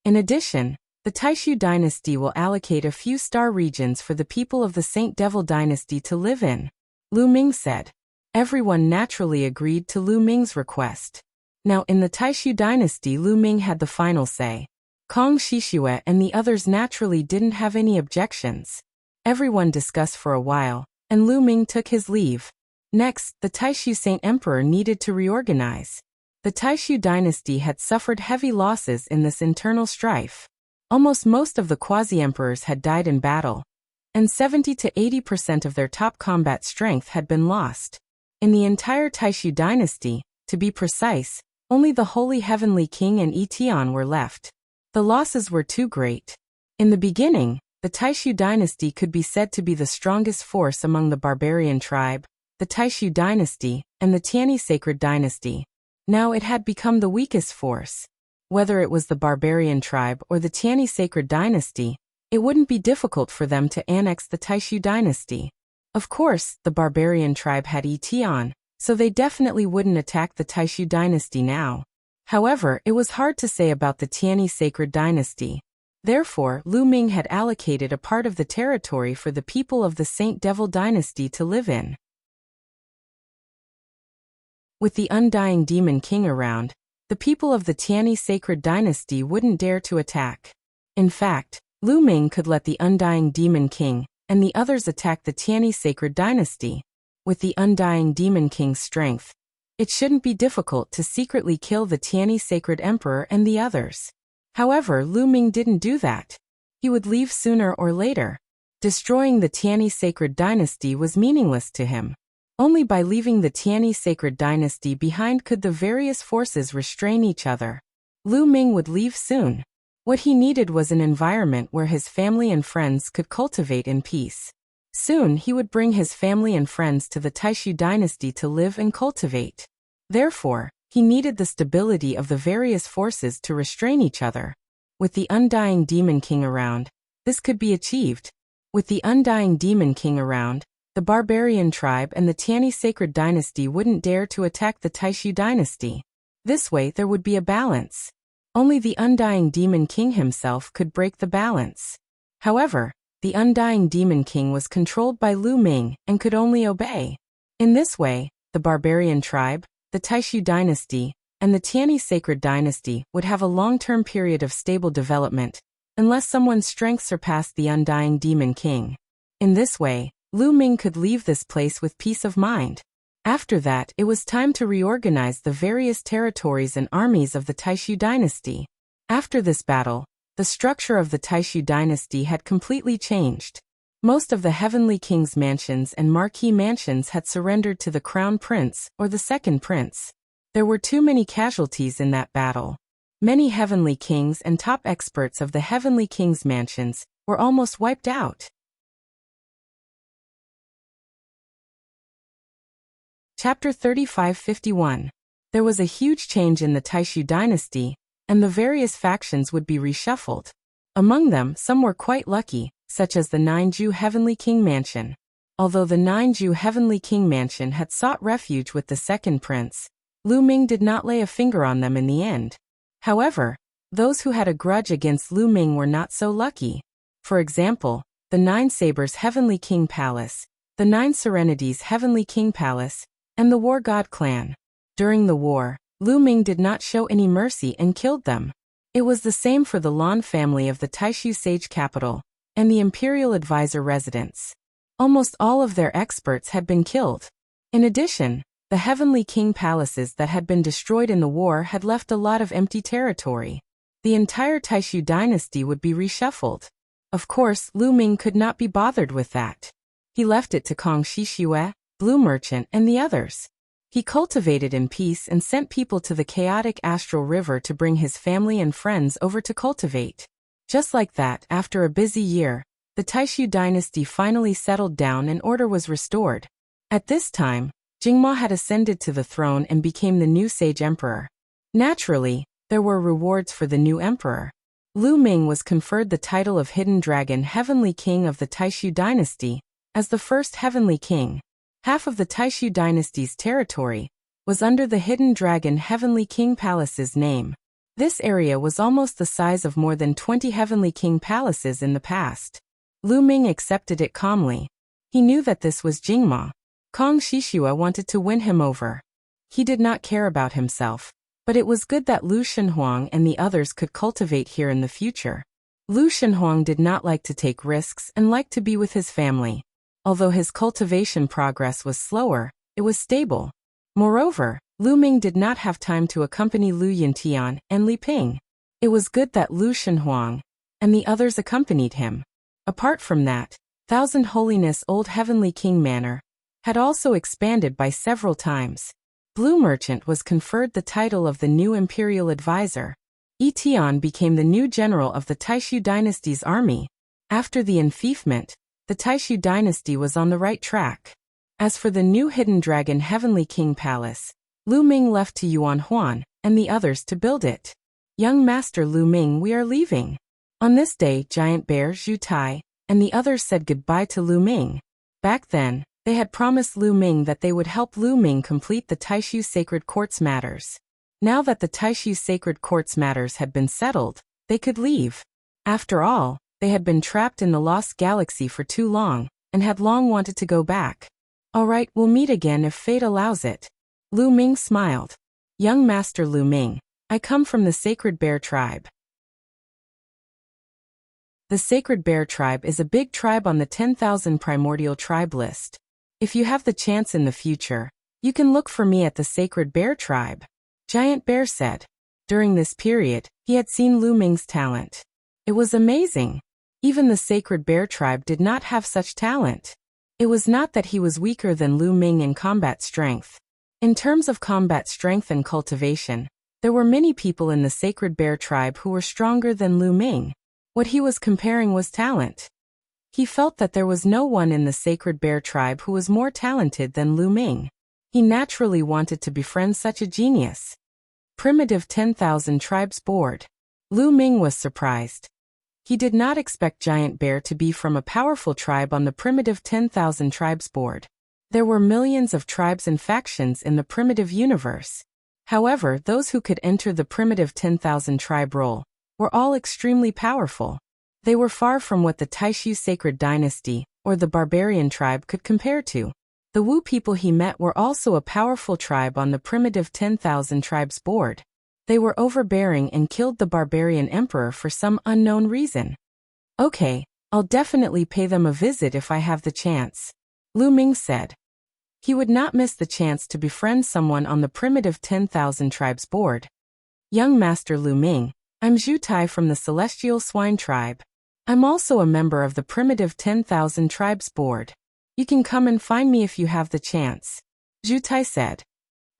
In addition, the Taishu dynasty will allocate a few star regions for the people of the Saint Devil dynasty to live in, Lu Ming said. Everyone naturally agreed to Lu Ming's request. Now in the Taishu dynasty, Lu Ming had the final say. Kong Shixue and the others naturally didn't have any objections. Everyone discussed for a while, and Lu Ming took his leave. Next, the Taishu Saint Emperor needed to reorganize. The Taishu dynasty had suffered heavy losses in this internal strife. Almost most of the quasi-emperors had died in battle, and 70 to 80% of their top combat strength had been lost. In the entire Taishu dynasty, to be precise, only the Holy Heavenly King and Etian were left. The losses were too great. In the beginning, the Taishu dynasty could be said to be the strongest force among the barbarian tribe, the Taishu dynasty, and the Tianyi sacred dynasty. Now it had become the weakest force. Whether it was the barbarian tribe or the Tianyi sacred dynasty, it wouldn't be difficult for them to annex the Taishu dynasty. Of course, the barbarian tribe had Etian, so they definitely wouldn't attack the Taishu dynasty now. However, it was hard to say about the Tianyi sacred dynasty. Therefore, Lu Ming had allocated a part of the territory for the people of the Saint Devil dynasty to live in. With the Undying Demon King around, the people of the Tianyi sacred dynasty wouldn't dare to attack. In fact, Lu Ming could let the Undying Demon King and the others attack the Tianyi sacred dynasty. With the Undying Demon King's strength, it shouldn't be difficult to secretly kill the Tianyi sacred emperor and the others. However, Lu Ming didn't do that. He would leave sooner or later. Destroying the Tianyi sacred dynasty was meaningless to him. Only by leaving the Tianyi sacred dynasty behind could the various forces restrain each other. Lu Ming would leave soon. What he needed was an environment where his family and friends could cultivate in peace. Soon he would bring his family and friends to the Taishu dynasty to live and cultivate. Therefore, he needed the stability of the various forces to restrain each other. With the Undying Demon King around, this could be achieved. With the Undying Demon King around, the barbarian tribe and the Tianyi sacred dynasty wouldn't dare to attack the Taishu dynasty. This way there would be a balance. Only the Undying Demon King himself could break the balance. However, the Undying Demon King was controlled by Lu Ming and could only obey. In this way, the barbarian tribe, the Taishu dynasty, and the Tianyi sacred dynasty would have a long-term period of stable development, unless someone's strength surpassed the Undying Demon King. In this way, Lu Ming could leave this place with peace of mind. After that, it was time to reorganize the various territories and armies of the Taishu dynasty. After this battle, the structure of the Taishu dynasty had completely changed. Most of the Heavenly King's mansions and marquee mansions had surrendered to the Crown Prince or the Second Prince. There were too many casualties in that battle. Many Heavenly Kings and top experts of the Heavenly King's mansions were almost wiped out. Chapter 3551. There was a huge change in the Taishu dynasty, and the various factions would be reshuffled. Among them, some were quite lucky, such as the Nine-Ju Heavenly King Mansion. Although the Nine-Ju Heavenly King Mansion had sought refuge with the second prince, Lu Ming did not lay a finger on them in the end. However, those who had a grudge against Lu Ming were not so lucky. For example, the Nine Sabers Heavenly King Palace, the Nine Serenities Heavenly King Palace, and the War God clan. During the war, Lu Ming did not show any mercy and killed them. It was the same for the Lan family of the Taishu Sage capital, and the Imperial Advisor residence. Almost all of their experts had been killed. In addition, the Heavenly King palaces that had been destroyed in the war had left a lot of empty territory. The entire Taishu dynasty would be reshuffled. Of course, Lu Ming could not be bothered with that. He left it to Kong Shishue, Blue Merchant, and the others. He cultivated in peace and sent people to the chaotic astral river to bring his family and friends over to cultivate. Just like that, after a busy year, the Taishu dynasty finally settled down and order was restored. At this time, Jingma had ascended to the throne and became the new sage emperor. Naturally, there were rewards for the new emperor. Lu Ming was conferred the title of Hidden Dragon Heavenly King of the Taishu dynasty, as the first Heavenly King. Half of the Taishu dynasty's territory was under the Hidden Dragon Heavenly King Palace's name. This area was almost the size of more than 20 Heavenly King palaces in the past. Lu Ming accepted it calmly. He knew that this was Jingma. Kong Shishue wanted to win him over. He did not care about himself, but it was good that Lu Shenhuang and the others could cultivate here in the future. Lu Shenhuang did not like to take risks and liked to be with his family. Although his cultivation progress was slower, it was stable. Moreover, Lu Ming did not have time to accompany Lu Yintian and Li Ping. It was good that Lu Shenhuang and the others accompanied him. Apart from that, Thousand Holiness Old Heavenly King Manor had also expanded by several times. Blue Merchant was conferred the title of the new Imperial Advisor. Yi Tian became the new general of the Taishu dynasty's army. After the enfeoffment, the Taishu dynasty was on the right track. As for the new Hidden Dragon Heavenly King Palace, Lu Ming left to Yuan Huan and the others to build it. Young Master Lu Ming, we are leaving. On this day, Giant Bear, Zhu Tai, and the others said goodbye to Lu Ming. Back then, they had promised Lu Ming that they would help Lu Ming complete the Taishu Sacred Court's matters. Now that the Taishu Sacred Court's matters had been settled, they could leave. After all, they had been trapped in the Lost Galaxy for too long, and had long wanted to go back. All right, we'll meet again if fate allows it. Lu Ming smiled. Young Master Lu Ming, I come from the Sacred Bear Tribe. The Sacred Bear Tribe is a big tribe on the 10,000 primordial tribe list. If you have the chance in the future, you can look for me at the Sacred Bear Tribe. Giant Bear said. During this period, he had seen Lu Ming's talent. It was amazing. Even the Sacred Bear Tribe did not have such talent. It was not that he was weaker than Lu Ming in combat strength. In terms of combat strength and cultivation, there were many people in the Sacred Bear Tribe who were stronger than Lu Ming. What he was comparing was talent. He felt that there was no one in the Sacred Bear Tribe who was more talented than Lu Ming. He naturally wanted to befriend such a genius. Primitive 10,000 Tribes Board. Lu Ming was surprised. He did not expect Giant Bear to be from a powerful tribe on the Primitive 10,000 Tribes Board. There were millions of tribes and factions in the primitive universe. However, those who could enter the Primitive 10,000 Tribe role were all extremely powerful. They were far from what the Taishu Sacred Dynasty, or the Barbarian Tribe, could compare to. The Wu people he met were also a powerful tribe on the Primitive 10,000 Tribes Board. They were overbearing and killed the Barbarian Emperor for some unknown reason. Okay, I'll definitely pay them a visit if I have the chance, Lu Ming said. He would not miss the chance to befriend someone on the Primitive 10,000 Tribes Board. Young Master Lu Ming, I'm Zhu Tai from the Celestial Swine Tribe. I'm also a member of the Primitive 10,000 Tribes Board. You can come and find me if you have the chance, Zhu Tai said.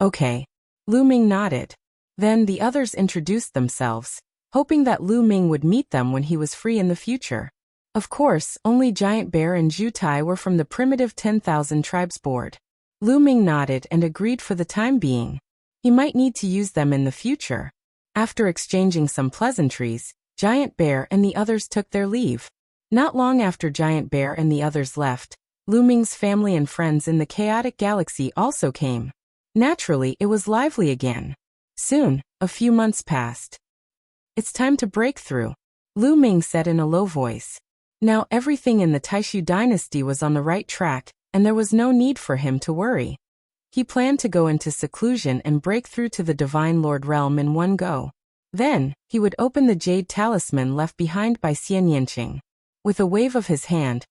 Okay. Lu Ming nodded. Then the others introduced themselves, hoping that Lu Ming would meet them when he was free in the future. Of course, only Giant Bear and Zhu Tai were from the Primitive 10,000 Tribes Board. Lu Ming nodded and agreed for the time being. He might need to use them in the future. After exchanging some pleasantries, Giant Bear and the others took their leave. Not long after Giant Bear and the others left, Lu Ming's family and friends in the chaotic galaxy also came. Naturally, it was lively again. Soon, a few months passed. It's time to break through, Lu Ming said in a low voice. Now everything in the Taishu dynasty was on the right track, and there was no need for him to worry. He planned to go into seclusion and break through to the Divine Lord realm in one go. Then, he would open the jade talisman left behind by Xian Yanqing. With a wave of his hand,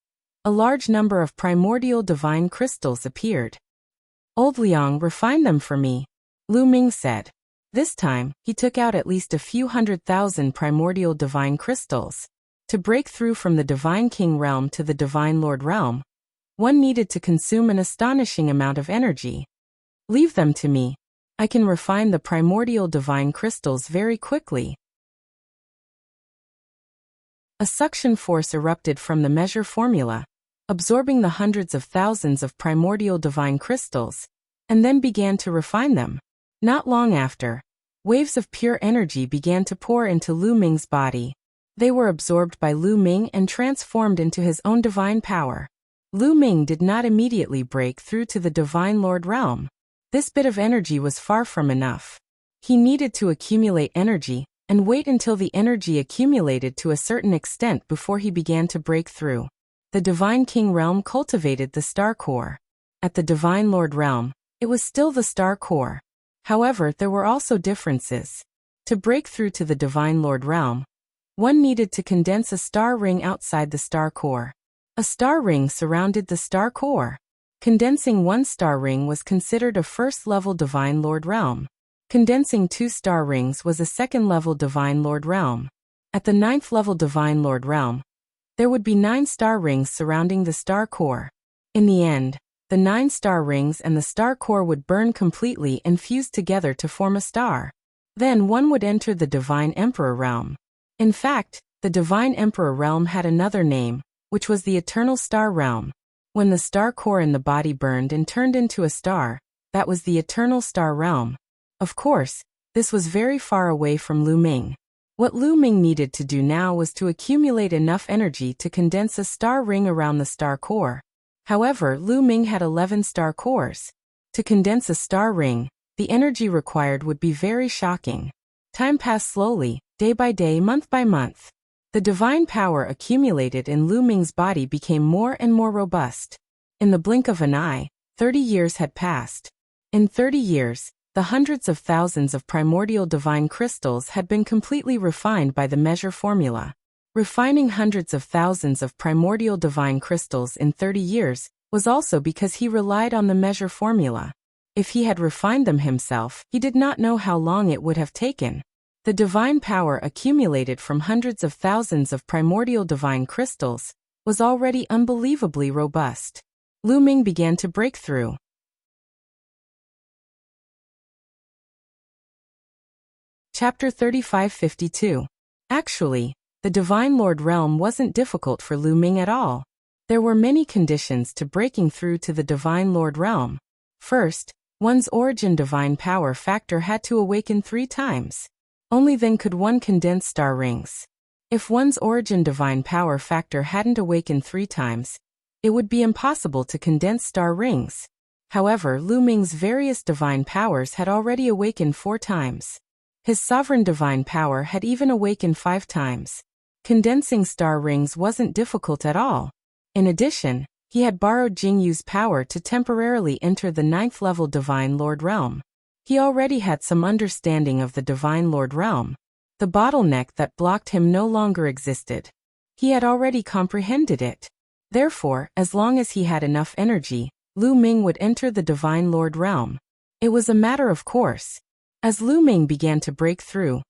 a large number of primordial divine crystals appeared. Old Liang, refine them for me, Lu Ming said. This time, he took out at least a few 100,000 primordial divine crystals. To break through from the Divine King realm to the Divine Lord realm, one needed to consume an astonishing amount of energy. Leave them to me. I can refine the primordial divine crystals very quickly. A suction force erupted from the measure formula, absorbing the hundreds of thousands of primordial divine crystals, and then began to refine them. Not long after, waves of pure energy began to pour into Lu Ming's body. They were absorbed by Lu Ming and transformed into his own divine power. Lu Ming did not immediately break through to the Divine Lord realm. This bit of energy was far from enough. He needed to accumulate energy, and wait until the energy accumulated to a certain extent before he began to break through. The Divine King realm cultivated the Star Core. At the Divine Lord realm, it was still the Star Core. However, there were also differences. To break through to the Divine Lord realm, one needed to condense a star ring outside the Star Core. A star ring surrounded the Star Core. Condensing one star ring was considered a first-level Divine Lord realm. Condensing two star rings was a second-level Divine Lord realm. At the ninth-level Divine Lord realm, there would be 9 star rings surrounding the Star Core. In the end, the 9 star rings and the Star Core would burn completely and fuse together to form a star. Then one would enter the Divine Emperor realm. In fact, the Divine Emperor realm had another name, which was the Eternal Star realm. When the Star Core in the body burned and turned into a star, that was the Eternal Star realm. Of course, this was very far away from Lu Ming. What Lu Ming needed to do now was to accumulate enough energy to condense a star ring around the Star Core. However, Lu Ming had 11 star cores. To condense a star ring, the energy required would be very shocking. Time passed slowly, day by day, month by month. The divine power accumulated in Lu Ming's body became more and more robust. In the blink of an eye, 30 years had passed. In 30 years, the hundreds of thousands of primordial divine crystals had been completely refined by the measure formula. Refining hundreds of thousands of primordial divine crystals in 30 years was also because he relied on the measure formula. If he had refined them himself, he did not know how long it would have taken. The divine power accumulated from hundreds of thousands of primordial divine crystals was already unbelievably robust. Lu Ming began to break through. Chapter 3552. Actually, the Divine Lord realm wasn't difficult for Lu Ming at all. There were many conditions to breaking through to the Divine Lord realm. First, one's origin divine power factor had to awaken 3 times. Only then could one condense star rings. If one's origin divine power factor hadn't awakened 3 times, it would be impossible to condense star rings. However, Lu Ming's various divine powers had already awakened 4 times. His sovereign divine power had even awakened 5 times. Condensing star rings wasn't difficult at all. In addition, he had borrowed Jingyu's power to temporarily enter the 9th level Divine Lord realm. He already had some understanding of the Divine Lord realm. The bottleneck that blocked him no longer existed. He had already comprehended it. Therefore, as long as he had enough energy, Lu Ming would enter the Divine Lord realm. It was a matter of course. As Lu Ming began to break through,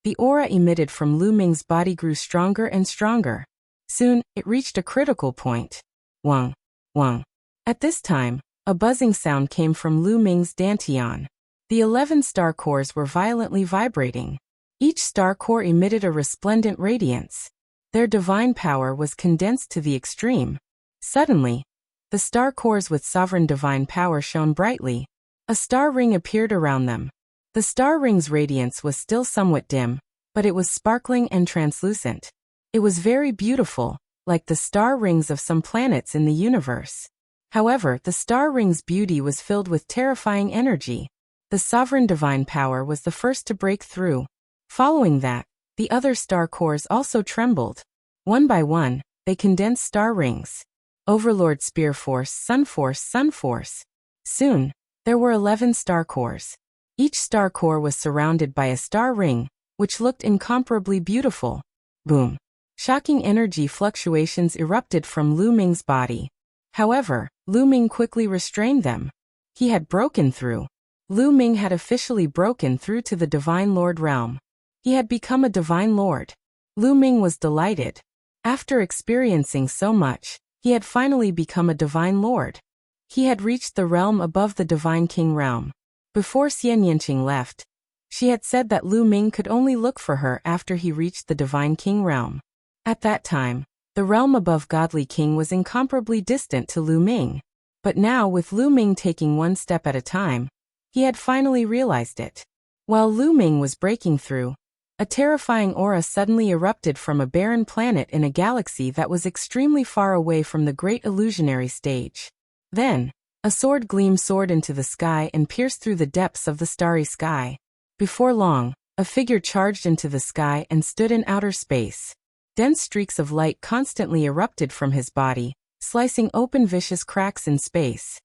the aura emitted from Lu Ming's body grew stronger and stronger. Soon, it reached a critical point. Wang, wang. At this time, a buzzing sound came from Lu Ming's dantian. The 11 star cores were violently vibrating. Each star core emitted a resplendent radiance. Their divine power was condensed to the extreme. Suddenly, The star cores with sovereign divine power shone brightly. A star ring appeared around them. The star ring's radiance was still somewhat dim, but it was sparkling and translucent. It was very beautiful, like the star rings of some planets in the universe. However, the star ring's beauty was filled with terrifying energy. The sovereign divine power was the first to break through. Following that, the other star cores also trembled. One by one, they condensed star rings. Overlord Spear Force, Sun Force, Sun Force. Soon, there were 11 star cores. Each star core was surrounded by a star ring, which looked incomparably beautiful. Boom! Shocking energy fluctuations erupted from Lu Ming's body. However, Lu Ming quickly restrained them. He had broken through. Lu Ming had officially broken through to the Divine Lord realm. He had become a Divine Lord. Lu Ming was delighted. After experiencing so much, he had finally become a Divine Lord. He had reached the realm above the Divine King realm. Before Xian Yanqing left, she had said that Lu Ming could only look for her after he reached the Divine King realm. At that time, the realm above Godly King was incomparably distant to Lu Ming. But now, with Lu Ming taking one step at a time, he had finally realized it. While Lu Ming was breaking through, a terrifying aura suddenly erupted from a barren planet in a galaxy that was extremely far away from the great illusionary stage. Then, a sword gleam soared into the sky and pierced through the depths of the starry sky. Before long, a figure charged into the sky and stood in outer space. Dense streaks of light constantly erupted from his body, slicing open vicious cracks in space.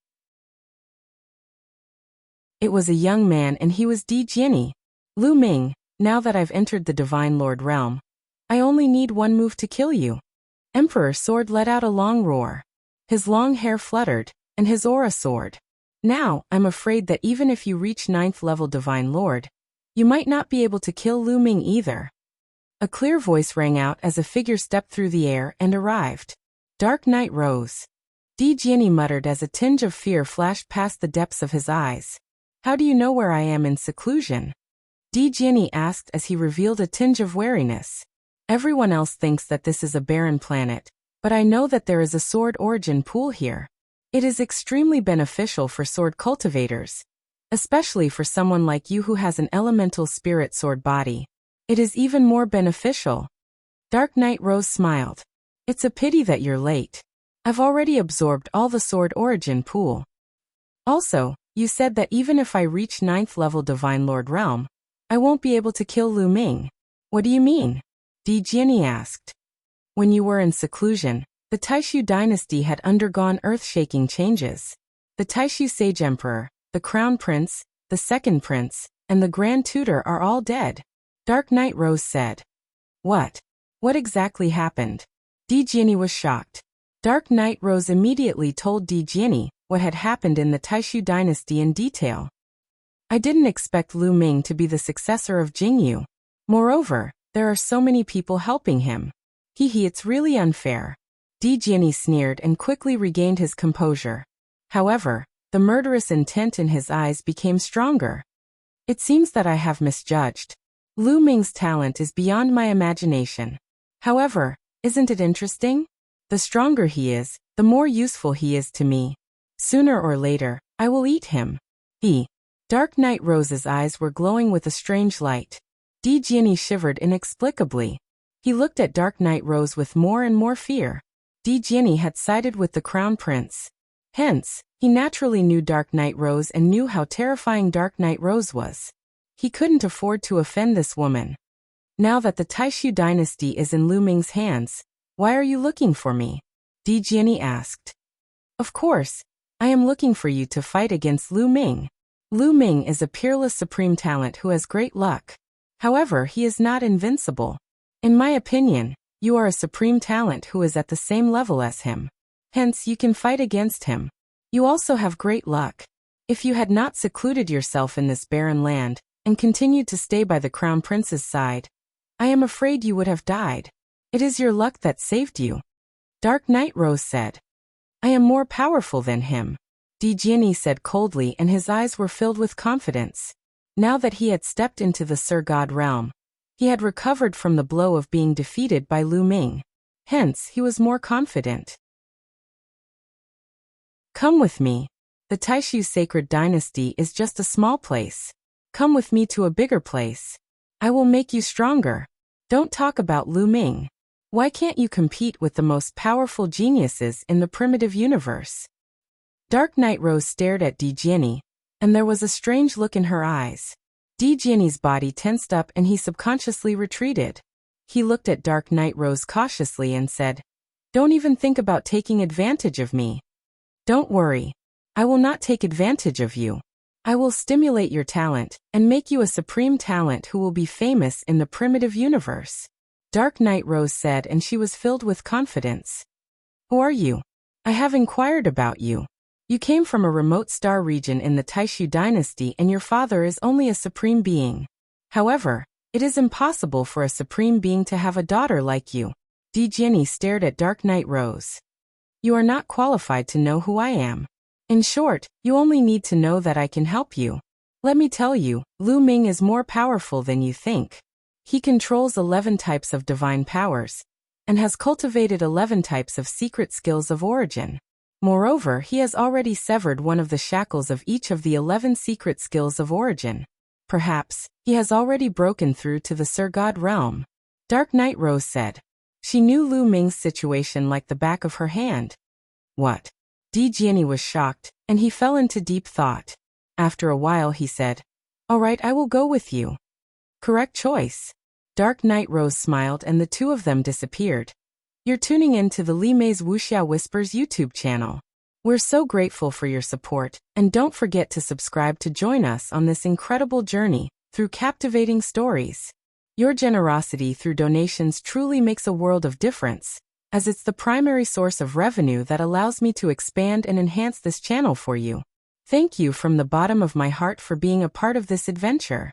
It was a young man and he was Di Jiani. Lu Ming, now that I've entered the Divine Lord realm, I only need one move to kill you. Emperor Sword let out a long roar. His long hair fluttered, and his aura soared. Now, I'm afraid that even if you reach 9th level Divine Lord, you might not be able to kill Lu Ming either. A clear voice rang out as a figure stepped through the air and arrived. Dark Night rose. Di Jiani muttered as a tinge of fear flashed past the depths of his eyes. How do you know where I am in seclusion? Di Jiani asked as he revealed a tinge of wariness. Everyone else thinks that this is a barren planet, but I know that there is a sword origin pool here. It is extremely beneficial for sword cultivators, especially for someone like you who has an elemental spirit sword body. It is even more beneficial. Dark Knight Rose smiled. It's a pity that you're late. I've already absorbed all the sword origin pool. Also, you said that even if I reach 9th level Divine Lord realm, I won't be able to kill Lu Ming. What do you mean? Di Jiani asked. When you were in seclusion, the Taishu dynasty had undergone earth-shaking changes. The Taishu Sage Emperor, the Crown Prince, the Second Prince, and the Grand Tutor are all dead. Dark Knight Rose said. What? What exactly happened? Di Jiani was shocked. Dark Knight Rose immediately told Di Jiani what had happened in the Taishu dynasty in detail. I didn't expect Lu Ming to be the successor of Jingyu. Moreover, there are so many people helping him. It's really unfair. Di Jiani sneered and quickly regained his composure. However, the murderous intent in his eyes became stronger. It seems that I have misjudged. Lu Ming's talent is beyond my imagination. However, isn't it interesting? The stronger he is, the more useful he is to me. Sooner or later, I will eat him. Dark Knight Rose's eyes were glowing with a strange light. Di Jiani shivered inexplicably. He looked at Dark Knight Rose with more and more fear. Di Jiani had sided with the Crown Prince. Hence, he naturally knew Dark Knight Rose and knew how terrifying Dark Knight Rose was. He couldn't afford to offend this woman. Now that the Taishu dynasty is in Lu Ming's hands, why are you looking for me? Di Jiani asked. Of course, I am looking for you to fight against Lu Ming. Lu Ming is a peerless supreme talent who has great luck. However, he is not invincible. In my opinion, you are a supreme talent who is at the same level as him. Hence, you can fight against him. You also have great luck. If you had not secluded yourself in this barren land, and continued to stay by the Crown Prince's side, I am afraid you would have died. It is your luck that saved you. Dark Knight Rose said. I am more powerful than him. Di Jiani said coldly, and his eyes were filled with confidence. Now that he had stepped into the Sir God realm, he had recovered from the blow of being defeated by Lu Ming. Hence, he was more confident. Come with me. The Taishu sacred dynasty is just a small place. Come with me to a bigger place. I will make you stronger. Don't talk about Lu Ming. Why can't you compete with the most powerful geniuses in the primitive universe? Dark Knight Rose stared at Di Jianyi, and there was a strange look in her eyes. Di Jianyi's body tensed up and he subconsciously retreated. He looked at Dark Knight Rose cautiously and said, "Don't even think about taking advantage of me. Don't worry. I will not take advantage of you. I will stimulate your talent and make you a supreme talent who will be famous in the primitive universe." Dark Knight Rose said, and she was filled with confidence. "Who are you? I have inquired about you. You came from a remote star region in the Taishu dynasty and your father is only a supreme being. However, it is impossible for a supreme being to have a daughter like you." Di Jianyi stared at Dark Knight Rose. "You are not qualified to know who I am. In short, you only need to know that I can help you. Let me tell you, Lu Ming is more powerful than you think. He controls 11 types of divine powers, and has cultivated 11 types of secret skills of origin. Moreover, he has already severed one of the shackles of each of the 11 secret skills of origin. Perhaps, he has already broken through to the Sir God realm." Dark Knight Rose said. She knew Lu Ming's situation like the back of her hand. What? Di Jianyi was shocked, and he fell into deep thought. After a while he said, "All right, I will go with you." "Correct choice." Dark Knight Rose smiled and the two of them disappeared. You're tuning in to the Li Mei's Wuxia Whispers YouTube channel. We're so grateful for your support, and don't forget to subscribe to join us on this incredible journey through captivating stories. Your generosity through donations truly makes a world of difference, as it's the primary source of revenue that allows me to expand and enhance this channel for you. Thank you from the bottom of my heart for being a part of this adventure.